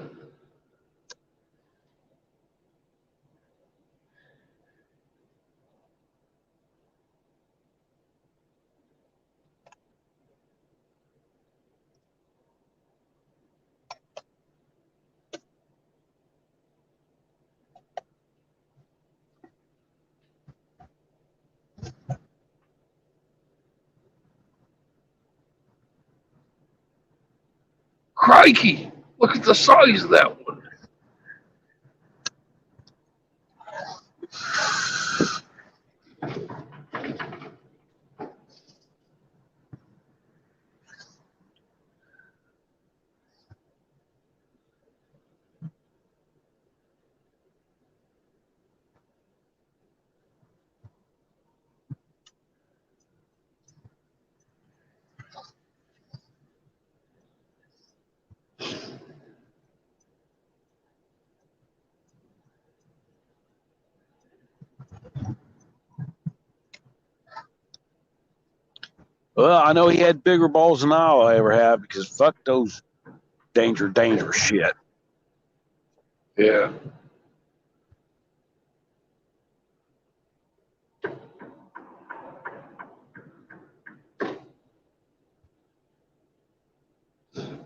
Crikey! Look at the size of that one. Well, I know he had bigger balls than I'll ever have because fuck those dangerous shit. Yeah.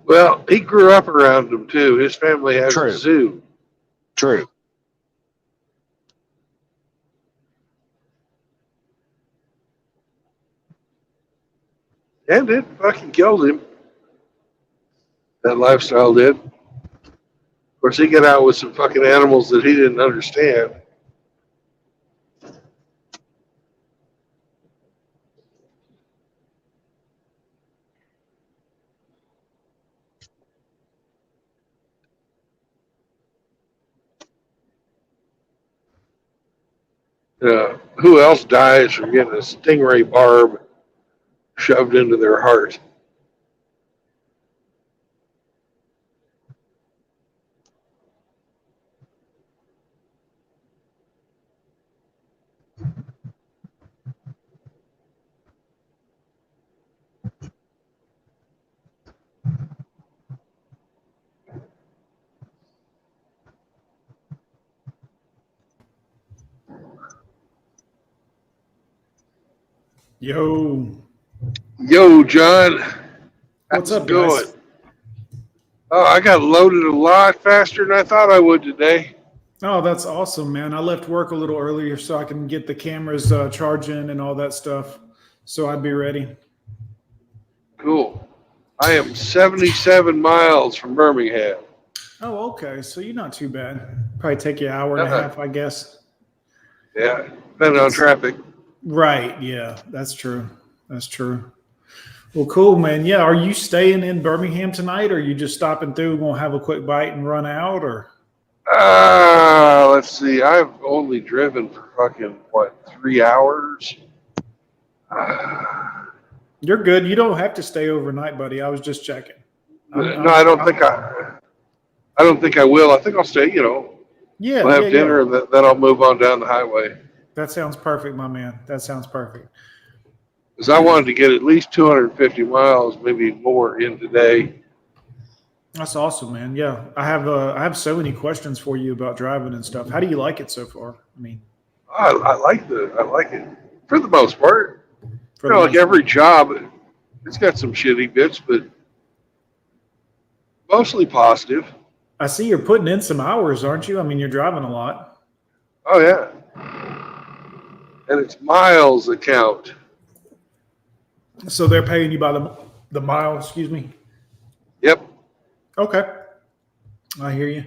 Well, he grew up around them too. His family has True. a zoo. True. And it fucking killed him. That lifestyle did. Of course, he got out with some fucking animals that he didn't understand. Who else dies from getting a stingray barb shoved into their heart? Yo, Yo, John. what's How's up, it going? guys? Oh, I got loaded a lot faster than I thought I would today. Oh, that's awesome, man. I left work a little earlier so I can get the cameras charging and all that stuff. So I'd be ready. Cool. I am 77 miles from Birmingham. Oh, okay. So you're not too bad. Probably take you an hour and a Uh-uh. half, I guess. Yeah, depending on traffic. Right. Yeah, that's true. That's true. Well, cool, man. Yeah. Are you staying in Birmingham tonight, or are you just stopping through, gonna have a quick bite and run out, or? Let's see. I've only driven for fucking, 3 hours? You're good. You don't have to stay overnight, buddy. I was just checking. No, I don't think I will. I think I'll stay, Yeah. we'll have yeah, dinner yeah. and then I'll move on down the highway. That sounds perfect, my man. That sounds perfect. Because I wanted to get at least 250 miles, maybe more in today. That's awesome, man. Yeah, I have so many questions for you about driving and stuff. How do you like it so far? I mean, I like it for the most part. for the Like most every job, it's got some shitty bits, but mostly positive. I see you're putting in some hours, aren't you? I mean, you're driving a lot. Oh yeah, and it's miles that count. So they're paying you by the mile. Excuse me. Yep. Okay, I hear you.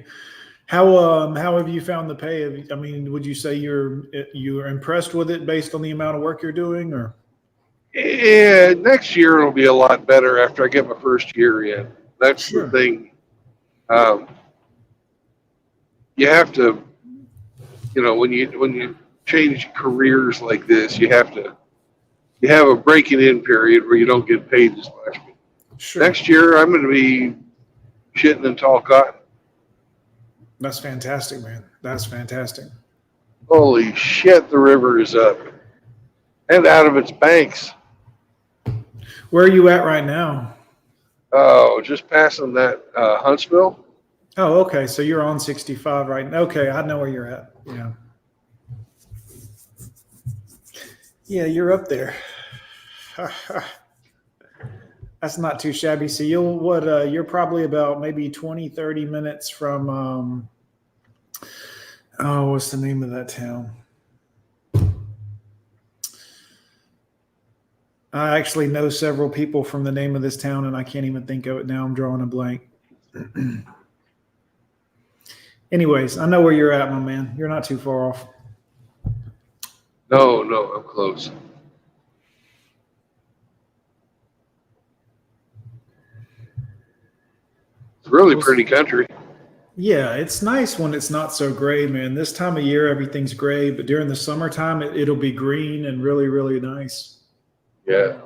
How have you found the pay? I mean, would you say you're impressed with it based on the amount of work you're doing, or? Yeah, next year it'll be a lot better after I get my first year in. That's Sure. the thing. You have to, when you change careers like this, you have a breaking in period where you don't get paid as much. Sure. Next year I'm going to be shitting in tall cotton. That's fantastic, man. That's fantastic. Holy shit, the river is up and out of its banks. Where are you at right now? Oh, just passing that Huntsville. Oh, okay. So you're on 65 right now. Okay, I know where you're at. Yeah. Yeah, you're up there. That's not too shabby. So you're probably about maybe 20, 30 minutes from what's the name of that town? I actually know several people from the name of this town and I can't even think of it now. I'm drawing a blank. Anyways, I know where you're at, my man. You're not too far off. No, I'm close. It's really pretty country. Yeah, it's nice when it's not so gray, man. This time of year, everything's gray, but during the summertime, it'll be green and really, really nice. Yeah.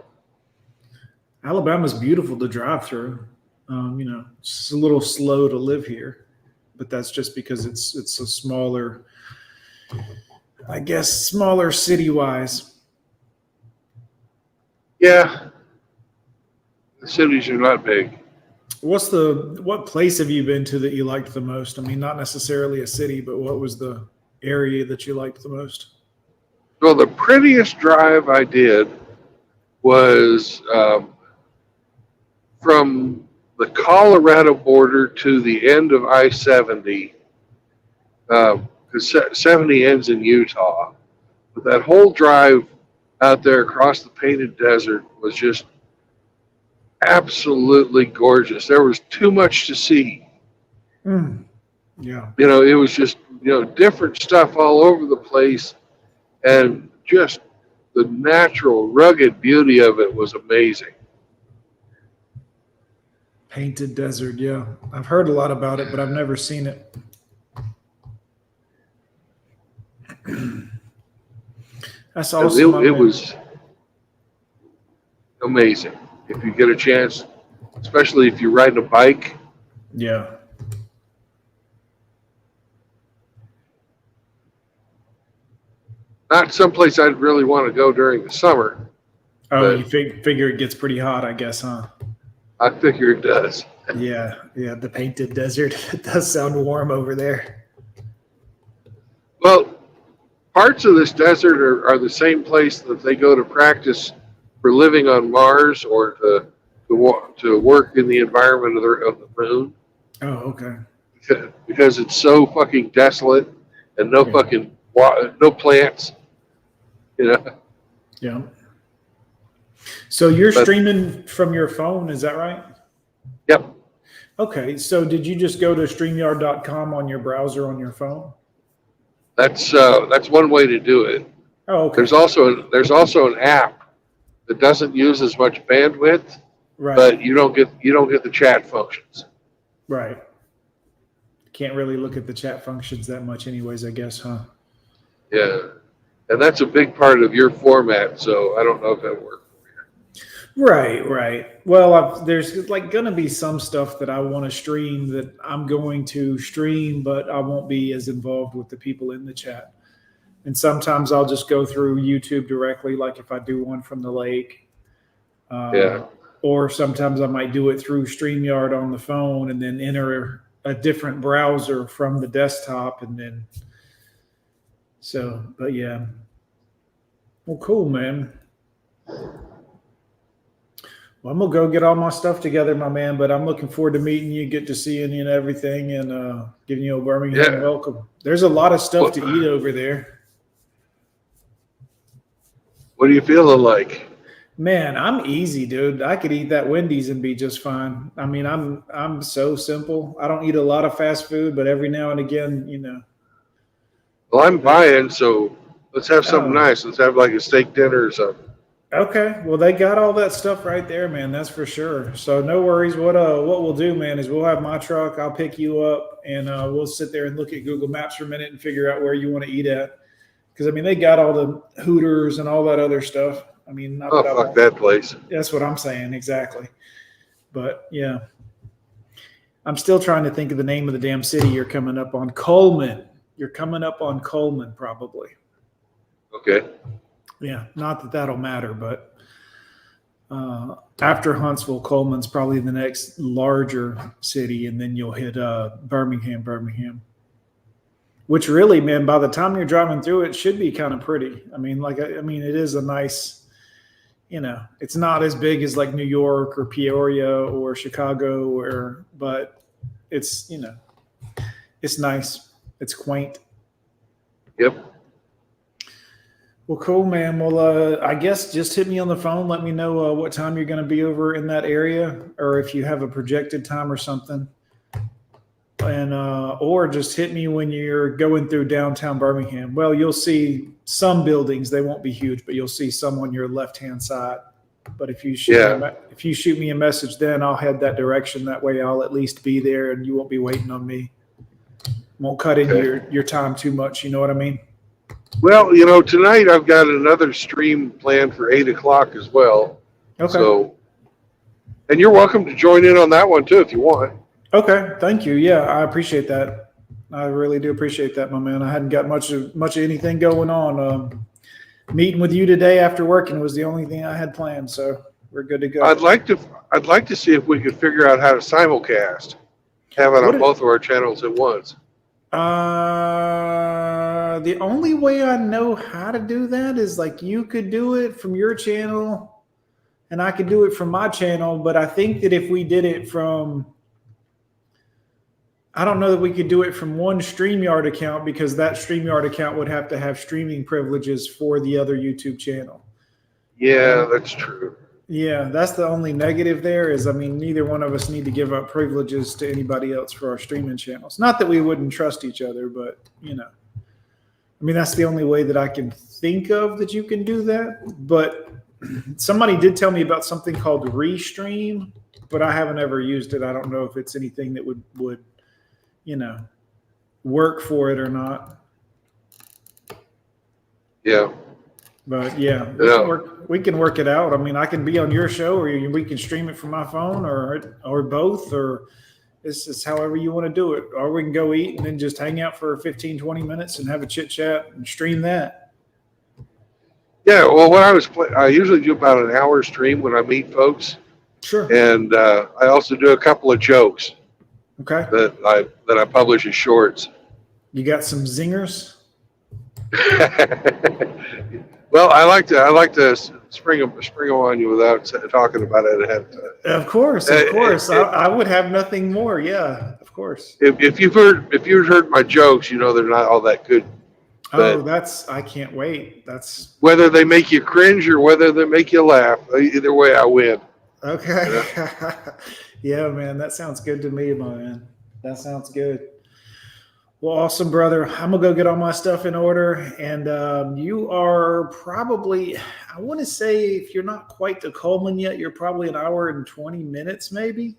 Alabama's beautiful to drive through. It's a little slow to live here, but that's just because it's a smaller, I guess, smaller city-wise. Yeah. The cities are not big. What place have you been to that you liked the most? I mean, not necessarily a city, but what was the area that you liked the most? Well, the prettiest drive I did was from the Colorado border to the end of I-70. Because 70 ends in Utah. But that whole drive out there across the painted desert was just absolutely gorgeous. There was too much to see. Yeah. You know, it was just, you know, different stuff all over the place, and just the natural, rugged beauty of it was amazing. Painted Desert, yeah. I've heard a lot about it, but I've never seen it. That's awesome. It was amazing. If you get a chance, especially if you're riding a bike. Yeah. Not someplace I'd really want to go during the summer. Oh, you figure it gets pretty hot, I guess, huh? I figure it does. Yeah, the Painted Desert. It does sound warm over there. Well, parts of this desert are the same place that they go to practice for living on Mars, or to work in the environment of the moon. Oh, okay. Because it's so fucking desolate and no fucking no plants. You know. Yeah. So you're streaming from your phone, is that right? Yep. Okay. So did you just go to StreamYard.com on your browser on your phone? That's one way to do it. Oh, okay. There's also an app that doesn't use as much bandwidth, Right. but you don't get the chat functions. Right. Can't really look at the chat functions that much anyways, I guess, huh? Yeah. And that's a big part of your format, so I don't know if that works. Right. Well, there's like going to be some stuff that I want to stream that I'm going to stream, but I won't be as involved with the people in the chat. And sometimes I'll just go through YouTube directly, like if I do one from the lake. Or sometimes I might do it through StreamYard on the phone and then enter a different browser from the desktop. And then, but yeah. Well, cool, man. Well, I'm going to go get all my stuff together, my man, but I'm looking forward to meeting you, get to seeing you and everything, and giving you a Birmingham welcome. There's a lot of stuff to eat over there. What are you feeling like? Man, I'm easy, dude. I could eat that Wendy's and be just fine. I mean, I'm so simple. I don't eat a lot of fast food, but every now and again, you know. Well, I'm buying, so let's have something nice. Let's have like a steak dinner or something. Okay. Well, they got all that stuff right there, man. That's for sure. So no worries. What we'll do, man, is we'll have my truck. I'll pick you up, and we'll sit there and look at Google Maps for a minute and figure out where you want to eat at. Because I mean, they got all the Hooters and all that other stuff. I mean, fuck that place. That's what I'm saying, exactly. But yeah, I'm still trying to think of the name of the damn city you're coming up on. Coleman. You're coming up on Coleman, probably. Okay. Yeah, not that that'll matter, but after Huntsville, Coleman's probably the next larger city, and then you'll hit Birmingham. Which really, man, by the time you're driving through it, should be kind of pretty. I mean, it is a nice, you know, it's not as big as like New York or Peoria or Chicago, but it's, you know, it's nice. It's quaint. Yep. Well, cool, man. Well, I guess just hit me on the phone. Let me know what time you're going to be over in that area, or if you have a projected time or something. And or just hit me when you're going through downtown Birmingham. Well, you'll see some buildings. They won't be huge, but you'll see some on your left-hand side. But if you shoot me a message, then I'll head that direction. That way I'll at least be there, and you won't be waiting on me. Won't cut into your time too much. You know what I mean? Well, you know, tonight I've got another stream planned for 8 o'clock as well. Okay. So, and you're welcome to join in on that one too if you want. Okay. Thank you. Yeah, I appreciate that. I really do appreciate that, my man. I hadn't got much of anything going on. Meeting with you today after working was the only thing I had planned, so we're good to go. I'd like I'd like to see if we could figure out how to simulcast, have it What on both of our channels at once. The only way I know how to do that is like you could do it from your channel and I could do it from my channel, but I think that if we did it from, I don't know that we could do it from one StreamYard account because that StreamYard account would have to have streaming privileges for the other YouTube channel. Yeah, that's true. Yeah, that's the only negative there is, I mean, neither one of us need to give up privileges to anybody else for our streaming channels. Not that we wouldn't trust each other, but, you know, I mean, that's the only way that I can think of that you can do that. But somebody did tell me about something called Restream, but I haven't ever used it. I don't know if it's anything that would, you know, work for it or not. Yeah. But yeah, we can work it out. I mean, I can be on your show, or we can stream it from my phone, or both, or this is however you want to do it. Or we can go eat and then just hang out for 15, 20 minutes and have a chit chat and stream that. Yeah, well, what I usually do about an hour stream when I meet folks, Sure. and I also do a couple of jokes Okay. that I publish as shorts. You got some zingers? Well, I like to spring them on you without talking about it ahead of time. Of course. I would have nothing more. Yeah, of course. If you've heard my jokes, you know they're not all that good. Oh, I can't wait. That's whether they make you cringe or whether they make you laugh. Either way, I win. Okay. Yeah, man, that sounds good to me, man. That sounds good. Well, awesome, brother. I'm gonna go get all my stuff in order, and you are probably, I want to say, if you're not quite to Coleman yet, you're probably an hour and 20 minutes, maybe.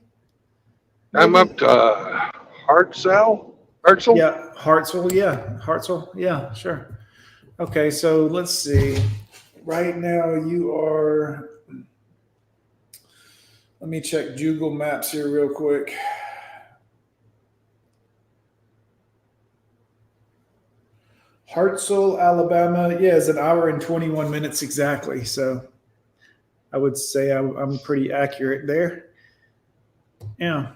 I'm up to Hartzell. Yeah, Hartsville. Yeah, Hartsville. Yeah, sure. Okay, so let's see. Right now, you are. Let me check Google Maps here real quick. Hartsville, Alabama. Yeah, it's an hour and 21 minutes exactly. So I would say I'm pretty accurate there. Yeah.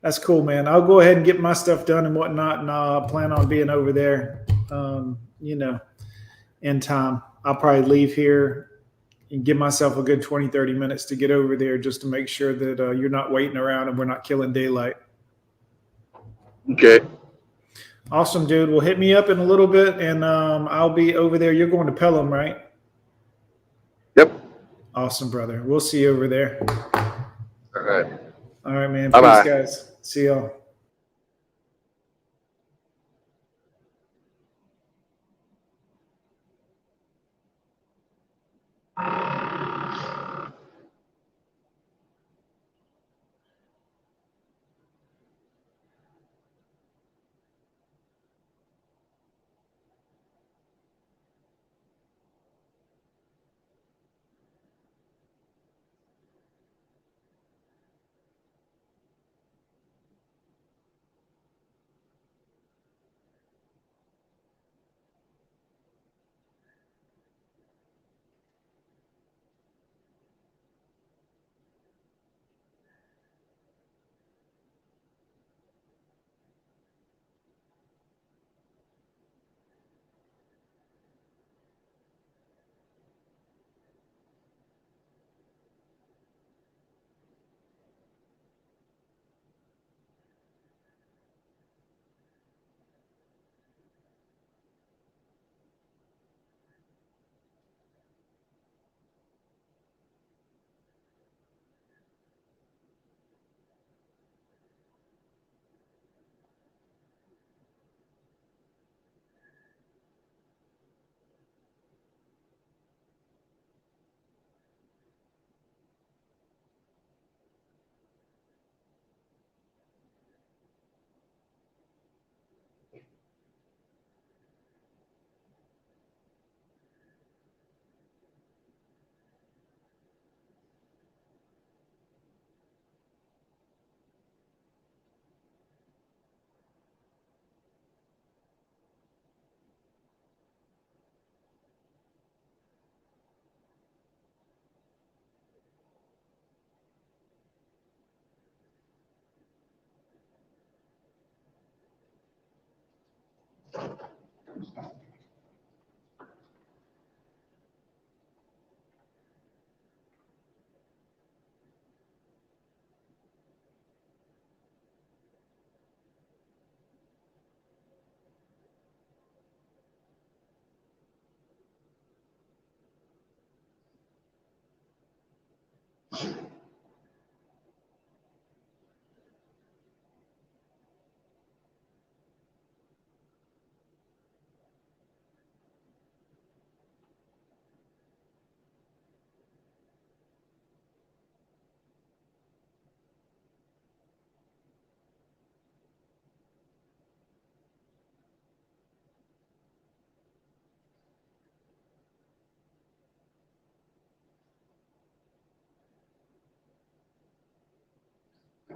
That's cool, man. I'll go ahead and get my stuff done and whatnot, and I'll plan on being over there, you know, in time. I'll probably leave here and give myself a good 20, 30 minutes to get over there just to make sure that you're not waiting around and we're not killing daylight. Okay. Awesome, dude. Well, hit me up in a little bit, and I'll be over there. You're going to Pelham, right? Yep. Awesome, brother. We'll see you over there. All right. All right, man. Bye-bye. Peace, guys. See y'all.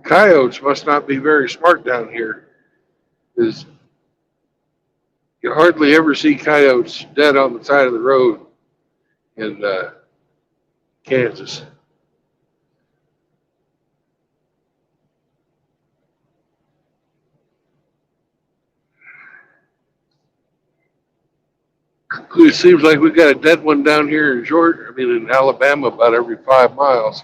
Coyotes must not be very smart down here, because you hardly ever see coyotes dead on the side of the road in Kansas. It seems like we got a dead one down here in Georgia. I mean, in Alabama, about every 5 miles.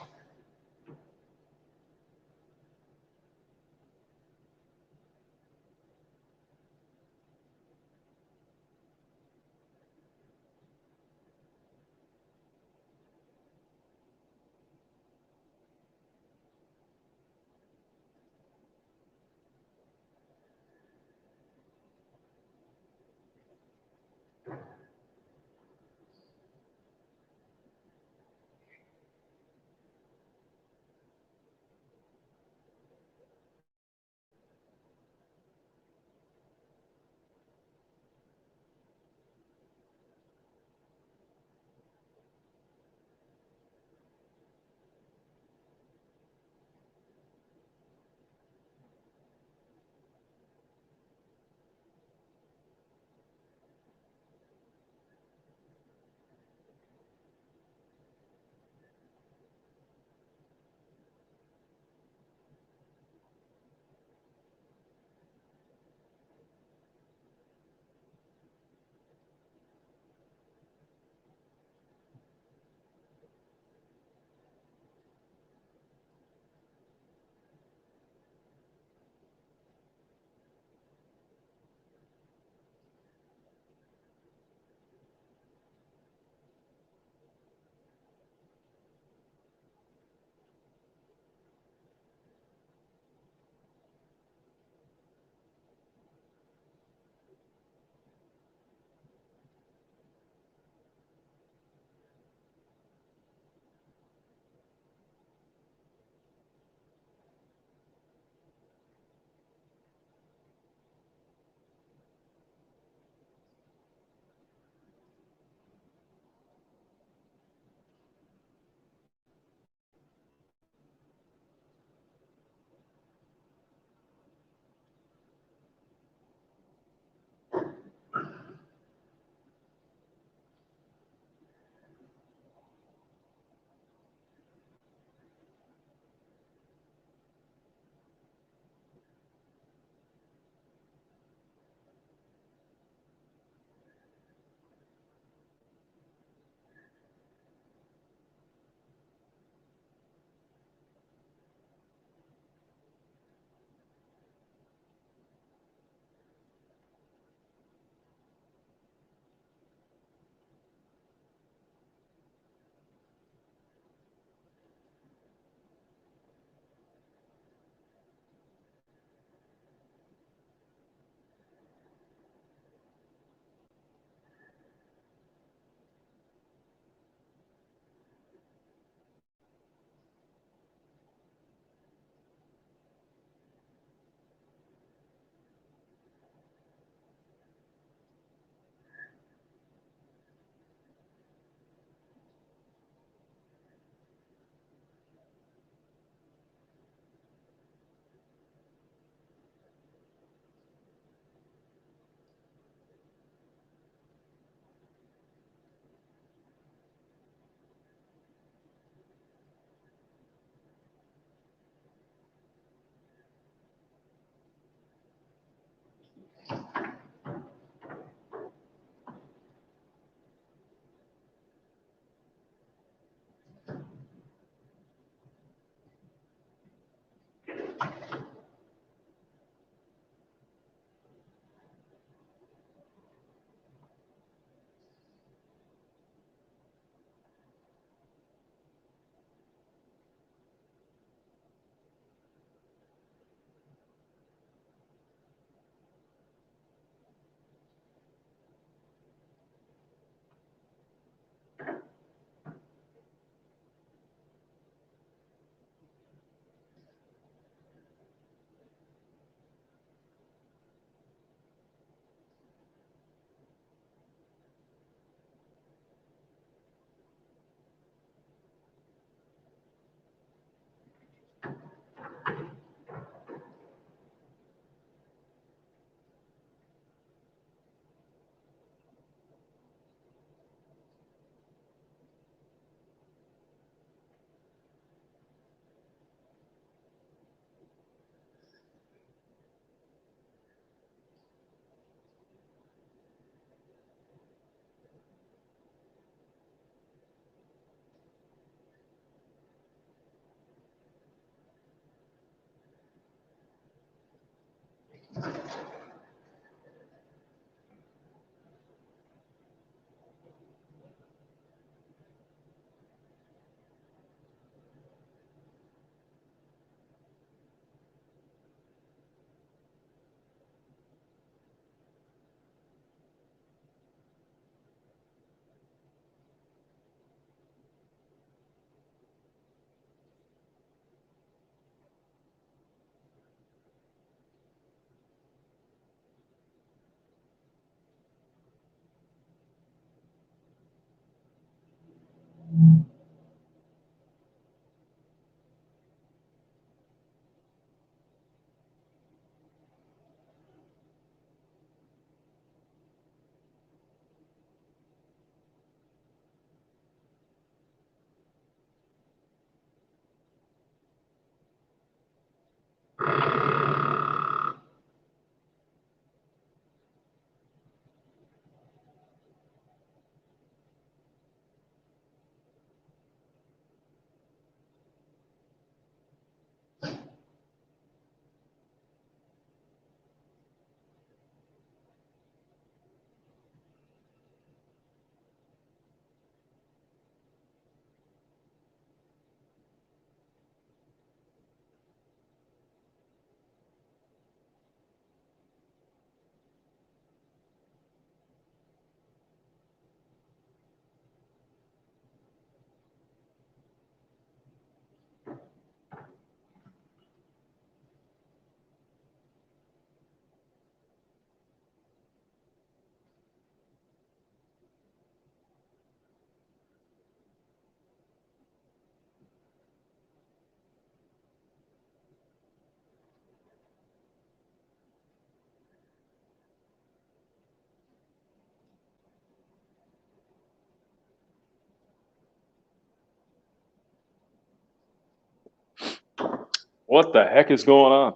What the heck is going on?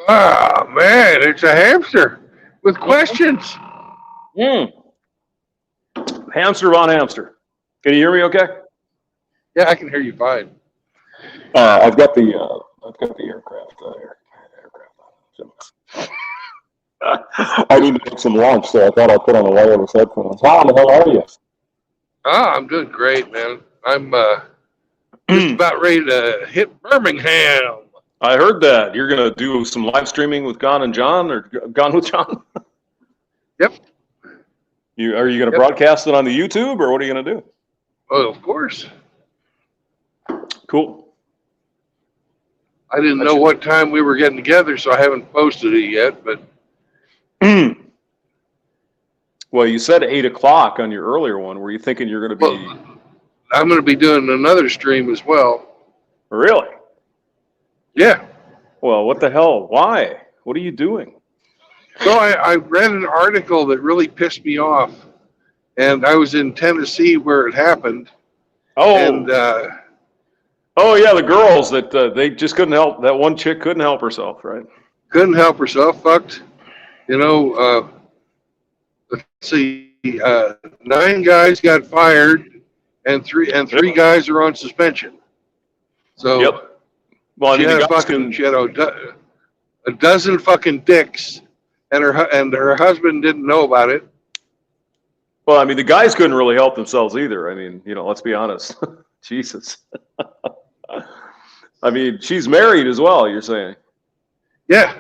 Oh, man, it's a hamster with questions. Hamster on hamster. Can you hear me okay? Yeah, I can hear you fine. I've got the aircraft. I need to make some lunch, so I thought I'd put on the wireless headphones. How the hell are you? I'm doing great, man. I'm just about ready to hit Birmingham. I heard that you're gonna do some live streaming with Gone and John, or Gone with John. Yep. Are you gonna broadcast it on the YouTube, or what are you gonna do? Oh, of course. Cool. I didn't know what time we were getting together, so I haven't posted it yet. But well, you said 8 o'clock on your earlier one. Were you thinking you're going to be? Well, I'm going to be doing another stream as well. Really? Yeah. Well, what the hell? Why? What are you doing? So I read an article that really pissed me off, and I was in Tennessee where it happened. Oh. And oh yeah, the girls that they just couldn't help. That one chick couldn't help herself, right? Couldn't help herself. Fucked. You know. Let's see. 9 guys got fired, and three guys are on suspension. So. Yep. Well, I mean, she had a dozen fucking dicks, and her husband didn't know about it. Well, I mean, the guys couldn't really help themselves either. I mean, let's be honest. Jesus. I mean, she's married as well, you're saying? Yeah.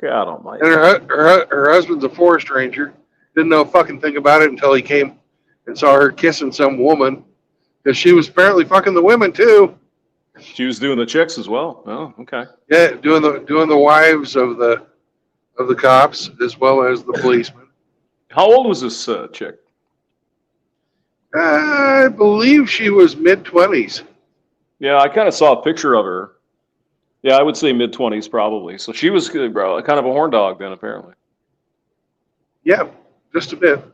God almighty. And her husband's a forest ranger. Didn't know a fucking thing about it until he came and saw her kissing some woman, because she was apparently fucking the women too. She was doing the chicks as well. Oh, okay. Yeah, doing the wives of the cops as well as the policemen. How old was this chick? I believe she was mid-20s. Yeah, I kind of saw a picture of her. Yeah, I would say mid-20s probably. So she was kind of a horn dog then, apparently. Yeah, just a bit.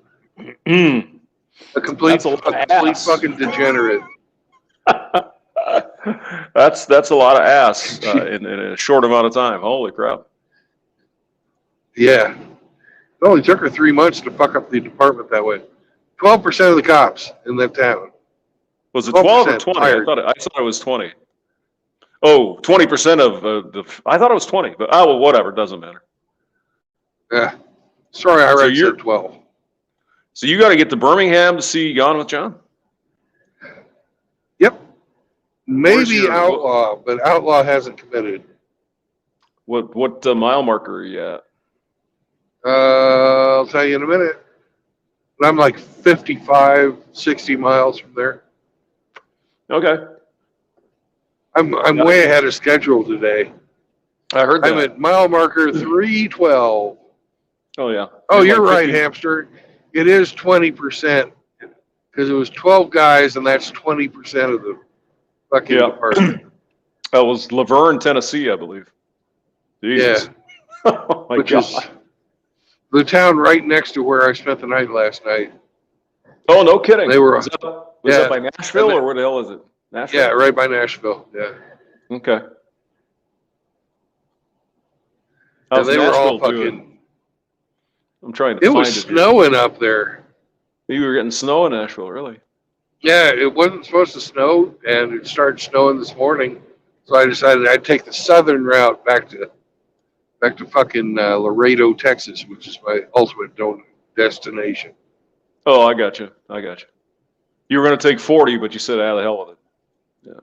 a complete fucking degenerate. That's a lot of ass in a short amount of time. Holy crap! Yeah, it only took her 3 months to fuck up the department that way. 12% of the cops in that town. Was it 12 or 20? I thought it was 20. Oh, 20% of the. I thought it was 20, but well, whatever. Doesn't matter. Yeah. Sorry, I said 12. So you got to get to Birmingham to see Gone with John? Yep. Maybe Outlaw, but Outlaw hasn't committed. What mile marker are you at? I'll tell you in a minute. I'm like 55, 60 miles from there. Okay. I'm way ahead of schedule today. I heard that. I'm at mile marker 312. Oh, yeah. Oh, you're right, Hamster. It is 20%, because it was 12 guys, and that's 20% of the fucking department. That was Laverne, Tennessee, I believe. Jesus. Yeah. Oh, my Which God. is the town right next to where I spent the night last night. Oh, no kidding. They were. Was that by Nashville, or where the hell is it? Nashville? Yeah, right by Nashville. Yeah. Okay. And they were all fucking. I'm trying to find it. It was snowing up there. You were getting snow in Nashville, really? Yeah, it wasn't supposed to snow, and it started snowing this morning. So I decided I'd take the southern route back to fucking Laredo, Texas, which is my ultimate destination. Oh, I got you. You were going to take 40, but you said, "Ah, the hell with it." Yeah.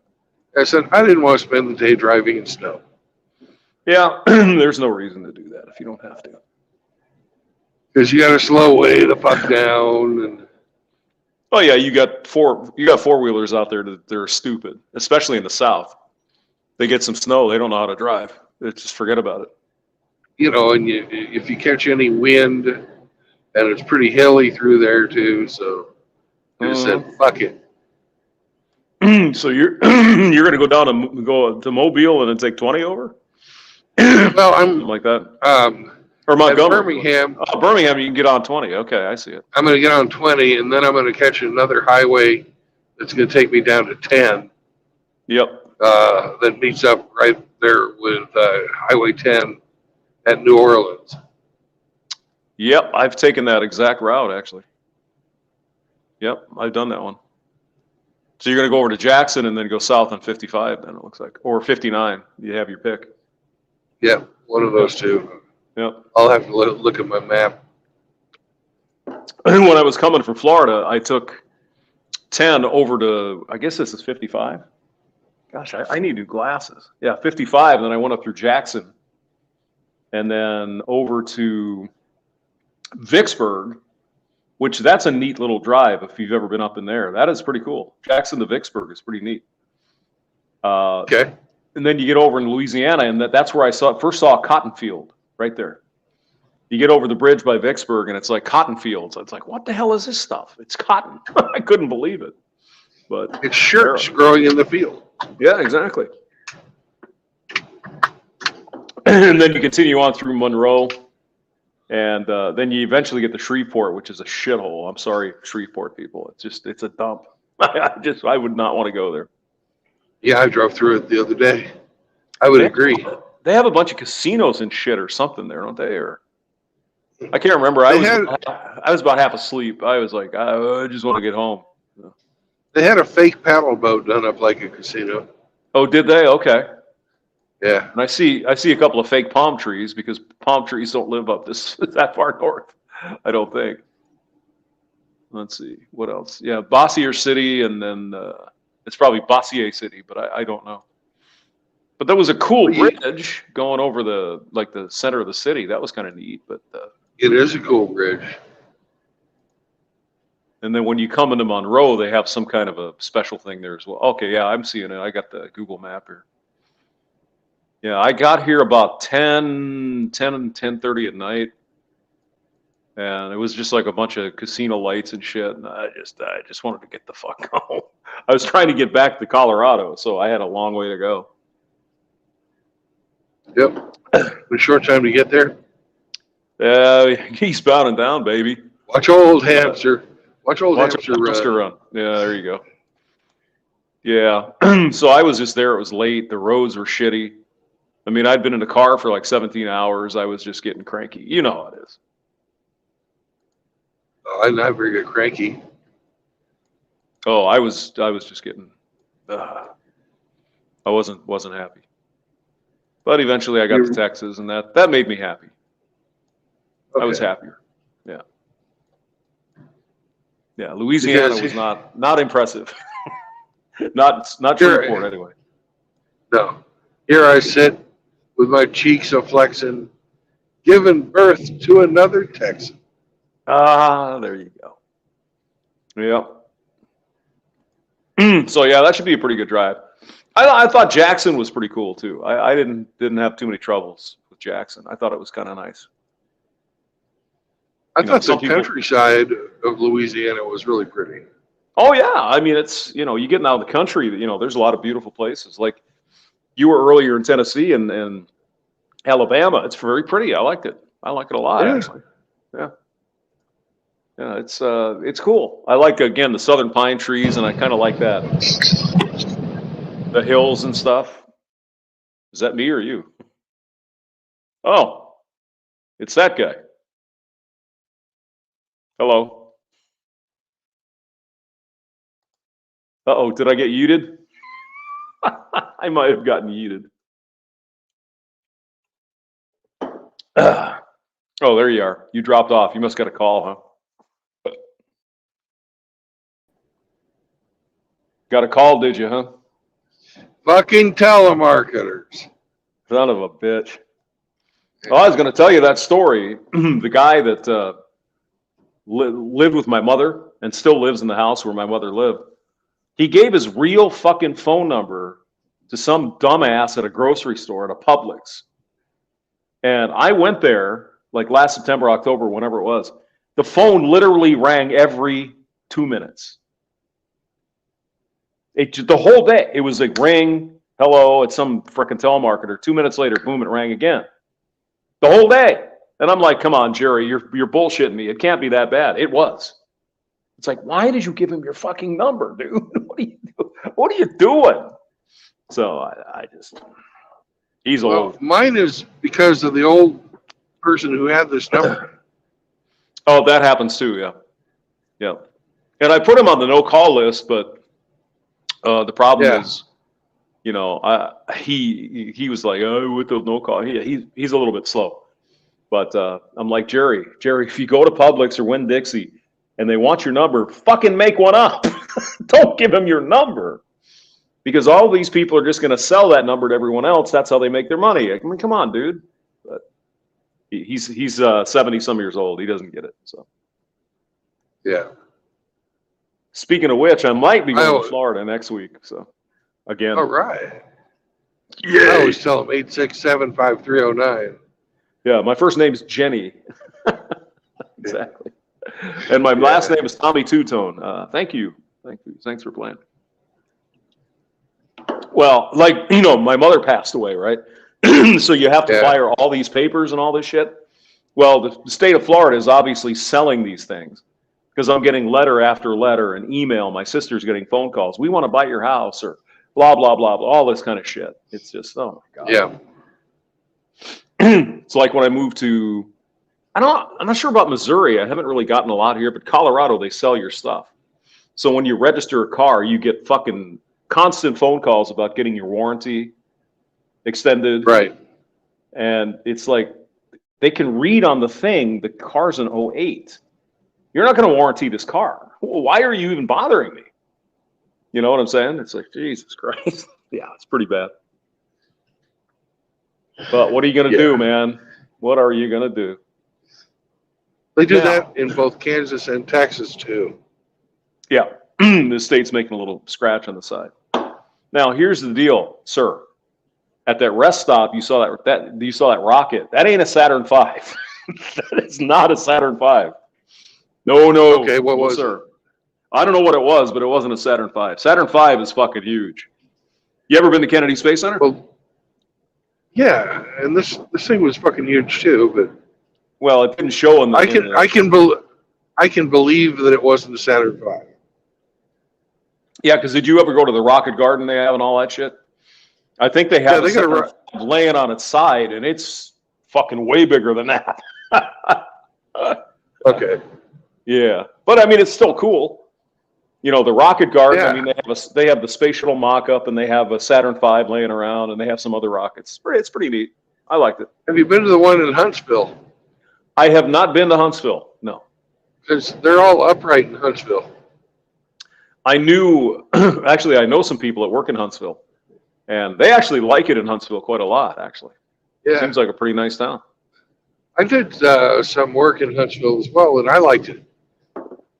I said I didn't want to spend the day driving in snow. Yeah, there's no reason to do that if you don't have to. Because you got to slow way the fuck down. And oh yeah, you got four-wheelers out there that they're stupid, especially in the South. They get some snow, they don't know how to drive. They just forget about it. You know, and if you catch any wind, and it's pretty hilly through there too, so I just said fuck it. So you're going to go to Mobile and then take 20 over? Well, I'm something like that. Or Montgomery. Birmingham. Oh, Birmingham, you can get on 20. Okay, I see it. I'm going to get on 20, and then I'm going to catch another highway that's going to take me down to 10. Yep. that meets up right there with Highway 10 at New Orleans. Yep. I've taken that exact route, actually. Yep. I've done that one. So you're going to go over to Jackson and then go south on 55, then it looks like. Or 59. You have your pick. Yeah, one of those two. Yep. I'll have to look at my map. When I was coming from Florida, I took 10 over to, I guess this is 55. Gosh, I need new glasses. Yeah, 55. And then I went up through Jackson and then over to Vicksburg, which that's a neat little drive if you've ever been up in there. That is pretty cool. Jackson to Vicksburg is pretty neat. Okay. And then you get over in Louisiana, and that's where I first saw a cotton field right there. You get over the bridge by Vicksburg, and it's like cotton fields. It's like, what the hell is this stuff? It's cotton. I couldn't believe it. But it's shirts growing in the field. Yeah, exactly. And then you continue on through Monroe, and then you eventually get to Shreveport, which is a shithole. I'm sorry, Shreveport people. It's a dump. I would not want to go there. Yeah, I drove through it the other day. I would agree. They have a bunch of casinos and shit or something there, don't they? Or I can't remember. I was about half asleep. I was like, I just want to get home. They had a fake paddle boat done up like a casino. Oh, did they? Okay. Yeah. And I see a couple of fake palm trees because palm trees don't live up that far north. I don't think. Let's see what else. Yeah, Bossier City, and then it's probably Bossier City, but I don't know. But that was a cool bridge going over the center of the city. That was kind of neat. But it is a cool bridge. And then when you come into Monroe, they have some kind of a special thing there as well. Okay, yeah, I'm seeing it. I got the Google map here. Yeah, I got here about 10:30 at night. And it was just like a bunch of casino lights and shit. And I just wanted to get the fuck home. I was trying to get back to Colorado, so I had a long way to go. Yep. A short time to get there. Eastbound and down, baby. Watch old hamster. Watch old hamster run. Yeah, there you go. Yeah. So I was just there. It was late. The roads were shitty. I mean, I'd been in the car for like 17 hours. I was just getting cranky. You know how it is. I never get cranky. Oh, I was just getting. I wasn't happy. But eventually, I got to Texas, and that made me happy. Okay. I was happier. Yeah. Yeah, Louisiana was not impressive. not Shreveport anyway. No. Here I sit with my cheeks a flexing, giving birth to another Texan. Ah, there you go. Yeah. So yeah, that should be a pretty good drive. I thought Jackson was pretty cool too. I didn't have too many troubles with Jackson. I thought it was kind of nice. I thought the countryside of Louisiana was really pretty. Oh yeah, I mean it's you getting out of the country. There's a lot of beautiful places. Like you were earlier in Tennessee and Alabama. It's very pretty. I liked it. I like it a lot actually. Yeah. Yeah, it's cool. I like again the southern pine trees, and I kind of like that. The hills and stuff. Is that me or you? Oh, it's that guy. Hello. Uh-oh, did I get yeeted? I might have gotten yeeted. Oh, there you are. You dropped off. You must got a call, huh? Got a call, did you, huh? Fucking telemarketers. Son of a bitch. Well, I was going to tell you that story. The guy that lived with my mother and still lives in the house where my mother lived, he gave his real fucking phone number to some dumbass at a grocery store at a Publix. And I went there like last September, October, whenever it was. The phone literally rang every 2 minutes. The whole day, it was like ring, hello, it's some frickin' telemarketer. 2 minutes later, boom, it rang again. The whole day. And I'm like, come on, Jerry, you're bullshitting me. It can't be that bad. It was. It's like, why did you give him your fucking number, dude? What are you doing? So I just, he's Well, old. mine is because of the old person who had this number. Oh, that happens too. Yeah. Yeah. And I put him on the no call list, but the problem is, you know, he was like, oh, with the no call. He's a little bit slow. But I'm like, Jerry, if you go to Publix or Winn-Dixie and they want your number, fucking make one up. Don't give them your number. Because all these people are just going to sell that number to everyone else. That's how they make their money. I mean, come on, dude. But he's 70-some years old. He doesn't get it. So, Yeah. speaking of which, I might be going to Florida next week. So, again. All right. Yeah. I always tell them 867-5309. Yeah, my first name is Jenny. Exactly. And my last name is Tommy Two-Tone. Thank you. Thanks for playing. Well, like, you know, my mother passed away, right? So you have to file all these papers and all this shit. Well, the state of Florida is obviously selling these things because I'm getting letter after letter and email. My sister's getting phone calls. We want to buy your house or blah, blah, blah, blah, all this kind of shit. It's just, oh my God. Yeah. It's like when I moved to, I'm not sure about Missouri. I haven't really gotten a lot here, but Colorado, they sell your stuff. So when you register a car, you get fucking constant phone calls about getting your warranty extended. Right. And it's like, they can read on the thing, the car's an 08. You're not going to warranty this car. Why are you even bothering me? You know what I'm saying? It's like, Jesus Christ. Yeah, it's pretty bad. But what are you going to do, man? What are you going to do? They do that in both Kansas and Texas, too. Yeah. The state's making a little scratch on the side. Now, here's the deal, sir. At that rest stop, you saw that rocket. That ain't a Saturn V. That is not a Saturn V. No. Okay, what was it? I don't know what it was, but it wasn't a Saturn V. Saturn V is fucking huge. You ever been to Kennedy Space Center? Well, yeah, and this thing was fucking huge too, but well, it didn't show in the. I can believe that it wasn't a Saturn V. Yeah, because did you ever go to the Rocket Garden they have and all that shit? I think they have laying on its side, and it's fucking way bigger than that. Okay. Yeah, but I mean, it's still cool. You know, the Rocket Garden. I mean, they have the Space Shuttle mock-up, and they have a Saturn V laying around, and they have some other rockets. It's pretty neat. I liked it. Have you been to the one in Huntsville? I have not been to Huntsville. No. Because they're all upright in Huntsville. I know some people that work in Huntsville, and they actually like it in Huntsville quite a lot, actually. Yeah. Seems like a pretty nice town. I did some work in Huntsville as well, and I liked it.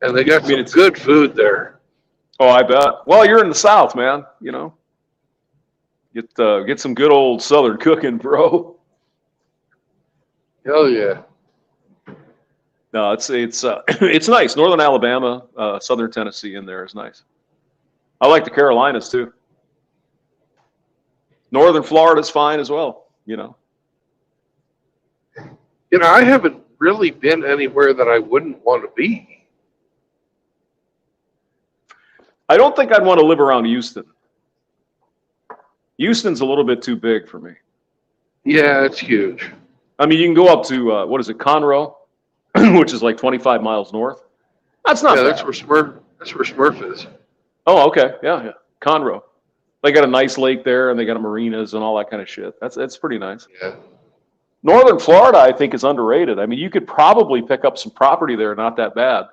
And they got some good food there. Oh, I bet. Well, you're in the South, man. You know, get some good old Southern cooking, bro. Hell yeah. No, it's nice. Northern Alabama, Southern Tennessee in there is nice. I like the Carolinas too. Northern Florida's fine as well. You know. You know, I haven't really been anywhere that I wouldn't want to be. I don't think I'd want to live around Houston. Houston's a little bit too big for me. Yeah, it's huge. I mean, you can go up to Conroe, which is like 25 miles north. That's not bad. That's where Smurf is. Oh, okay. Yeah. Conroe. They got a nice lake there, and they got marinas and all that kind of shit. That's pretty nice. Yeah. Northern Florida, I think, is underrated. I mean, you could probably pick up some property there, not that bad.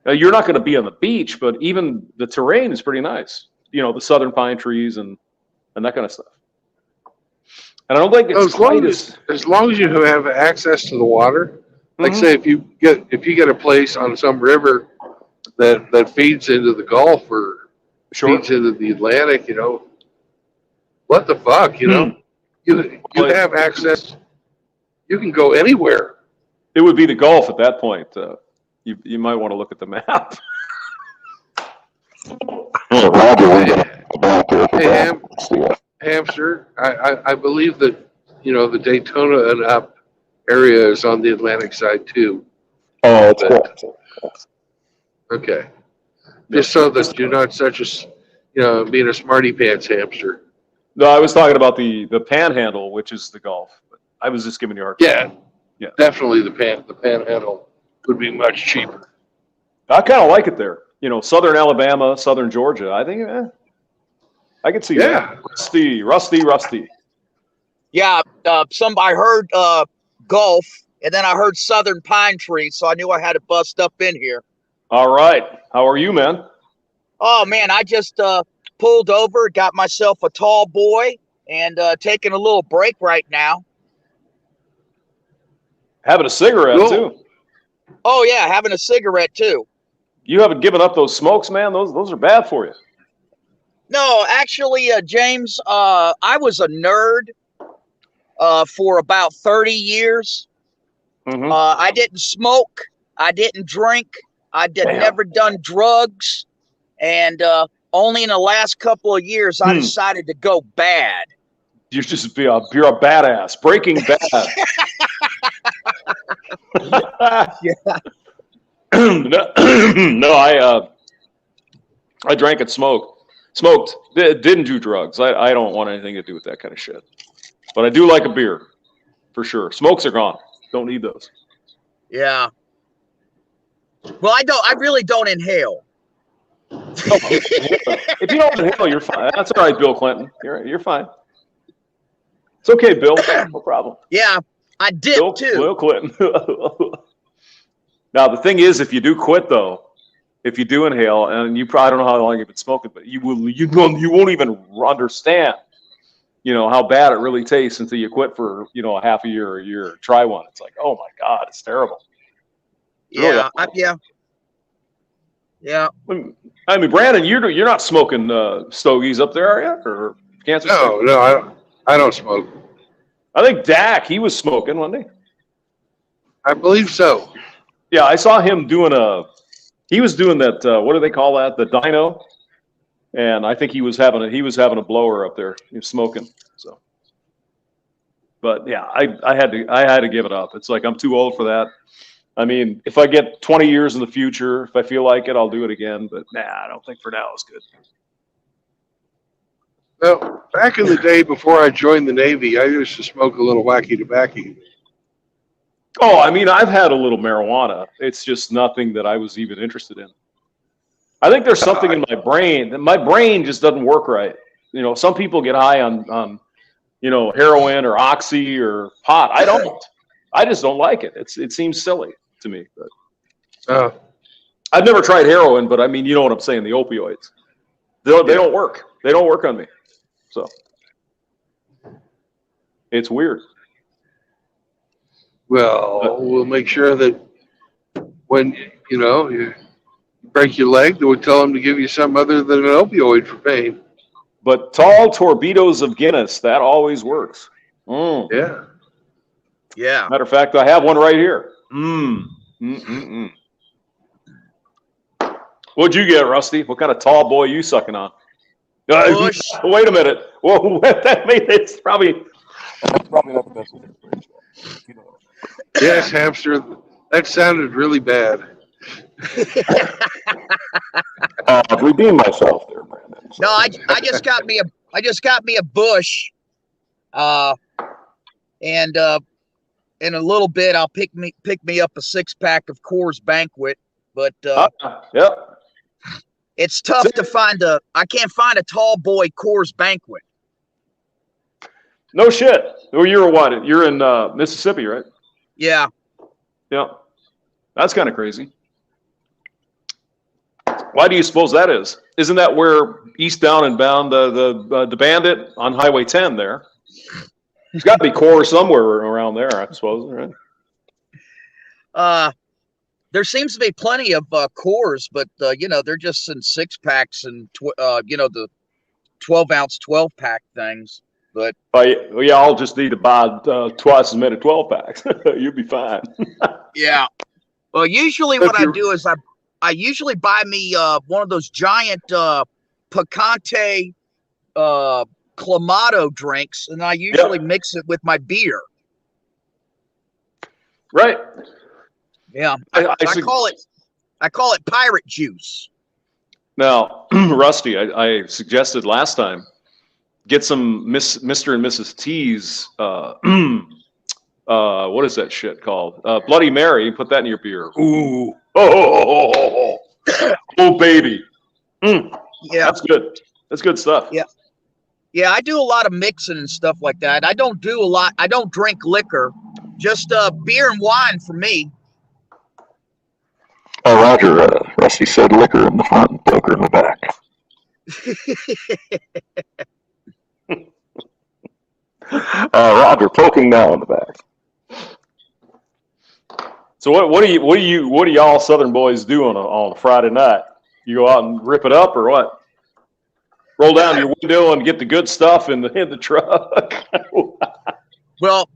You're not going to be on the beach, but even the terrain is pretty nice. You know, the southern pine trees and that kind of stuff. And I don't think it's as long as you have access to the water. Like say if you get a place on some river that feeds into the Gulf or feeds into the Atlantic, you know, what the fuck, you know? You have access. You can go anywhere. It would be the Gulf at that point. You might want to look at the map. Hey, Hamster, I believe that, you know, the Daytona and up area is on the Atlantic side too. Oh, it's cool. Okay. Just so that you're not such a, you know, being a smarty pants hamster. No, I was talking about the Panhandle, which is the Gulf. But I was just giving you a hard time. Yeah, definitely the Panhandle would be much cheaper. I kind of like it there. You know, southern Alabama, southern Georgia. I think I could see that. Rusty. Yeah, I heard Gulf, and then I heard Southern Pine Tree, so I knew I had to bust up in here. All right. How are you, man? Oh man, I just pulled over, got myself a tall boy, and taking a little break right now. Having a cigarette, too. Oh yeah, having a cigarette too. You haven't given up those smokes, man. Those are bad for you. No, actually, James, I was a nerd for about 30 years. Mm-hmm. I didn't smoke. I didn't drink. Never done drugs. And only in the last couple of years, I decided to go bad. You're a badass. Breaking Bad. Yeah. No, I drank and smoked. Didn't do drugs. I don't want anything to do with that kind of shit. But I do like a beer, for sure. Smokes are gone. Don't need those. Yeah. Well, I really don't inhale. If you don't inhale, you're fine. That's all right, Bill Clinton. You're fine. It's okay, Bill. No problem. Yeah, I dip too. Bill Clinton. Now the thing is, if you do quit though, if you do inhale, and you probably don't know how long you've been smoking, but you won't even understand, how bad it really tastes until you quit for a half a year or a year. Try one. It's like, oh my God, it's terrible. Yeah, yeah. I mean, Brandon, you're not smoking stogies up there, are you? Or cancer? No, I don't smoke. I think Dak, he was smoking, wasn't he? I believe so. Yeah, I saw him doing he was doing that, what do they call that? The dyno. And I think he was having a blower up there. He was smoking. So, but yeah, I had to give it up. It's like, I'm too old for that. I mean, if I get 20 years in the future, if I feel like it, I'll do it again. But I don't think for now it's good. Well, back in the day before I joined the Navy, I used to smoke a little wacky tobacco. Oh, I mean, I've had a little marijuana. It's just nothing that I was even interested in. I think there's something in my brain. My brain just doesn't work right. Some people get high on heroin or oxy or pot. I don't. I just don't like it. It seems silly to me. But I've never tried heroin, but I mean, you know what I'm saying? The opioids. They don't work. They don't work on me. So it's weird. Well, we'll make sure that when you break your leg, we'll tell them to give you something other than an opioid for pain. But tall torpedoes of Guinness, that always works. Yeah. Yeah. Matter of fact, I have one right here. What'd you get, Rusty? What kind of tall boy you sucking on? Bush. Wait a minute. Whoa, it's probably not the best thing. Yes, hamster. That sounded really bad. Redeem myself there, Brandon. No, I just got me a Bush, and in a little bit I'll pick me up a 6-pack of Coors Banquet, but it's tough to find I can't find a tall boy Coors Banquet. No shit. Well, you're what? You're in Mississippi, right? Yeah. Yeah. That's kind of crazy. Why do you suppose that is? Isn't that where Eastbound and Bound, the Bandit on Highway 10 there? There's got to be Coors somewhere around there, I suppose, right? There seems to be plenty of Coors, but they're just in 6-packs and the 12-ounce 12-pack things. But I'll just need to buy twice as many 12-packs. You'll be fine. Yeah. Well, usually what I do is I usually buy me one of those giant Picante Clamato drinks, and I usually mix it with my beer. Right. Yeah. I call it pirate juice. Now, Rusty, I suggested last time get some Mr. and Mrs. T's. What is that shit called? Bloody Mary. Put that in your beer. Ooh, oh, baby. Yeah, That's good. That's good stuff. Yeah. Yeah, I do a lot of mixing and stuff like that. I don't drink liquor, just beer and wine for me. Roger, Rusty said liquor in the front and poker in the back. Roger, poking now in the back. So what do y'all Southern boys do on a Friday night? You go out and rip it up, or what? Roll down your window and get the good stuff in the truck. Well,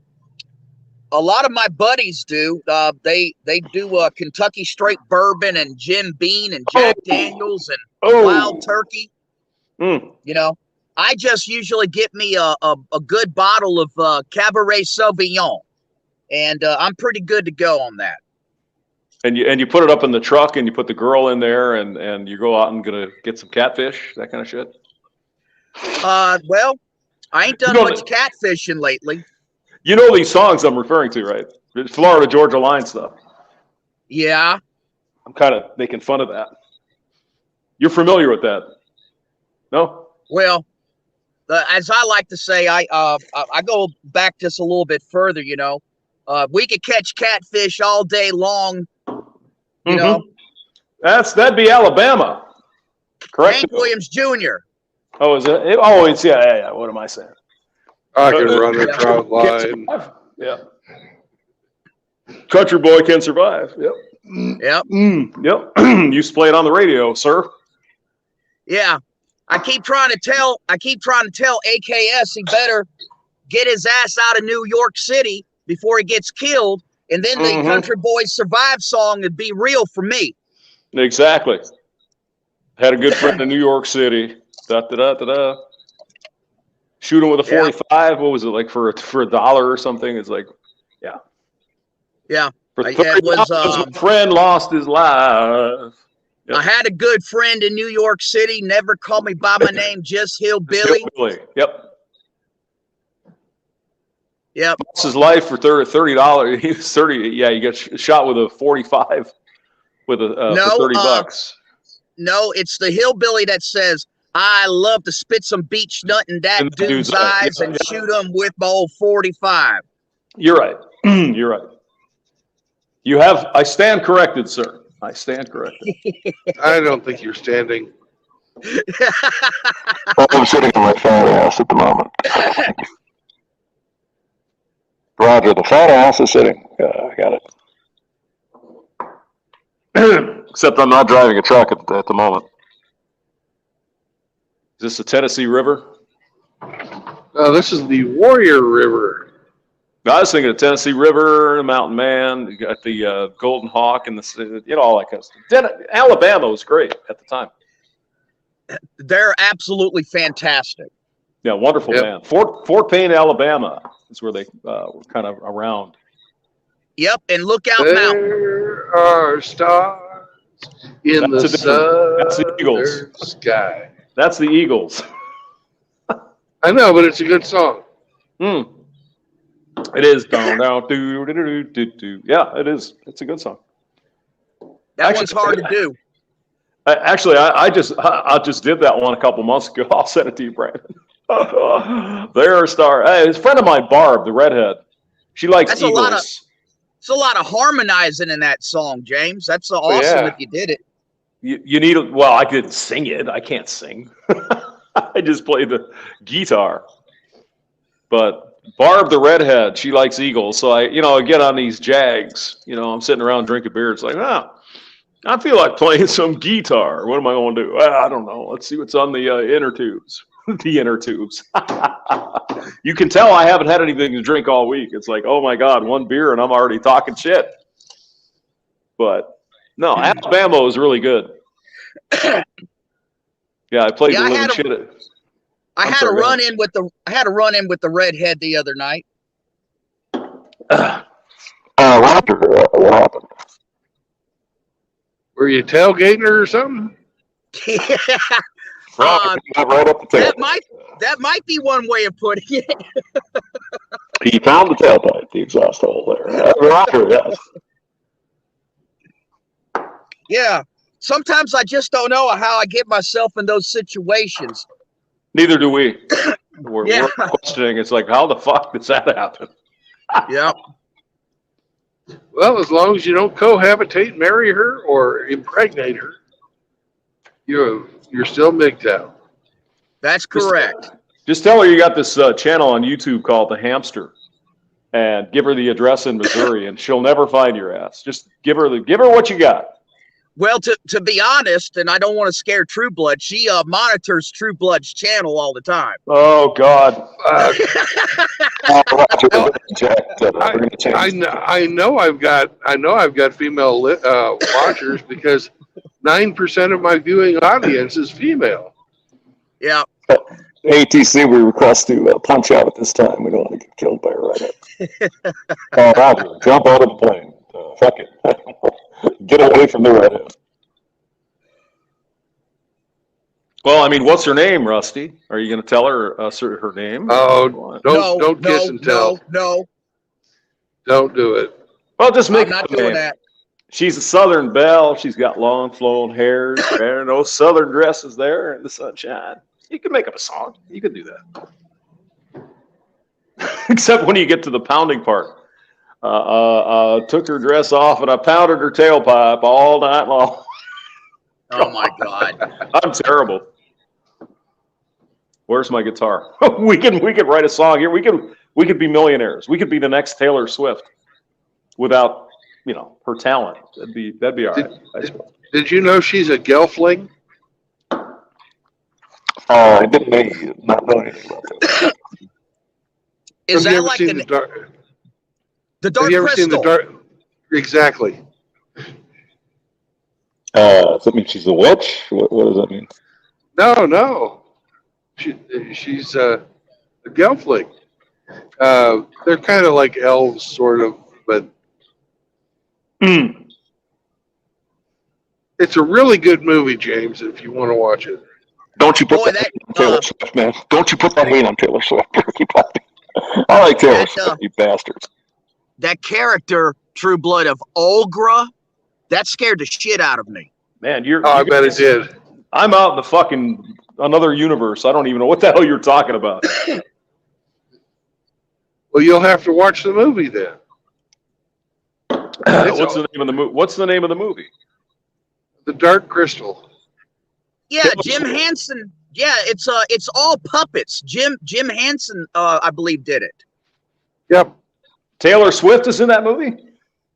a lot of my buddies do. They do Kentucky Straight Bourbon and Jim Beam and Jack Daniels and Wild Turkey. You know, I just usually get me a good bottle of Cabernet Sauvignon, and I'm pretty good to go on that. And you put it up in the truck, and you put the girl in there, and you go out and gonna get some catfish, that kind of shit. Well, I ain't done much catfishing lately. You know these songs I'm referring to, right? Florida Georgia Line stuff. Yeah. I'm kind of making fun of that. You're familiar with that? No? Well, as I like to say, I go back just a little bit further, you know. We could catch catfish all day long, you know. That'd be Alabama. Correct? Hank Williams Jr. Oh, is it? Oh, it's yeah. What am I saying? I can run a trout line. Yeah. Country boy can survive. Yep. Yep. Yep. You used to play it on the radio, sir. Yeah. I keep trying to tell AKS he better get his ass out of New York City before he gets killed, and then the Country Boys Survive song would be real for me. Exactly. Had a good friend in New York City. Shoot him with a 45. What was it, like for $1 or something? It's like, yeah. Yeah. For $30, a friend lost his life. Yep. I had a good friend in New York City. Never called me by my name, just Hillbilly. Yep. Yep. Lost his life for $30. He was 30. Yeah, you got shot with a 45 with a for $30. No, it's the Hillbilly that says, I love to spit some beach nut in that dude's eyes and shoot him with my old 45. You're right. You're right. I stand corrected, sir. I stand corrected. I don't think you're standing. Well, I'm sitting in my fat ass at the moment. Roger, the fat ass is sitting. I got it. Except I'm not driving a truck at the moment. Is this the Tennessee River? No, this is the Warrior River. I was thinking of Tennessee River, the Mountain Man. You got the Golden Hawk and all that kind of stuff. Alabama was great at the time. They're absolutely fantastic. Yeah, wonderful band. Fort Payne, Alabama is where they were kind of around. Yep, and Lookout Mountain. There are stars in the southern sky. That's the Eagles. I know, but it's a good song. It is. Yeah, it is. It's a good song. That one's hard to do. I just did that one a couple months ago. I'll send it to you, Brandon. There are stars. Hey, it's a friend of mine, Barb, the redhead. She likes Eagles. It's a lot of harmonizing in that song, James. That's awesome if you did it. You need well, I could sing it. I can't sing. I just play the guitar. But Barb, the redhead, she likes Eagles. So I get on these Jags. I'm sitting around drinking beer. It's like, I feel like playing some guitar. What am I going to do? I don't know. Let's see what's on the inner tubes. The inner tubes. You can tell I haven't had anything to drink all week. It's like, oh my God, one beer and I'm already talking shit. But no, Alabama was really good. Yeah, I played the living shit. I had a run in with the redhead the other night. Roger, what happened? Were you tailgating her or something? Right up the tail. That might be one way of putting it. He found the tailpipe, the exhaust hole there. Roger, yes. Yeah. Sometimes I just don't know how I get myself in those situations. Neither do we. We're Yeah. questioning. It's like, how the fuck does that happen? Yep. Well, as long as you don't cohabitate, marry her, or impregnate her, you're still MGTOW. That's correct. Just tell her you got this channel on YouTube called The Hamster, and give her the address in Missouri, and she'll never find your ass. Just give her what you got. Well, to be honest, and I don't want to scare True Blood, she monitors True Blood's channel all the time. Oh God! I know I've got female watchers because 9% of my viewing audience is female. Yeah. ATC, we request to punch out at this time. We don't want to get killed by a redhead. Roger, jump out of the plane. Fuck it. Get away from the redhead. Well, I mean, what's her name, Rusty? Are you going to tell her her name? Oh, don't kiss and tell. No. Don't do it. Well, just make I'm not up a doing name. that. She's a Southern belle. She's got long flowing hair, wearing those Southern dresses there in the sunshine. You can make up a song. You can do that. Except when you get to the pounding part. Took her dress off and I pounded her tailpipe all night long. Oh my God. I'm terrible. Where's my guitar? we could write a song here. We could be millionaires. We could be the next Taylor Swift without, her talent. That'd be all right. I suppose. Did you know she's a gelfling? I didn't not know anything about that. Is Have you that ever like seen the dark Dark Have you ever Crystal? seen the dark? Exactly. Does that mean she's a witch? What does that mean? No. She's a gelfling. They're kind of like elves, sort of, but it's a really good movie, James. If you want to watch it. Don't you put that on Taylor Swift, man? Don't you put that hate on Taylor Swift? I like Taylor Swift, you bastards. That character, True Blood of Olgra, that scared the shit out of me. Man, I bet it did. I'm out in the fucking another universe. I don't even know what the hell you're talking about. Well, you'll have to watch the movie then. What's the name of the movie? What's the name of the movie? The Dark Crystal. Yeah, Jim Henson. Yeah, it's all puppets. Jim Henson, I believe, did it. Yep. Taylor Swift is in that movie?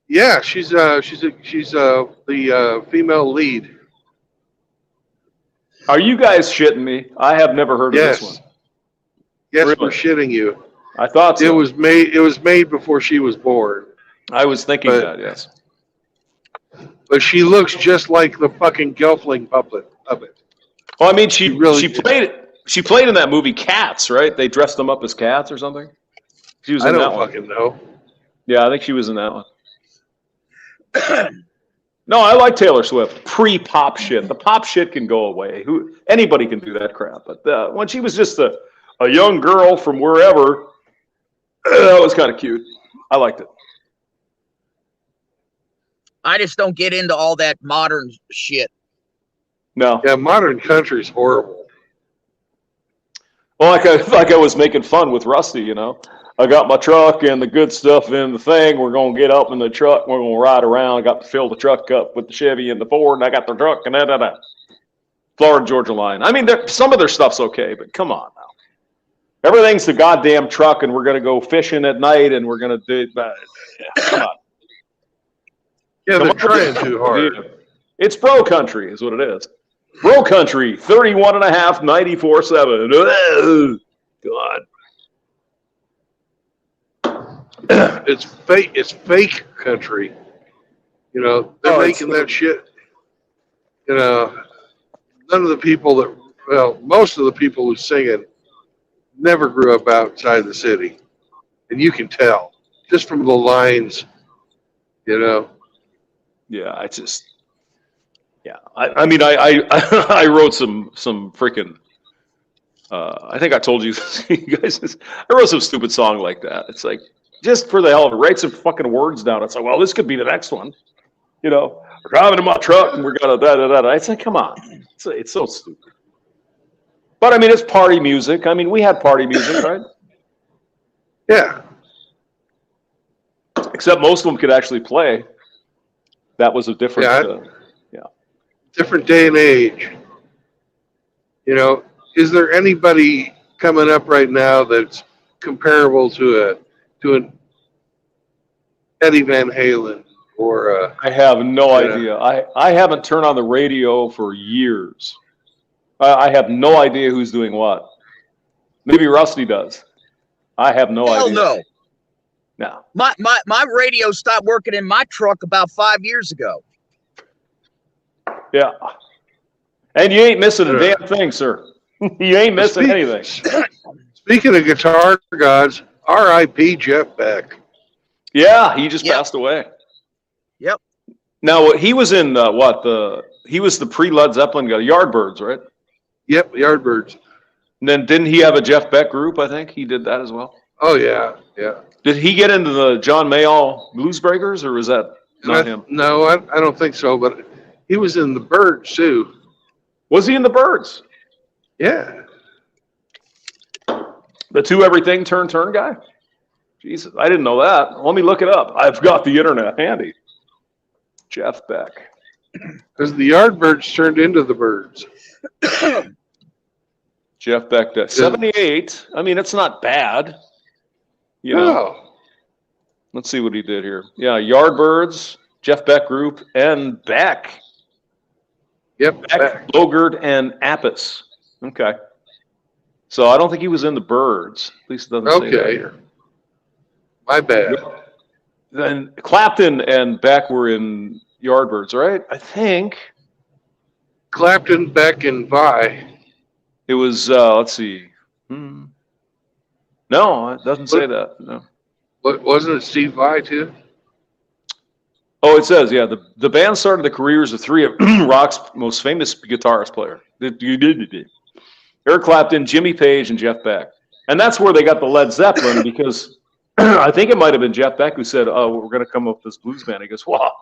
Yeah, she's the female lead. Are you guys shitting me? I have never heard of this one. Yes, Really? we're shitting you. I thought so. It was made before she was born. I was thinking that, yes. But she looks just like the fucking gelfling puppet. Well, I mean, she really played in that movie Cats, right? They dressed them up as cats or something. She was in I that don't one. fucking know. Yeah, I think she was in that one. No, I like Taylor Swift. Pre-pop shit. The pop shit can go away. Anybody can do that crap. But when she was just a young girl from wherever, that was kind of cute. I liked it. I just don't get into all that modern shit. No. Yeah, modern country's horrible. Well, like I was making fun with Rusty, I got my truck and the good stuff in the thing. We're going to get up in the truck. We're going to ride around. I got to fill the truck up with the Chevy and the Ford, and I got the truck and da-da-da. Florida Georgia line. I mean, some of their stuff's okay, but come on now. Everything's the goddamn truck, and we're going to go fishing at night, and we're going to do come on. Yeah, they're trying too hard. It's bro country is what it is. Bro country, 31 and a half, 94.7. God. It's fake country. They're making that shit. None of the people most of the people who sing it never grew up outside the city. And you can tell just from the lines, Yeah, Yeah, I mean, I wrote some freaking. I think I told you, you guys. I wrote some stupid song like that. It's like just for the hell of it, write some fucking words down. It's like, well, this could be the next one. You know, we're driving in my truck and we're gonna da da da da. It's like, come on, it's so stupid. But I mean, it's party music. I mean, we had party music, right? Yeah. Except most of them could actually play. That was a different. Different day and age. You know, is there anybody coming up right now that's comparable to an Eddie Van Halen or I have no idea. I haven't turned on the radio for years. I have no idea who's doing what. Maybe Rusty does. I have no Hell idea. no. No. My radio stopped working in my truck about 5 years ago. Yeah. And you ain't missing a damn thing, sir. You ain't missing anything. Speaking of guitar gods, R.I.P. Jeff Beck. Yeah, he just passed away. Yep. Now he was in he was the pre-Led Zeppelin guy, Yardbirds, right? Yep, Yardbirds. And then didn't he have a Jeff Beck group? I think he did that as well. Oh yeah, yeah. Did he get into the John Mayall Blues Breakers, or was that not him? No, I don't think so. But he was in the Birds too. Was he in the Birds? Yeah. The two everything turn guy? Jesus, I didn't know that. Let me look it up. I've got the internet handy. Jeff Beck. Because the Yardbirds turned into the Birds. Jeff Beck, 78. I mean, it's not bad. You know. No. Let's see what he did here. Yeah, Yardbirds, Jeff Beck Group, and Beck. Yep. Beck, Bogert, and Apis. Okay. So I don't think he was in the Birds. At least it doesn't say that here. My bad. Then Clapton and Beck were in Yardbirds, right? I think. Clapton, Beck, and Vi. It was, let's see. No, it doesn't say that. No. Wasn't it Steve Vai too? Oh, it says, yeah, the band started the careers of three of rock's most famous guitarist player. Eric Clapton, Jimmy Page, and Jeff Beck. And that's where they got the Led Zeppelin because I think it might have been Jeff Beck who said, oh, we're going to come up with this blues band. He goes, wow,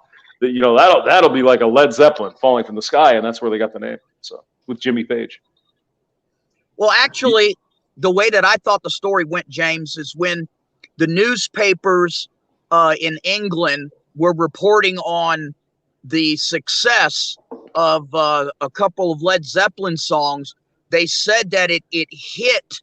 that'll be like a Led Zeppelin falling from the sky. And that's where they got the name. So with Jimmy Page. Well, actually, the way that I thought the story went, James, is when the newspapers in England were reporting on the success of a couple of Led Zeppelin songs, they said that it hit,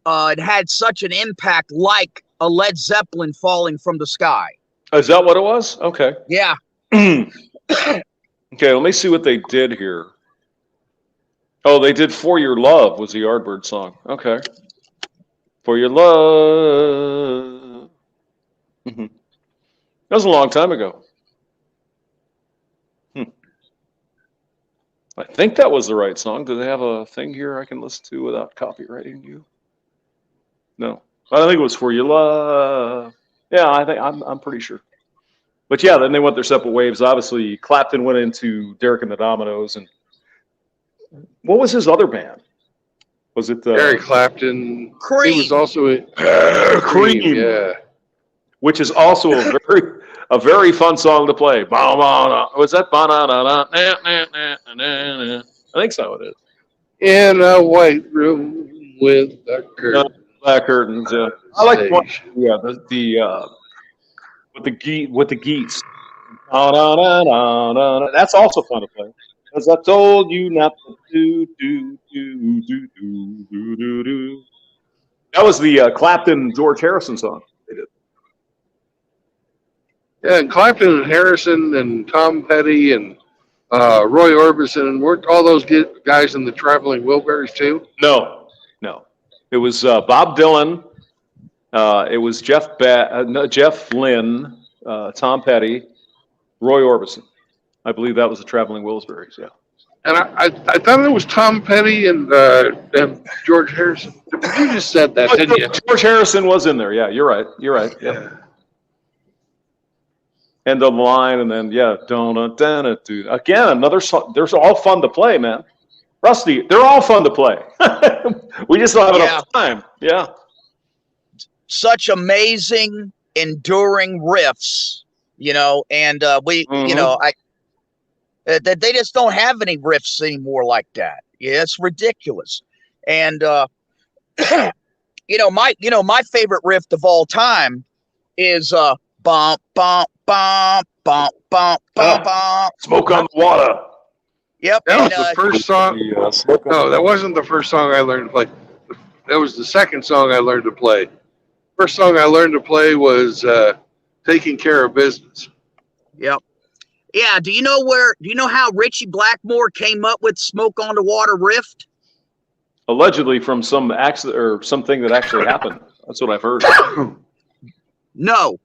it had such an impact like a Led Zeppelin falling from the sky. Is that what it was? Okay. Yeah. Okay, let me see what they did here. Oh, they did For Your Love was the Yardbird song. Okay. For Your Love. That was a long time ago. I think that was the right song. Do they have a thing here I can listen to without copyrighting you? No. I think it was For Your Love. Yeah, I'm pretty sure. But yeah, then they went their separate ways. Obviously, Clapton went into Derek and the Dominoes, and what was his other band? Was it Eric Clapton? Cream. He was also in Cream. Yeah. Which is also a very fun song to play. Was that? I think so. It is. In a white room with a curtain. Black curtains. I like one. Yeah, with the geese. That's also fun to play. Because I told you not to do. That was the Clapton George Harrison song they did. Yeah, and Clapton and Harrison and Tom Petty and Roy Orbison, and weren't all those guys in the Traveling Wilburys too? No. It was Bob Dylan. It was Jeff Lynne, Tom Petty, Roy Orbison. I believe that was the Traveling Wilburys. Yeah. And I thought it was Tom Petty and George Harrison. You just said that, didn't you? George Harrison was in there. Yeah, you're right. Yeah. end of the line, and then do again another song. They're all fun to play, man. Rusty, they're all fun to play. We just don't have enough time. Yeah. Such amazing, enduring riffs, you know, and you know, they just don't have any riffs anymore like that. Yeah, it's ridiculous. And you know, my favorite riff of all time is bump bump bump bump bump bump bump. Smoke on the Water. Yep. That and, was the first song. No, that wasn't the first song I learned to play. That was the second song I learned to play. First song I learned to play was "Taking Care of Business." Yep. Yeah. Do you know how Richie Blackmore came up with "Smoke on the Water" riff? Allegedly from some accident or something that actually happened. That's what I've heard. No.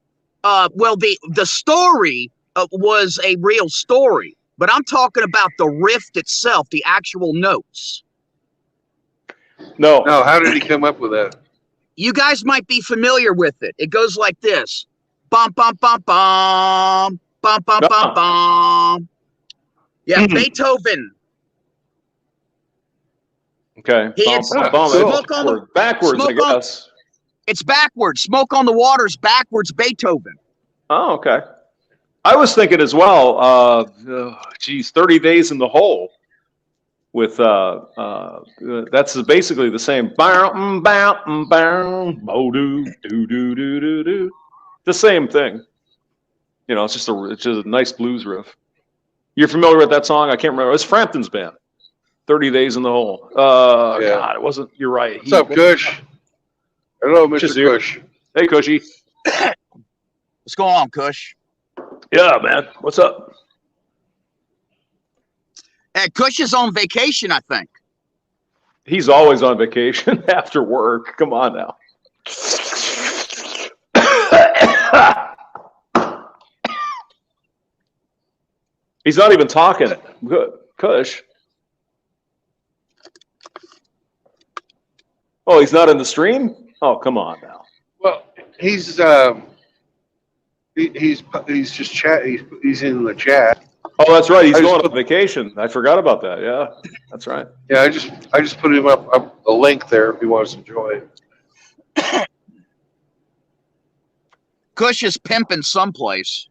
Well, the story was a real story, but I'm talking about the riff itself, the actual notes. No. How did he come up with that? You guys might be familiar with it. It goes like this: bum bum bum bum bum bum bum bum. Yeah, Beethoven. Okay. He had backwards, I guess. It's backwards. "Smoke on the Water's" backwards Beethoven. Oh, okay. I was thinking as well. 30 Days in the Hole. With that's basically the same. The same thing. You know, it's just a nice blues riff. You're familiar with that song? I can't remember. It's Frampton's band. 30 Days in the Hole. Yeah. God, it wasn't. You're right. What's up, Kush? Hello, Mr. Kush. Hey, Cushy. What's going on, Kush? Yeah, man. What's up? Kush is on vacation, I think. He's always on vacation after work. Come on now. He's not even talking. Good. Kush. Oh, he's not in the stream? Oh, come on now. Well, he's just chat. He's in the chat. Oh, that's right. He's going on vacation. I forgot about that. Yeah, that's right. Yeah, I just put him up a link there if he wants to join. Kush is pimping someplace.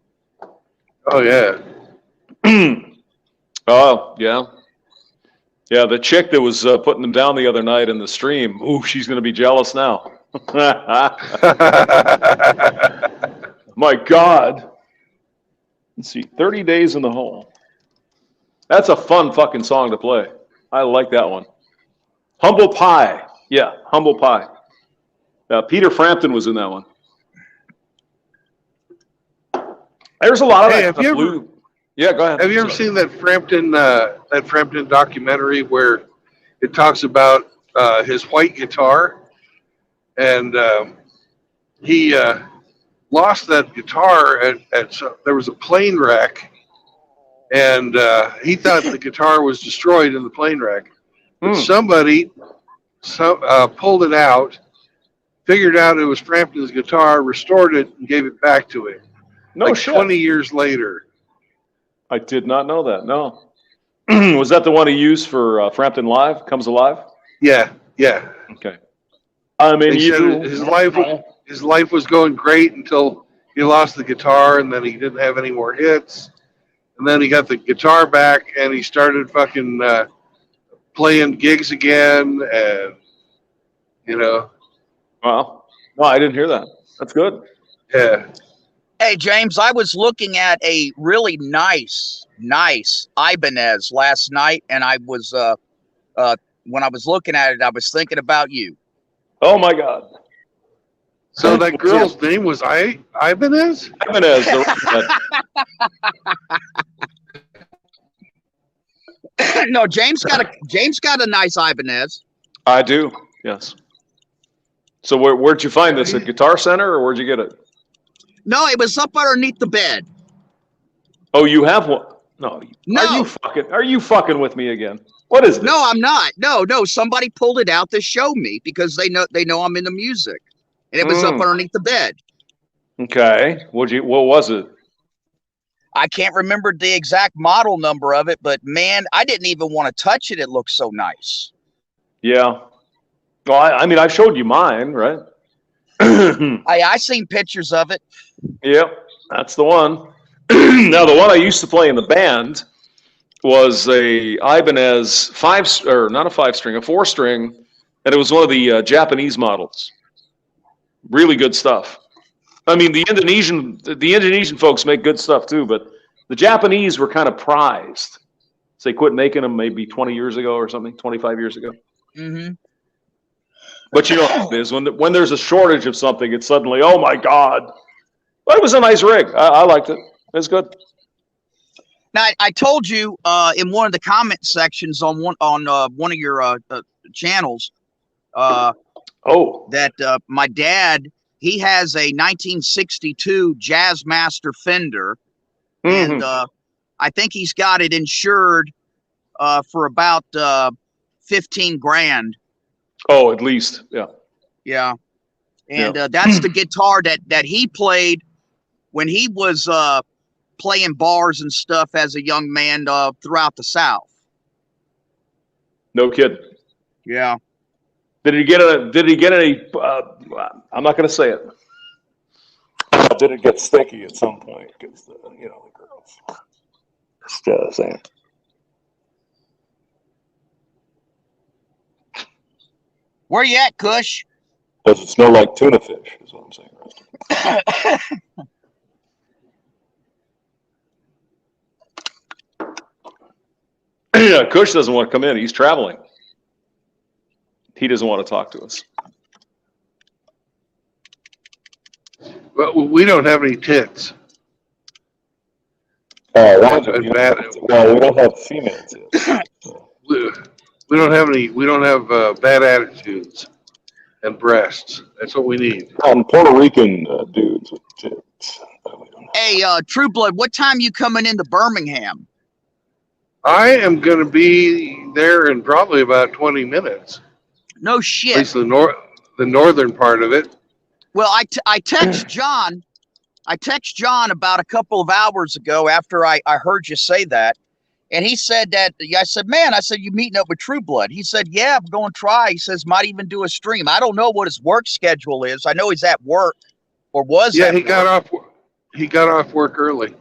Oh yeah. Oh yeah. Yeah, the chick that was putting them down the other night in the stream. Ooh, she's going to be jealous now. My God. Let's see. 30 Days in the Hole. That's a fun fucking song to play. I like that one. Humble Pie. Yeah, Humble Pie. Peter Frampton was in that one. There's a lot of that blue. Yeah, go ahead. Have you ever seen that Frampton documentary where it talks about his white guitar, and he lost that guitar at there was a plane wreck, and he thought the guitar was destroyed in the plane wreck. But somebody pulled it out, figured out it was Frampton's guitar, restored it, and gave it back to him. No shit. 20 years later. I did not know that. No. Was that the one he used for Frampton Live? Comes Alive? Yeah, yeah. Okay. I mean, his life was going great until he lost the guitar, and then he didn't have any more hits. And then he got the guitar back, and he started fucking playing gigs again, and you know. Wow. No, I didn't hear that. That's good. Yeah. Hey, James, I was looking at a really nice Ibanez last night, and I was when I was looking at it, I was thinking about you. Oh my God! So that girl's name was Ibanez? Ibanez. No, James got a nice Ibanez. I do. Yes. So where'd you find this? At Guitar Center, or where'd you get it? No, it was up underneath the bed. Oh, you have one? No. No. Are you fucking with me again? What is this? No, I'm not. No. Somebody pulled it out to show me because they know I'm into music, and it was up underneath the bed. Okay. What was it? I can't remember the exact model number of it, but man, I didn't even want to touch it. It looked so nice. Yeah. Well, I mean, I showed you mine, right? I seen pictures of it. Yep, that's the one. Now, the one I used to play in the band was a Ibanez not a 5-string, a 4-string, and it was one of the Japanese models. Really good stuff. I mean, the Indonesian folks make good stuff too, but the Japanese were kind of prized. So they quit making them maybe 20 years ago or something, 25 years ago. Mm-hmm. But you know how it is. When there's a shortage of something, it's suddenly, oh my God. But it was a nice rig. I liked it. It was good. Now, I told you in one of the comment sections on one of your channels that my dad, he has a 1962 Jazzmaster Fender, and I think he's got it insured for about 15 grand. Oh, at least, yeah. Yeah, and that's the guitar that he played when he was playing bars and stuff as a young man throughout the South. No kidding. Yeah. Did he get any? I'm not going to say it. Did it get sticky at some point? Because the girls. Just saying. Where you at, Kush? Does it smell like tuna fish? Is what I'm saying. Yeah, Kush doesn't want to come in. He's traveling. He doesn't want to talk to us. Well, we don't have any tits. Well, we don't have female tits. We don't have any. We don't have bad attitudes and breasts. That's what we need. Puerto Rican dudes with tits. Hey, True Blood, what time you coming into Birmingham? I am going to be there in probably about 20 minutes. No shit. At least the northern part of it. Well, I text John. I text John about a couple of hours ago after I heard you say that. And he said that, I said, man, you meeting up with True Blood? He said, yeah, I'm going to try. He says, might even do a stream. I don't know what his work schedule is. I know he's at work or was. Yeah, he got off work early.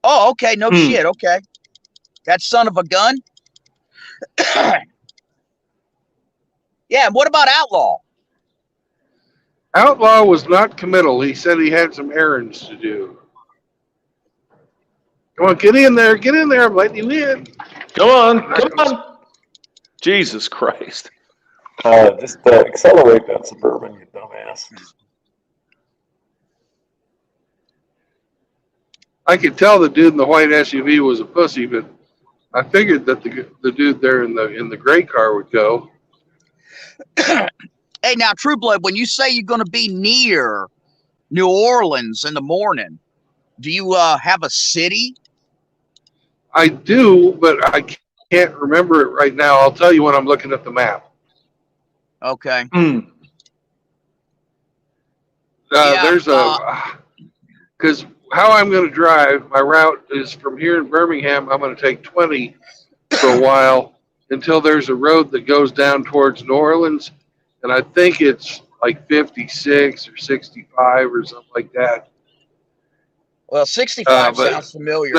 Oh, okay. No shit. Okay. That son of a gun. Yeah. And what about Outlaw? Outlaw was not committal. He said he had some errands to do. Come on, get in there. Get in there. I'm letting you in. Come on. Jesus Christ. Just accelerate that Suburban, you dumbass. I could tell the dude in the white SUV was a pussy, but I figured that the dude there in the gray car would go. Hey, now, True Blood, when you say you're going to be near New Orleans in the morning, do you have a city? I do, but I can't remember it right now. I'll tell you when I'm looking at the map. Okay. There's because how I'm going to drive, my route is from here in Birmingham. I'm going to take 20 for a while until there's a road that goes down towards New Orleans. And I think it's like 56 or 65 or something like that. Well, 65 sounds familiar.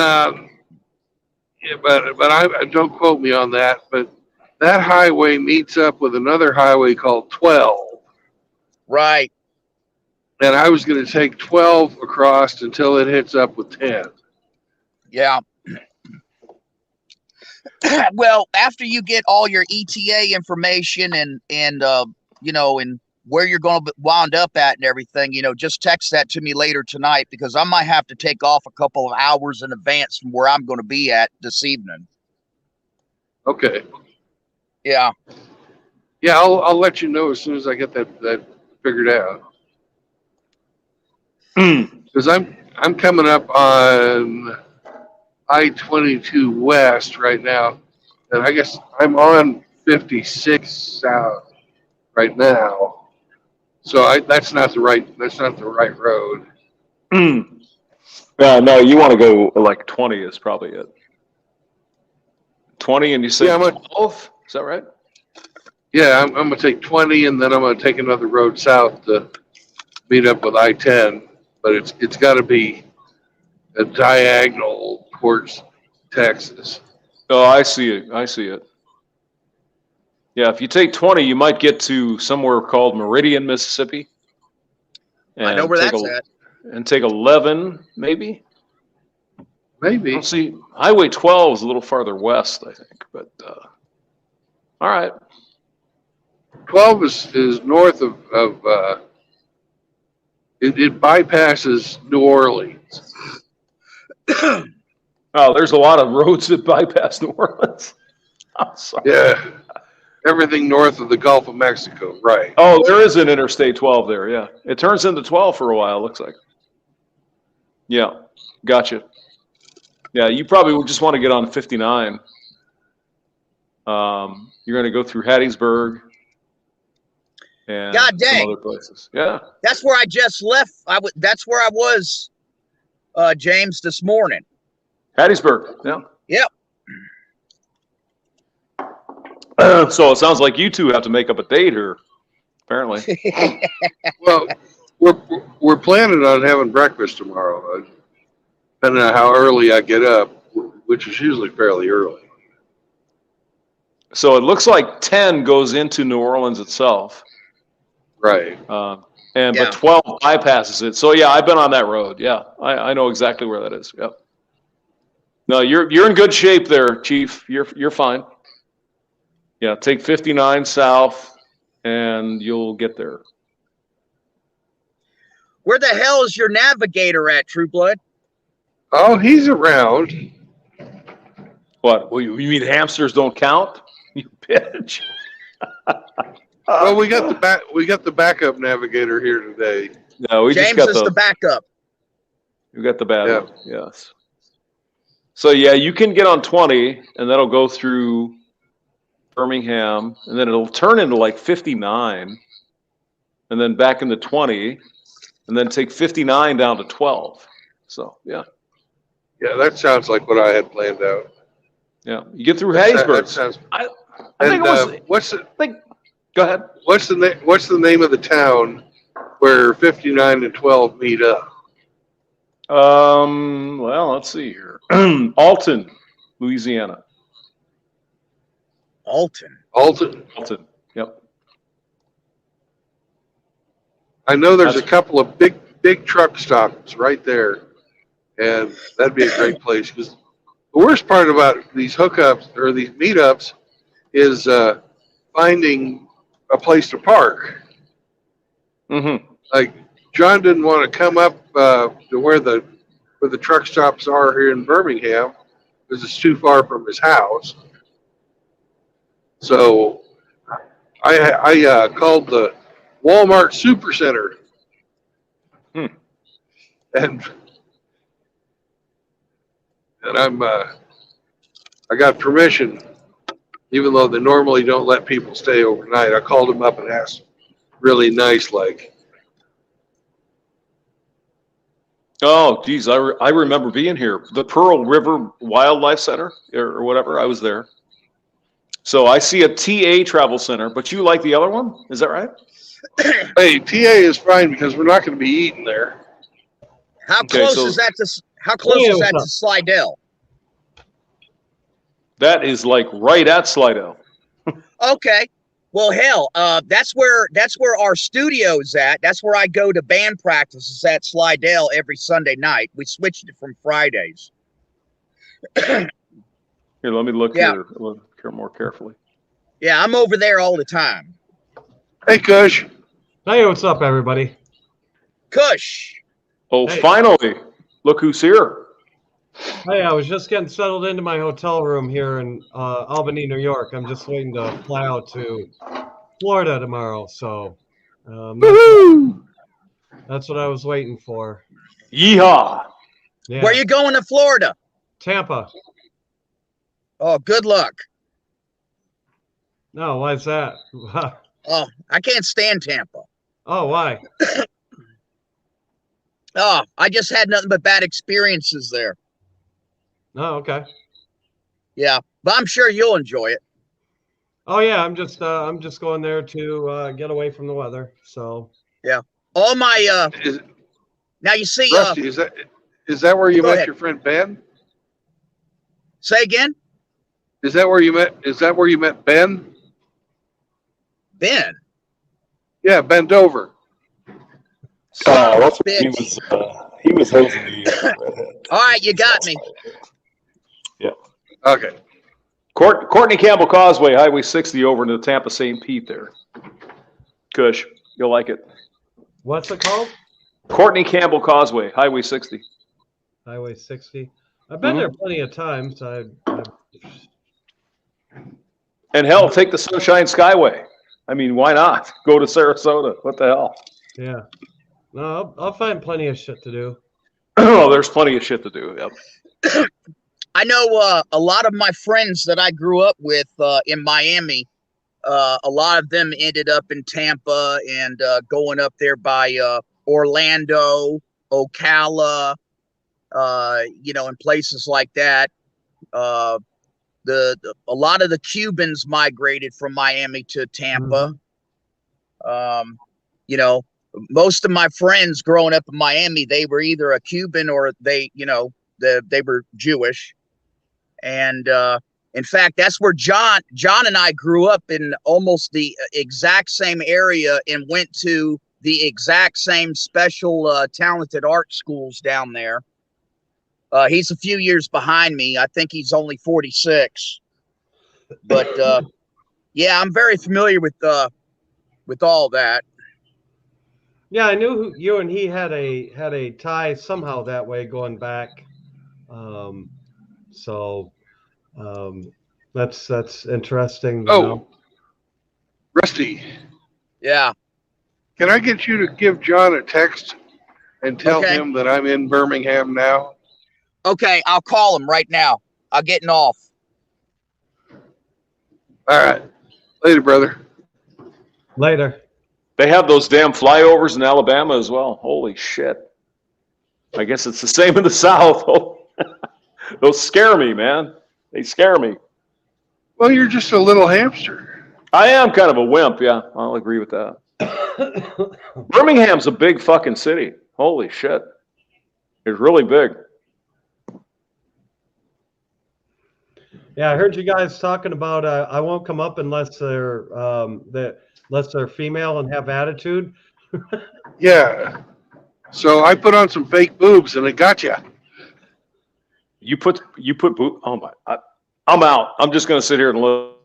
Yeah, but I don't quote me on that. But that highway meets up with another highway called 12. Right. And I was going to take 12 across until it hits up with 10. Yeah. Well, after you get all your ETA information and where you're going to wound up at and everything, just text that to me later tonight because I might have to take off a couple of hours in advance from where I'm going to be at this evening. Okay. Yeah. Yeah, I'll let you know as soon as I get that figured out. Because I'm coming up on I-22 West right now, and I guess I'm on 56 South right now. So that's not the right road. No, you want to go like 20 is probably it. 20 and you say 12? Is that right? Yeah, I'm going to take 20, and then I'm going to take another road south to meet up with I-10. But it's got to be a diagonal towards Texas. Oh, I see it. I see it. Yeah, if you take 20, you might get to somewhere called Meridian, Mississippi. I know where that's at. And take 11, maybe. Maybe. I'll see. Highway 12 is a little farther west, I think. But all right. 12 is north of it bypasses New Orleans. Oh, there's a lot of roads that bypass New Orleans. I'm sorry. Yeah. Everything north of the Gulf of Mexico, right. Oh, there is an Interstate 12 there, yeah. It turns into 12 for a while, looks like. Yeah, gotcha. Yeah, you probably would just want to get on 59. You're going to go through Hattiesburg and God dang. some other places. Yeah. That's where I just left. That's where I was, James, this morning. Hattiesburg, yeah. Yep. So it sounds like you two have to make up a date here, apparently. Well, we're planning on having breakfast tomorrow, depending on how early I get up, which is usually fairly early. So it looks like 10 goes into New Orleans itself. Right. But 12 bypasses it. So yeah, I've been on that road. Yeah, I know exactly where that is. Yep. No, you're in good shape there, Chief. You're fine. Yeah, take 59 south, and you'll get there. Where the hell is your navigator at, True Blood? Oh, he's around. What? Well, you mean hamsters don't count? You bitch. Well, we got the backup navigator here today. No, we James just got is the backup. You got the backup. Yeah. Yes. So yeah, you can get on 20, and that'll go through Birmingham, and then it'll turn into like 59, and then back into 20, and then take 59 down to 12. So yeah. Yeah, that sounds like what I had planned out. Yeah, you get through Hattiesburg. That sounds. I think it was. Go ahead. What's the name of the town where 59 and 12 meet up? Well, let's see here. Alton, Louisiana. Alton. Yep. I know there's a couple of big truck stops right there, and that'd be a great place. Because the worst part about these hookups or these meetups is finding a place to park. Mm-hmm. Like John didn't want to come up to where the truck stops are here in Birmingham because it's too far from his house. So I called the Walmart Supercenter, and I got permission, even though they normally don't let people stay overnight. I called them up and asked, really nice, like. Oh, geez, I remember being here. The Pearl River Wildlife Center or whatever. I was there. So I see a TA travel center, but you like the other one? Is that right? Hey, TA is fine because we're not going to be eating there. How close is that to Slidell? That is like right at Slidell. Okay. Well, hell, that's where our studio is at. That's where I go to band practices at Slidell every Sunday night. We switched it from Fridays. Here, let me look here more carefully. Yeah, I'm over there all the time. Hey, Kush. Hey, what's up, everybody? Kush. Oh, hey. Finally. Look who's here. Hey, I was just getting settled into my hotel room here in Albany, New York. I'm just waiting to fly out to Florida tomorrow. So that's what I was waiting for. Yeehaw. Yeah. Where you going to Florida? Tampa. Oh, good luck. No, why is that? Oh, I can't stand Tampa. Oh, why? Oh, I just had nothing but bad experiences there. Oh, okay. Yeah, but I'm sure you'll enjoy it. Oh yeah, I'm just going there to get away from the weather. So yeah, all my Is, now you see Rusty, is that where you go met ahead. your friend Ben? Say again. Is that where you met Ben? Ben. Yeah, Ben Dover. That's what Bitch. he was hosing the All right, you got me. Yeah. Okay. Courtney Campbell Causeway, Highway 60 over into the Tampa St. Pete there. Kush, you'll like it. what's it called? Courtney Campbell Causeway, Highway 60. Highway 60. I've been there plenty of times. And hell, take the Sunshine Skyway. I mean, why not? Go to Sarasota. What the hell? Yeah. No, I'll find plenty of shit to do. Oh, there's plenty of shit to do. Yep. I know a lot of my friends that I grew up with in Miami. A lot of them ended up in Tampa and going up there by Orlando, Ocala, and places like that. A lot of the Cubans migrated from Miami to Tampa. Most of my friends growing up in Miami, they were either a Cuban or they were Jewish. And in fact, that's where John and I grew up in almost the exact same area and went to the exact same special talented art schools down there. He's a few years behind me. I think he's only 46. But yeah, I'm very familiar with all that. Yeah, I knew you and he had a tie somehow that way going back. That's interesting. Rusty. Yeah. Can I get you to give John a text and tell him that I'm in Birmingham now? Okay, I'll call him right now. I'm getting off. All right. Later, brother. Later. They have those damn flyovers in Alabama as well. Holy shit. I guess it's the same in the South. Those scare me, man. They scare me. Well, you're just a little hamster. I am kind of a wimp, yeah. I'll agree with that. Birmingham's a big fucking city. Holy shit. It's really big. Yeah, I heard you guys talking about I won't come up unless they're female and have attitude. Yeah. So I put on some fake boobs and it got you. You put boob. Oh my! I'm out. I'm just gonna sit here and look.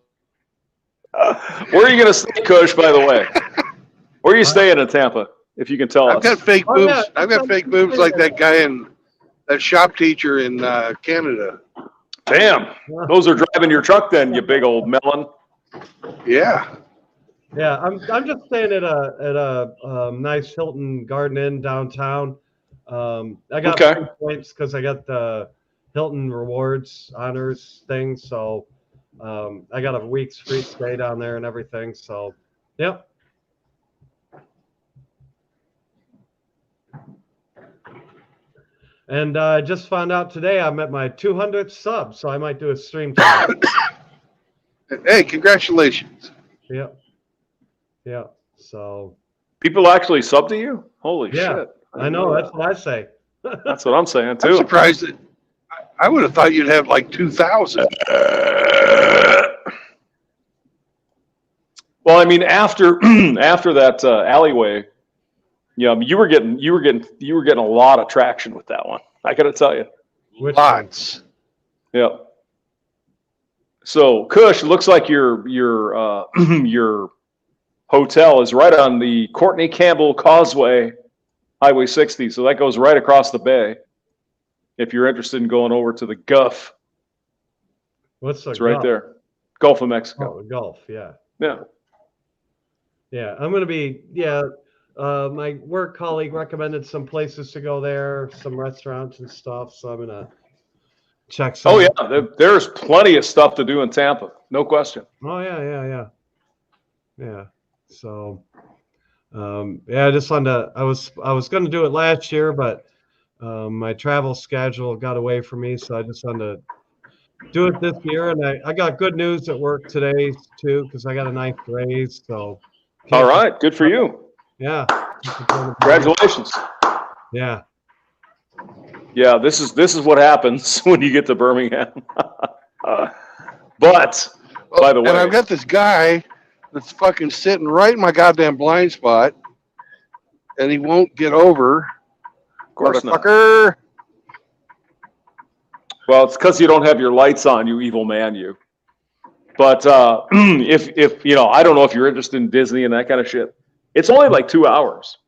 Where are you gonna stay, Kush? By the way, where are you staying in Tampa? If you can tell us. I've got fake boobs. Yeah, I've got fake boobs like that guy that shop teacher in Canada. Damn, those are driving your truck then, you big old melon. Yeah. Yeah, I'm just staying at a nice Hilton Garden Inn downtown. I got 3 points because I got the Hilton Rewards Honors thing, so I got a week's free stay down there and everything. So, yep. And I just found out today I'm at my 200th sub, so I might do a stream tonight. Hey, congratulations. Yep. Yeah. So people actually sub to you? Holy shit. I know. That's what I say. That's what I'm saying too. I'm surprised that I would have thought you'd have like 2,000. Well, I mean, after that alleyway, you were getting a lot of traction with that one. I got to tell you. Lots. Yeah. So, Kush, it looks like your hotel is right on the Courtney Campbell Causeway, Highway 60. So that goes right across the bay. If you're interested in going over to the Gulf, what's the it's right there, Gulf of Mexico. Oh, the Gulf, yeah. Yeah. Yeah, I'm gonna be. Yeah, my work colleague recommended some places to go there, some restaurants and stuff. So I'm gonna check some. Oh yeah, there's plenty of stuff to do in Tampa, no question. Oh yeah. So Yeah, I just wanted to. I was going to do it last year, but my travel schedule got away from me, so I just wanted to do it this year. And I got good news at work today too, because I got a nice raise. So All right, good for you. Yeah. Congratulations. Yeah. Yeah, this is what happens when you get to Birmingham. But by the way, and I've got this guy that's fucking sitting right in my goddamn blind spot, and he won't get over. Of course not. Motherfucker. Well, it's because you don't have your lights on, you evil man, you. But if you know, I don't know if you're interested in Disney and that kind of shit. It's only like 2 hours.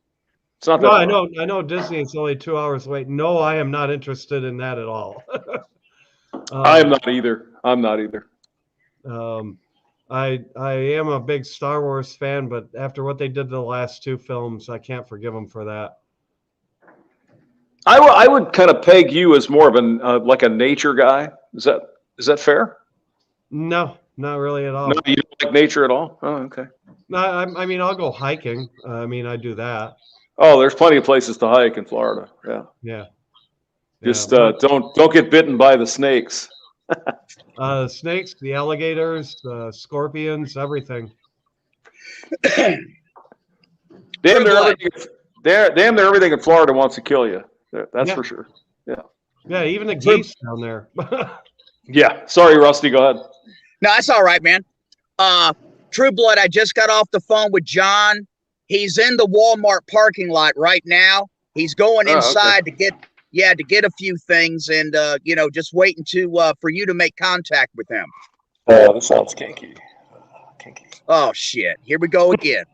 It's not that. No, I know Disney is only 2 hours away. No, I am not interested in that at all. I am not either. I'm not either. I am a big Star Wars fan, but after what they did to the last two films, I can't forgive them for that. I would kind of peg you as more of an like a nature guy. Is that fair? No, not really at all. No, you don't like nature at all? Oh, okay. No, I mean, I'll go hiking. I mean, I do that. Oh, there's plenty of places to hike in Florida. Yeah. Yeah. Just don't get bitten by the snakes. Snakes, the alligators, the scorpions, everything. Damn near everything in Florida wants to kill you. That's for sure. Yeah. Yeah, even the geese down there. Yeah. Sorry, Rusty. Go ahead. No, that's all right, man. True Blood, I just got off the phone with John. He's in the Walmart parking lot right now. He's going inside to get a few things, and just waiting for you to make contact with him. That sounds kinky. Oh shit! Here we go again.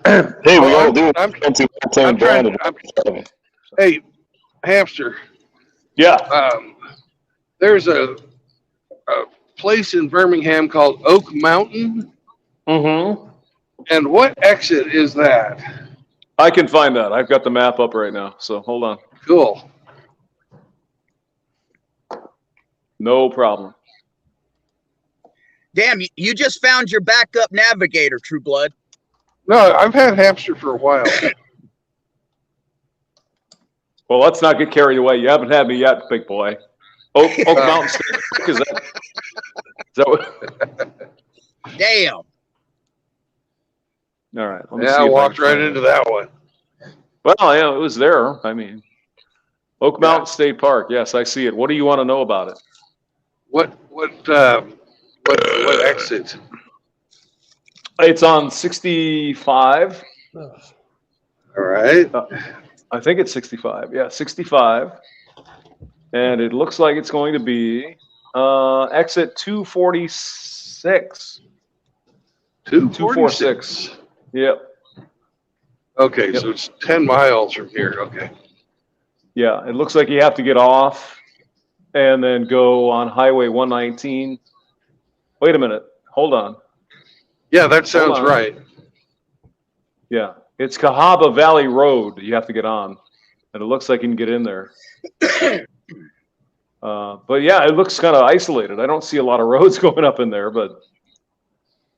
Hey, we all do. I'm trying. Hey, hamster. Yeah. There's a place in Birmingham called Oak Mountain. Mm-hmm. And what exit is that? I can find that. I've got the map up right now. So hold on. Cool. No problem. Damn, you just found your backup navigator, True Blood. No, I've had hamster for a while. Well, let's not get carried away. You haven't had me yet, big boy. Oak Mountain State Park, is that what? Damn. All right. Let me Yeah, see I if walked can right find into it. that one. Well, yeah, it was there. I mean, Oak Mountain State Park. Yes, I see it. What do you want to know about it? What exit? It's on 65. All right. I think it's 65. Yeah, 65. And it looks like it's going to be exit 246. 246. Yep. Okay, so it's 10 miles from here. Okay. Yeah, it looks like you have to get off and then go on Highway 119. Wait a minute. Hold on. Yeah, that sounds right. Yeah, it's Cahaba Valley Road you have to get on. And it looks like you can get in there. But yeah, it looks kind of isolated. I don't see a lot of roads going up in there, but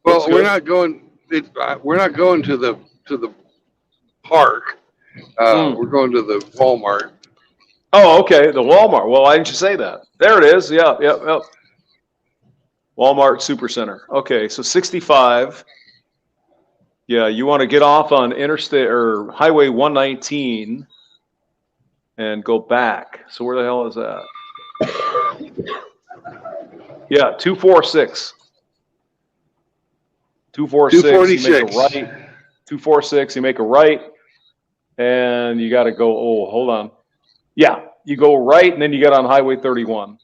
well, we're not going. We're not going to the park. We're going to the Walmart. Oh, okay, the Walmart. Well, why didn't you say that? There it is. Yeah, yep. Walmart Supercenter. Okay, so 65. Yeah, you want to get off on Interstate or Highway 119 and go back. So where the hell is that? Yeah, 246. 246. 246. You make a right. 246. You make a right, and you got to go. Oh, hold on. Yeah, you go right, and then you get on Highway 31.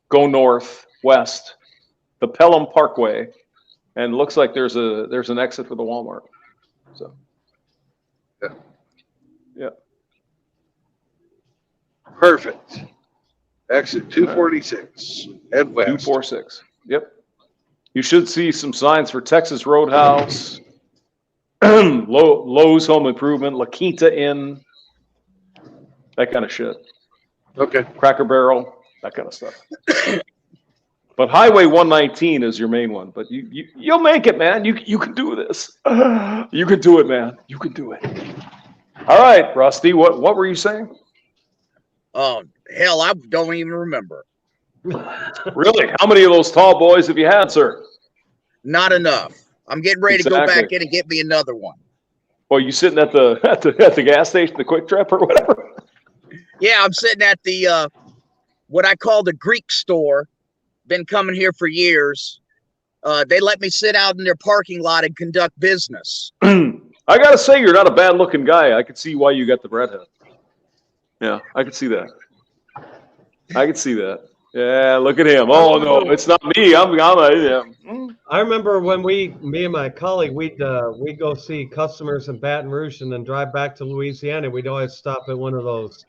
Go north, west, the Pelham Parkway, and it looks like there's an exit for the Walmart. So, yeah. Perfect. Exit 246. Head west. 246. Yep. You should see some signs for Texas Roadhouse, Lowe's Home Improvement, La Quinta Inn, that kind of shit. Okay. Cracker Barrel, that kind of stuff. But Highway 119 is your main one. But you'll make it, man. You can do this. You can do it, man. You can do it. All right, Rusty. What were you saying? Oh hell, I don't even remember. Really? How many of those tall boys have you had, sir? Not enough. I'm getting ready to go back in and get me another one. Well, you sitting at the gas station, the Quick Trip or whatever? Yeah, I'm sitting at the what I call the Greek store. Been coming here for years. They let me sit out in their parking lot and conduct business. I gotta say, you're not a bad looking guy. I could see why you got the redhead. Yeah, I could see that. I could see that. Yeah, look at him. Oh no, it's not me. I remember when me and my colleague, we'd go see customers in Baton Rouge and then drive back to Louisiana. We'd always stop at one of those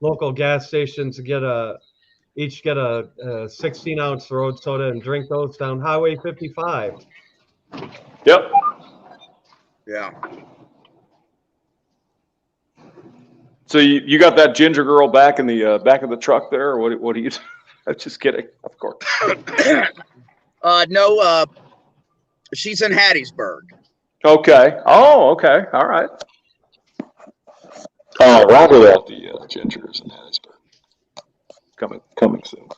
local gas stations to each get a 16-ounce road soda and drink those down Highway 55. Yep. Yeah. So you got that ginger girl back in the back of the truck there, or what are you? I'm just kidding, of course. No, she's in Hattiesburg. Okay. Oh, okay. All right. Round out the gingers in Hattiesburg. Coming soon.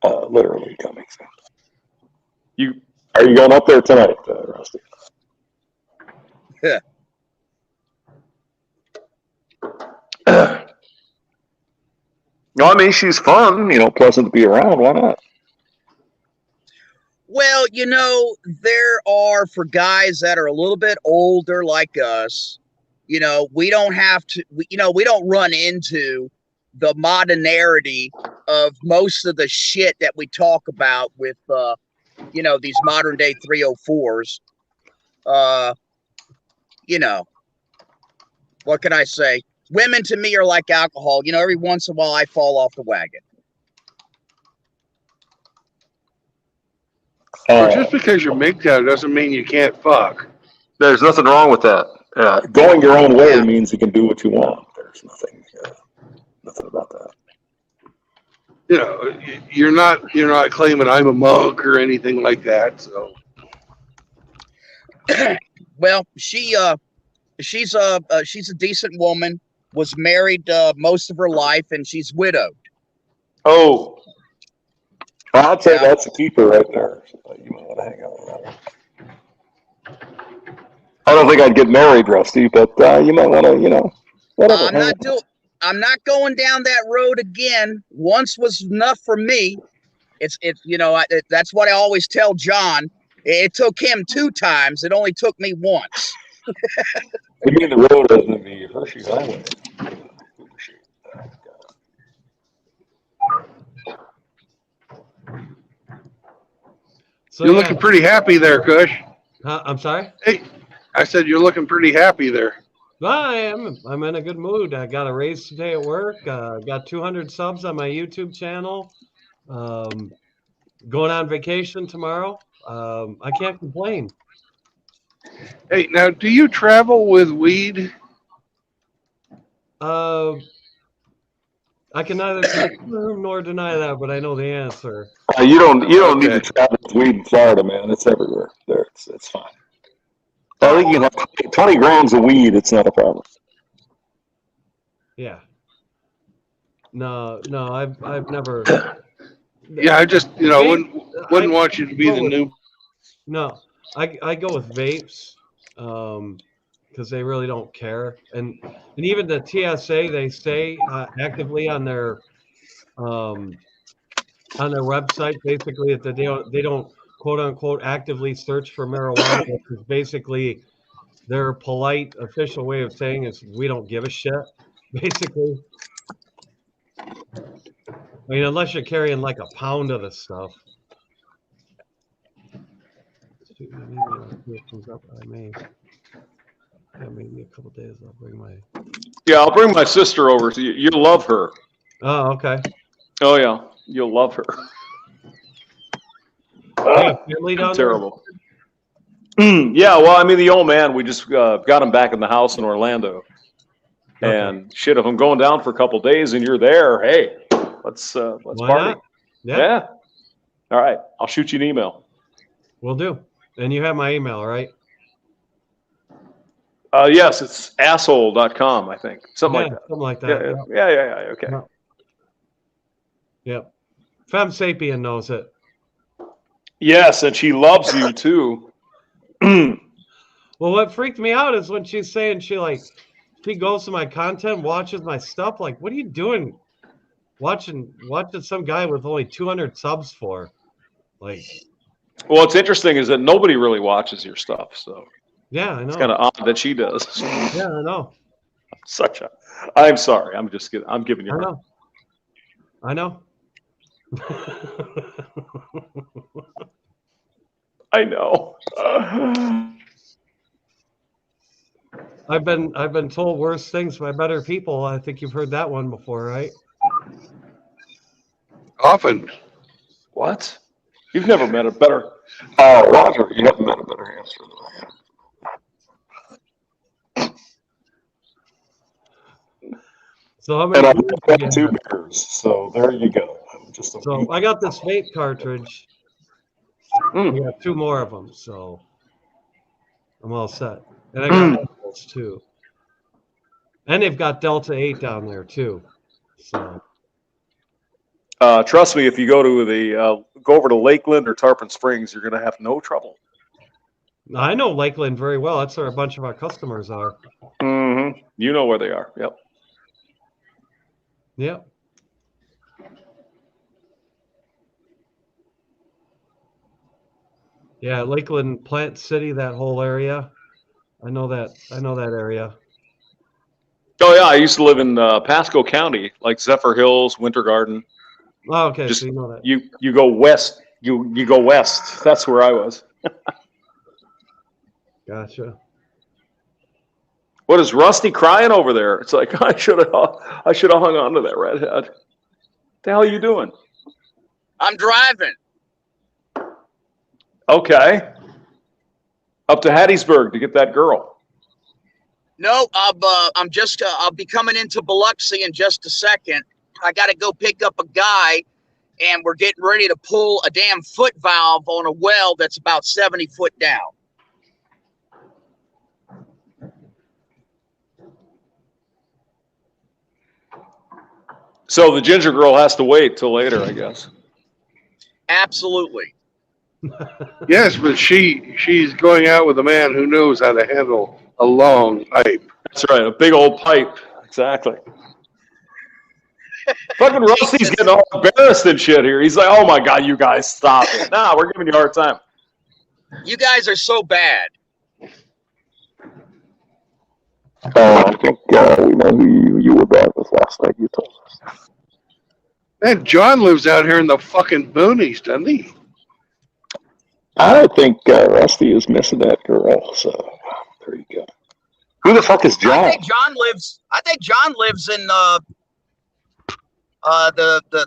Literally coming soon. Are you going up there tonight, Rusty? Yeah. No, I mean she's fun. Pleasant to be around. Why not? Well, there are, for guys that are a little bit older like us, we don't have to, we don't run into the modernity of most of the shit that we talk about with, these modern day 304s. What can I say? Women to me are like alcohol. Every once in a while I fall off the wagon. Well, just because you're MGTOW doesn't mean you can't fuck. There's nothing wrong with that. Going your own way means you can do what you want. There's nothing about that. You're not claiming I'm a monk or anything like that. So, well, she's a decent woman. Was married most of her life, and she's widowed. Oh, I'd say that's a keeper right there. So you might want to hang out with that one. I don't think I'd get married, Rusty, but you might want to, whatever. I'm not going down that road again. Once was enough for me. That's what I always tell John. It took him 2 times. It only took me once. You mean the road isn't the Hershey Highway? So you're looking pretty happy there, Kush. I'm sorry? Hey, I said you're looking pretty happy there. I am. I'm in a good mood. I got a raise today at work. Got 200 subs on my YouTube channel. Going on vacation tomorrow. I can't complain. Hey, now, do you travel with weed? I can neither confirm nor deny that, but I know the answer. You don't need to travel with weed in Florida, man. It's everywhere. There, it's fine. I think you can have 20 grams of weed. It's not a problem. Yeah. No, I've never. Yeah, I just wouldn't want you to be the new. No, I go with vapes, because they really don't care, and even the TSA, they say actively on their website basically that they don't quote unquote actively search for marijuana, which is basically their polite official way of saying is we don't give a shit, basically. I mean, unless you're carrying like a pound of the stuff. Maybe it comes up. Maybe a couple days. I'll bring my. Yeah, I'll bring my sister over to you. You'll love her. Oh, okay. Oh yeah, you'll love her. Family down Terrible. Yeah, well, I mean, the old man. We just got him back in the house in Orlando, and shit. If I'm going down for a couple days and you're there, hey, let's party. Not? Yeah. All right. I'll shoot you an email. Will do. And you have my email, right? Yes, it's asshole.com, I think. Something like that. Something like that. Yeah. Okay. Yep. Femme Sapien knows it. Yes, and she loves you too. Well, what freaked me out is when she's saying she goes to my content, watches my stuff. Like, what are you doing? Watching some guy with only 200 subs for? Like, well, what's interesting is that nobody really watches your stuff, so yeah, I know. It's kind of odd that she does. Yeah, I know. I'm sorry. I'm just kidding. I'm giving you. I know. I know. I've been told worse things by better people. I think you've heard that one before, right? Often. What? You've never met a better. Roger, you haven't met a better hamster than I have. So and I've got 2 bears, so there you go. So I got this vape cartridge. We got 2 more of them, so I'm all set. And I got those too. And they've got Delta 8 down there too. So trust me, if you go to go over to Lakeland or Tarpon Springs, you're going to have no trouble. I know Lakeland very well. That's where a bunch of our customers are. Mm-hmm. You know where they are. Yep. Yep. Yeah, Lakeland, Plant City, that whole area. I know that area. Oh yeah, I used to live in Pasco County, like Zephyr Hills, Winter Garden. Oh, okay. Just, so you know that. You go west. You go west. That's where I was. Gotcha. What is Rusty crying over there? It's like I should have hung on to that redhead. What the hell are you doing? I'm driving. Okay. Up to Hattiesburg to get that girl. No, I'll be coming into Biloxi in just a second. I got to go pick up a guy, and we're getting ready to pull a damn foot valve on a well that's about 70 foot down. So the ginger girl has to wait till later, I guess. Absolutely. Yes, but she's going out with a man who knows how to handle a long pipe. That's right, a big old pipe. Exactly. Fucking Rusty's getting all embarrassed and shit here. He's like, "Oh my god, you guys, stop it!" Nah, we're giving you a hard time. You guys are so bad. I think we know who you were bad with last night. You told us. Man, John lives out here in the fucking boonies, doesn't he? I think Rusty is missing that girl. So there you go. Who the fuck is John? I think John lives in the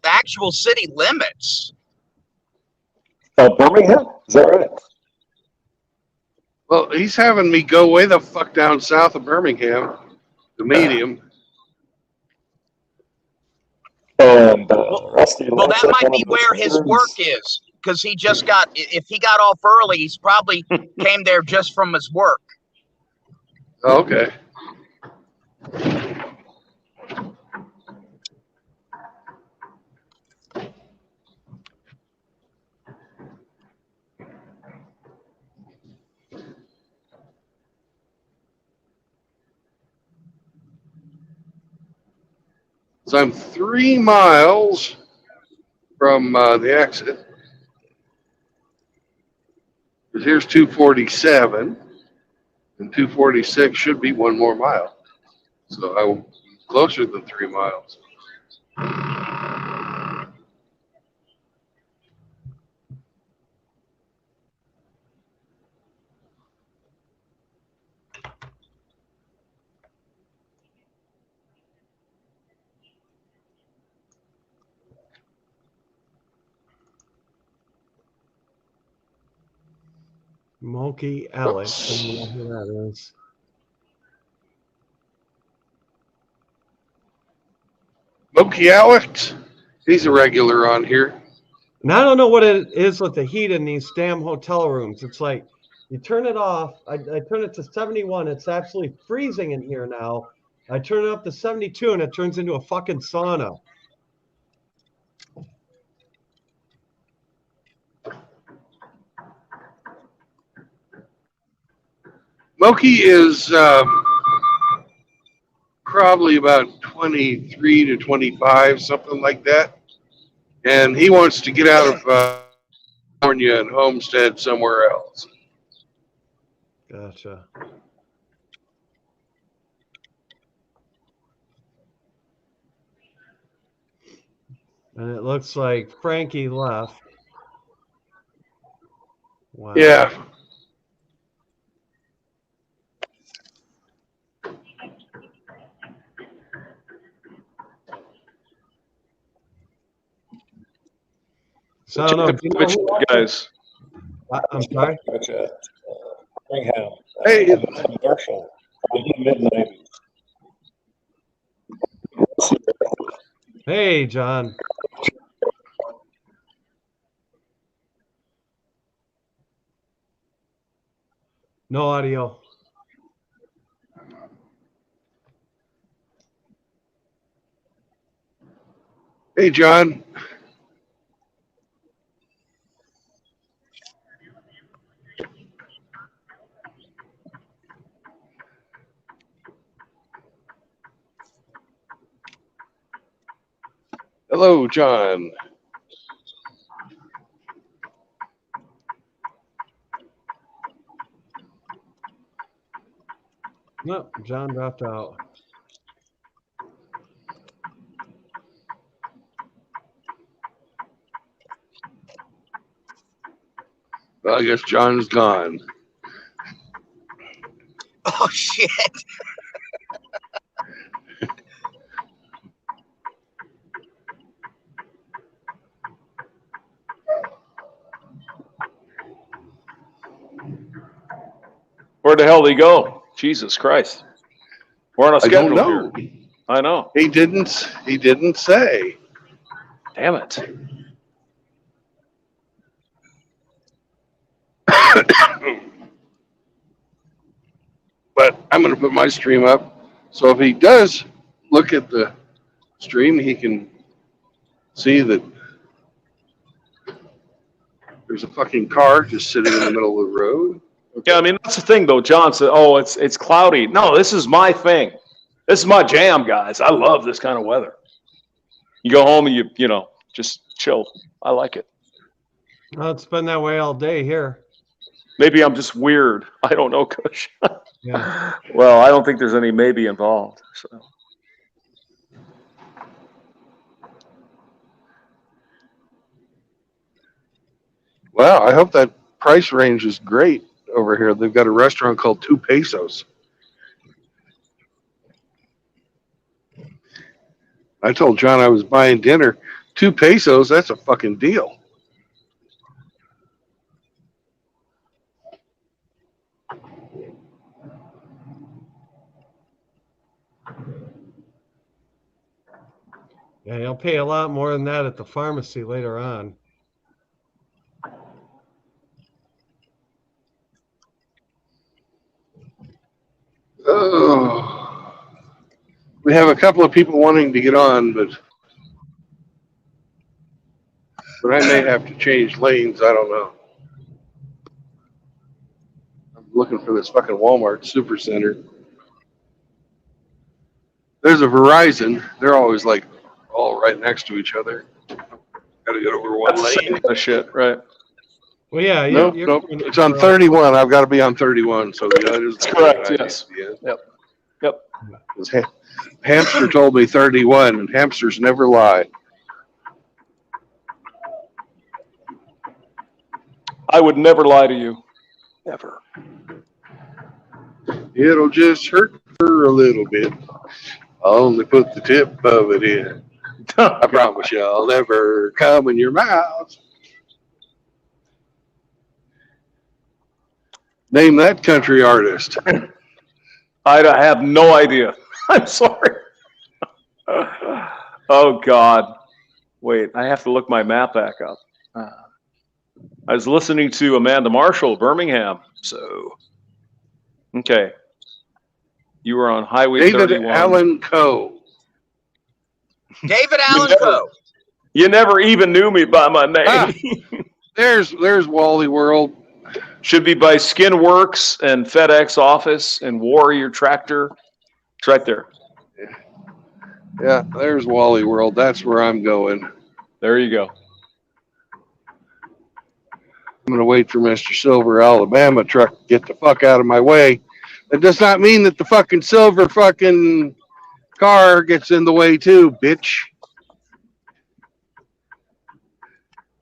actual city limits. Birmingham? Is that right? Well, he's having me go way the fuck down south of Birmingham to meet him. And Rusty. Well, that might be where his work is, because he just got. If he got off early, he's probably came there just from his work. Oh, okay. So I'm 3 miles from the exit. Because here's 247, and 246 should be 1 more mile. So I'm closer than 3 miles. Mulkey Alex. I don't know who that is. Moki Alex, he's a regular on here. And I don't know what it is with the heat in these damn hotel rooms. It's like you turn it off. I turn it to 71. It's absolutely freezing in here now. I turn it up to 72 and it turns into a fucking sauna. Moki is probably about 23 to 25, something like that. And he wants to get out of California and homestead somewhere else. Gotcha. And it looks like Frankie left. Wow. Yeah. So I don't know. Do you know Which who- guys? I'm sorry. Gotcha. Hey, Marshall, mid-90s. Hey, John. No audio. hey, John. Hello, John. Nope, John dropped out. Well, I guess John's gone. Oh shit! Where the hell did he go? Jesus Christ. We're on a I don't schedule know. here. I know. He didn't say. Damn it. But I'm going to put my stream up. So if he does look at the stream, he can see that there's a fucking car just sitting in the middle of the road. Yeah, I mean, that's the thing, though. John said, oh, it's cloudy. No, this is my thing. This is my jam, guys. I love this kind of weather. You go home and you know, just chill. I like it. Well, it's been that way all day here. Maybe I'm just weird. I don't know, Kush. Yeah. Well, I don't think there's any maybe involved. So. Well, I hope that price range is great over here. They've got a restaurant called 2 Pesos. I told John I was buying dinner. 2 Pesos, that's a fucking deal. Yeah, you'll pay a lot more than that at the pharmacy later on. Oh. We have a couple of people wanting to get on, but I may have to change lanes. I don't know. I'm looking for this fucking Walmart Supercenter. There's a Verizon. They're always like all right next to each other. Got to get over one That's lane. the shit, right? Well, yeah. Nope. It's on 31. I've got to be on 31. So the others. That's correct. Yes. Yep. Yep. Hamster told me 31, and hamsters never lie. I would never lie to you. Ever. It'll just hurt for a little bit. I'll only put the tip of it in. I promise you I'll never come in your mouth. Name that country artist. I have no idea. I'm sorry. Oh, God. Wait, I have to look my map back up. I was listening to Amanda Marshall, Birmingham. So, okay. You were on Highway David 31. Allen Coe. David You Allen never, Coe. you never even knew me by my name. Ah, there's Wally World. Should be by Skinworks and FedEx Office and Warrior Tractor. It's right there. Yeah, there's Wally World. That's where I'm going. There you go. I'm going to wait for Mr. Silver Alabama truck to get the fuck out of my way. That does not mean that the fucking silver fucking car gets in the way too, bitch.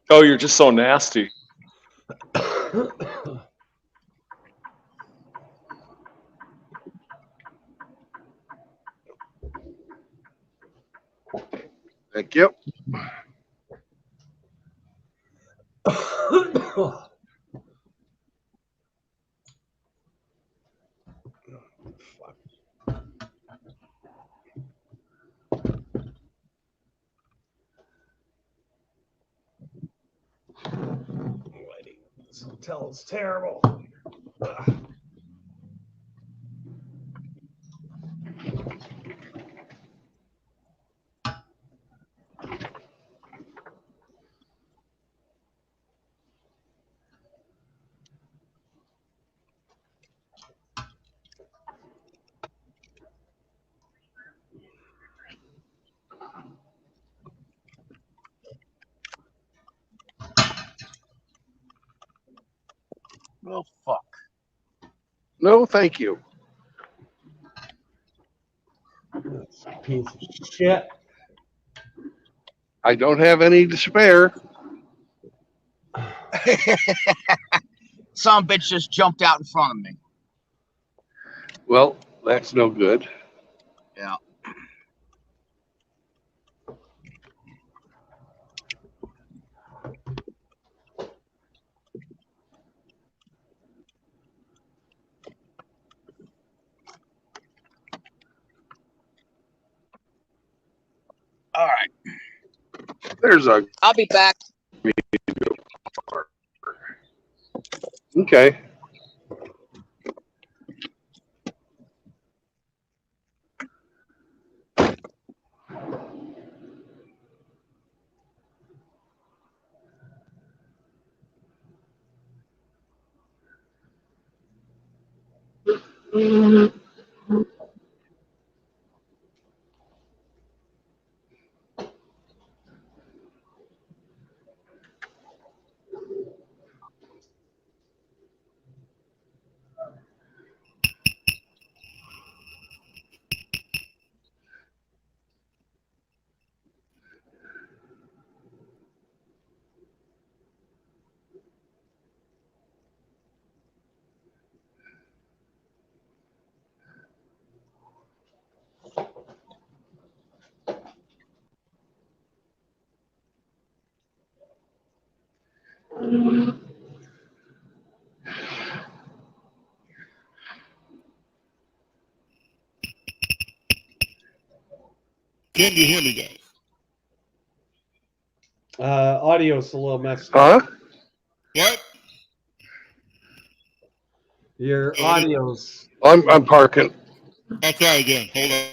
Oh, you're just so nasty. Thank you. This hotel is terrible. Well, fuck. No, thank you. Piece of shit. I don't have any to spare. Some bitch just jumped out in front of me. Well, that's no good. Yeah. All right. There's a. I'll be back. Okay. Can you hear me, guys? Audio's a little messed up. Huh? What? Your audio's. I'm parking. I'll try again. Hold on.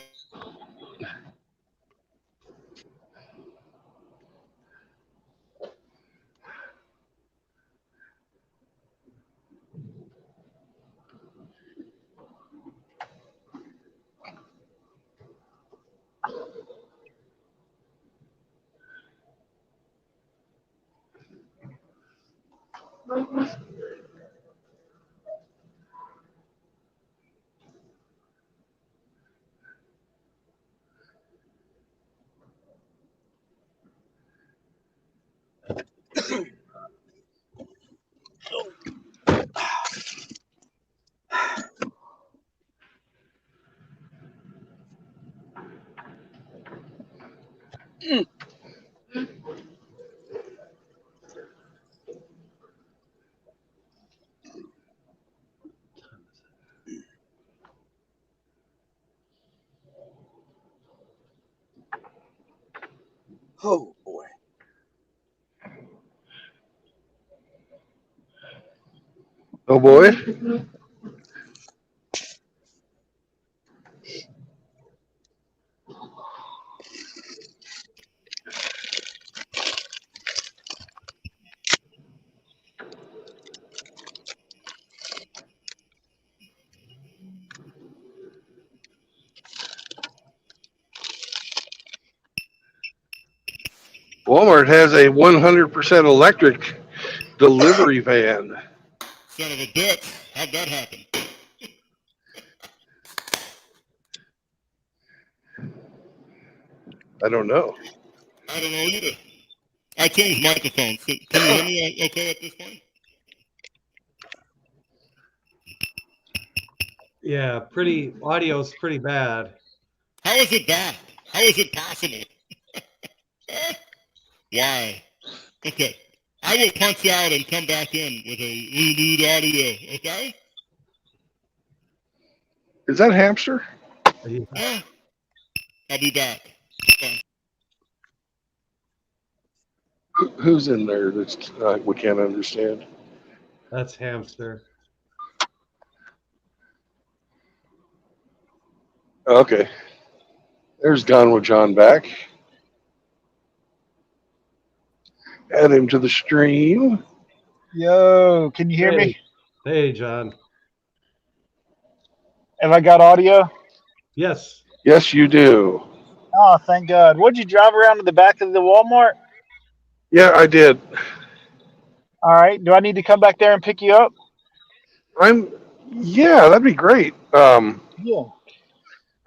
Oh boy. Oh boy. Walmart has a 100% electric delivery van. Son of a bitch. How'd that happen? I don't know. I don't know either. I changed microphones. Can you hear me okay at this point? Yeah, audio's pretty bad. How is it done? How is it possible? Why? Okay. I will punch out and come back in with a renewed audio, okay? Is that hamster? Yeah. I'll be back. Okay. Who's in there that's we can't understand? That's hamster. Okay. There's Gone with John back. Add him to the stream. Yo, can you hear me? Hey, John. Have I got audio? Yes. Yes, you do. Oh, thank God. Would you drive around to the back of the Walmart? Yeah, I did. All right. Do I need to come back there and pick you up? Yeah, that'd be great. Yeah.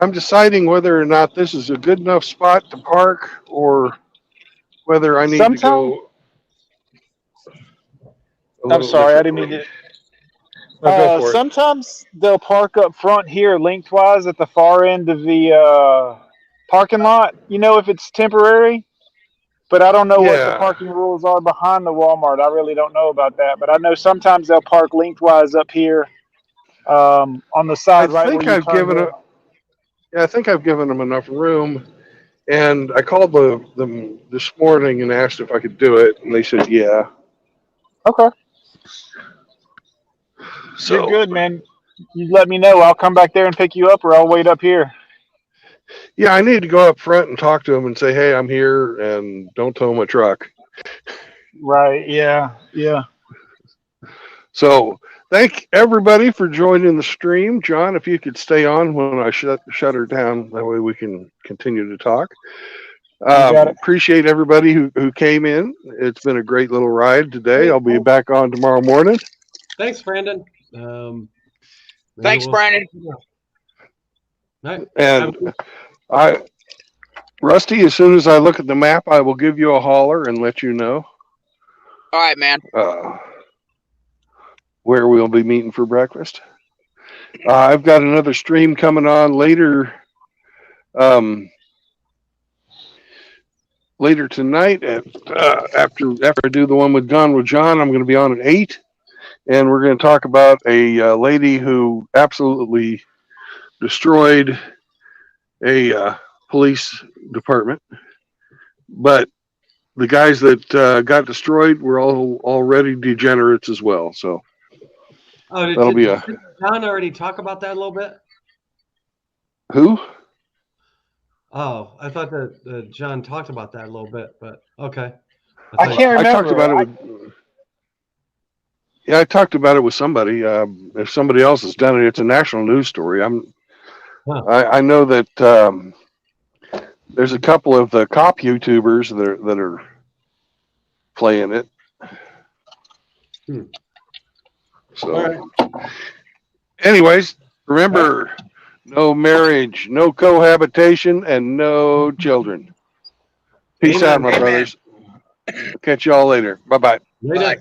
I'm deciding whether or not this is a good enough spot to park or whether I need to go a I'm little sorry, I didn't differently. mean to. No, go for it. Sometimes they'll park up front here lengthwise at the far end of the parking lot, if it's temporary. But I don't know what the Yeah. parking rules are behind the Walmart. I really don't know about that. But I know sometimes they'll park lengthwise up here on the side right where you turn in. I think I've given them enough room. And I called them this morning and asked if I could do it, and they said yeah. Okay. So, you're good, man. You let me know. I'll come back there and pick you up, or I'll wait up here. Yeah, I need to go up front and talk to them and say, hey, I'm here, and don't tow my truck. Right. Yeah. Yeah. So thank everybody for joining the stream. John, if you could stay on when I shut her down, that way we can continue to talk. Appreciate everybody who came in. It's been a great little ride today. I'll be back on tomorrow morning. Thanks, Brandon. Thanks, Brandon. And Rusty, as soon as I look at the map, I will give you a holler and let you know. All right, man. Where we'll be meeting for breakfast. I've got another stream coming on later. Later tonight, after I do the one with Gone with John, I'm going to be on at 8, and we're going to talk about a lady who absolutely destroyed a police department. But the guys that got destroyed were all already degenerates as well. So that'll be did John already talk about that a little bit? Who? Oh, I thought that John talked about that a little bit, but okay. I can't remember. I talked about it I talked about it with somebody. If somebody else has done it, it's a national news story. I know that there's a couple of the cop YouTubers that are playing it. So, anyways, remember, no marriage, no cohabitation, and no children. Peace out, my brothers. Catch y'all later. Bye-bye. Bye.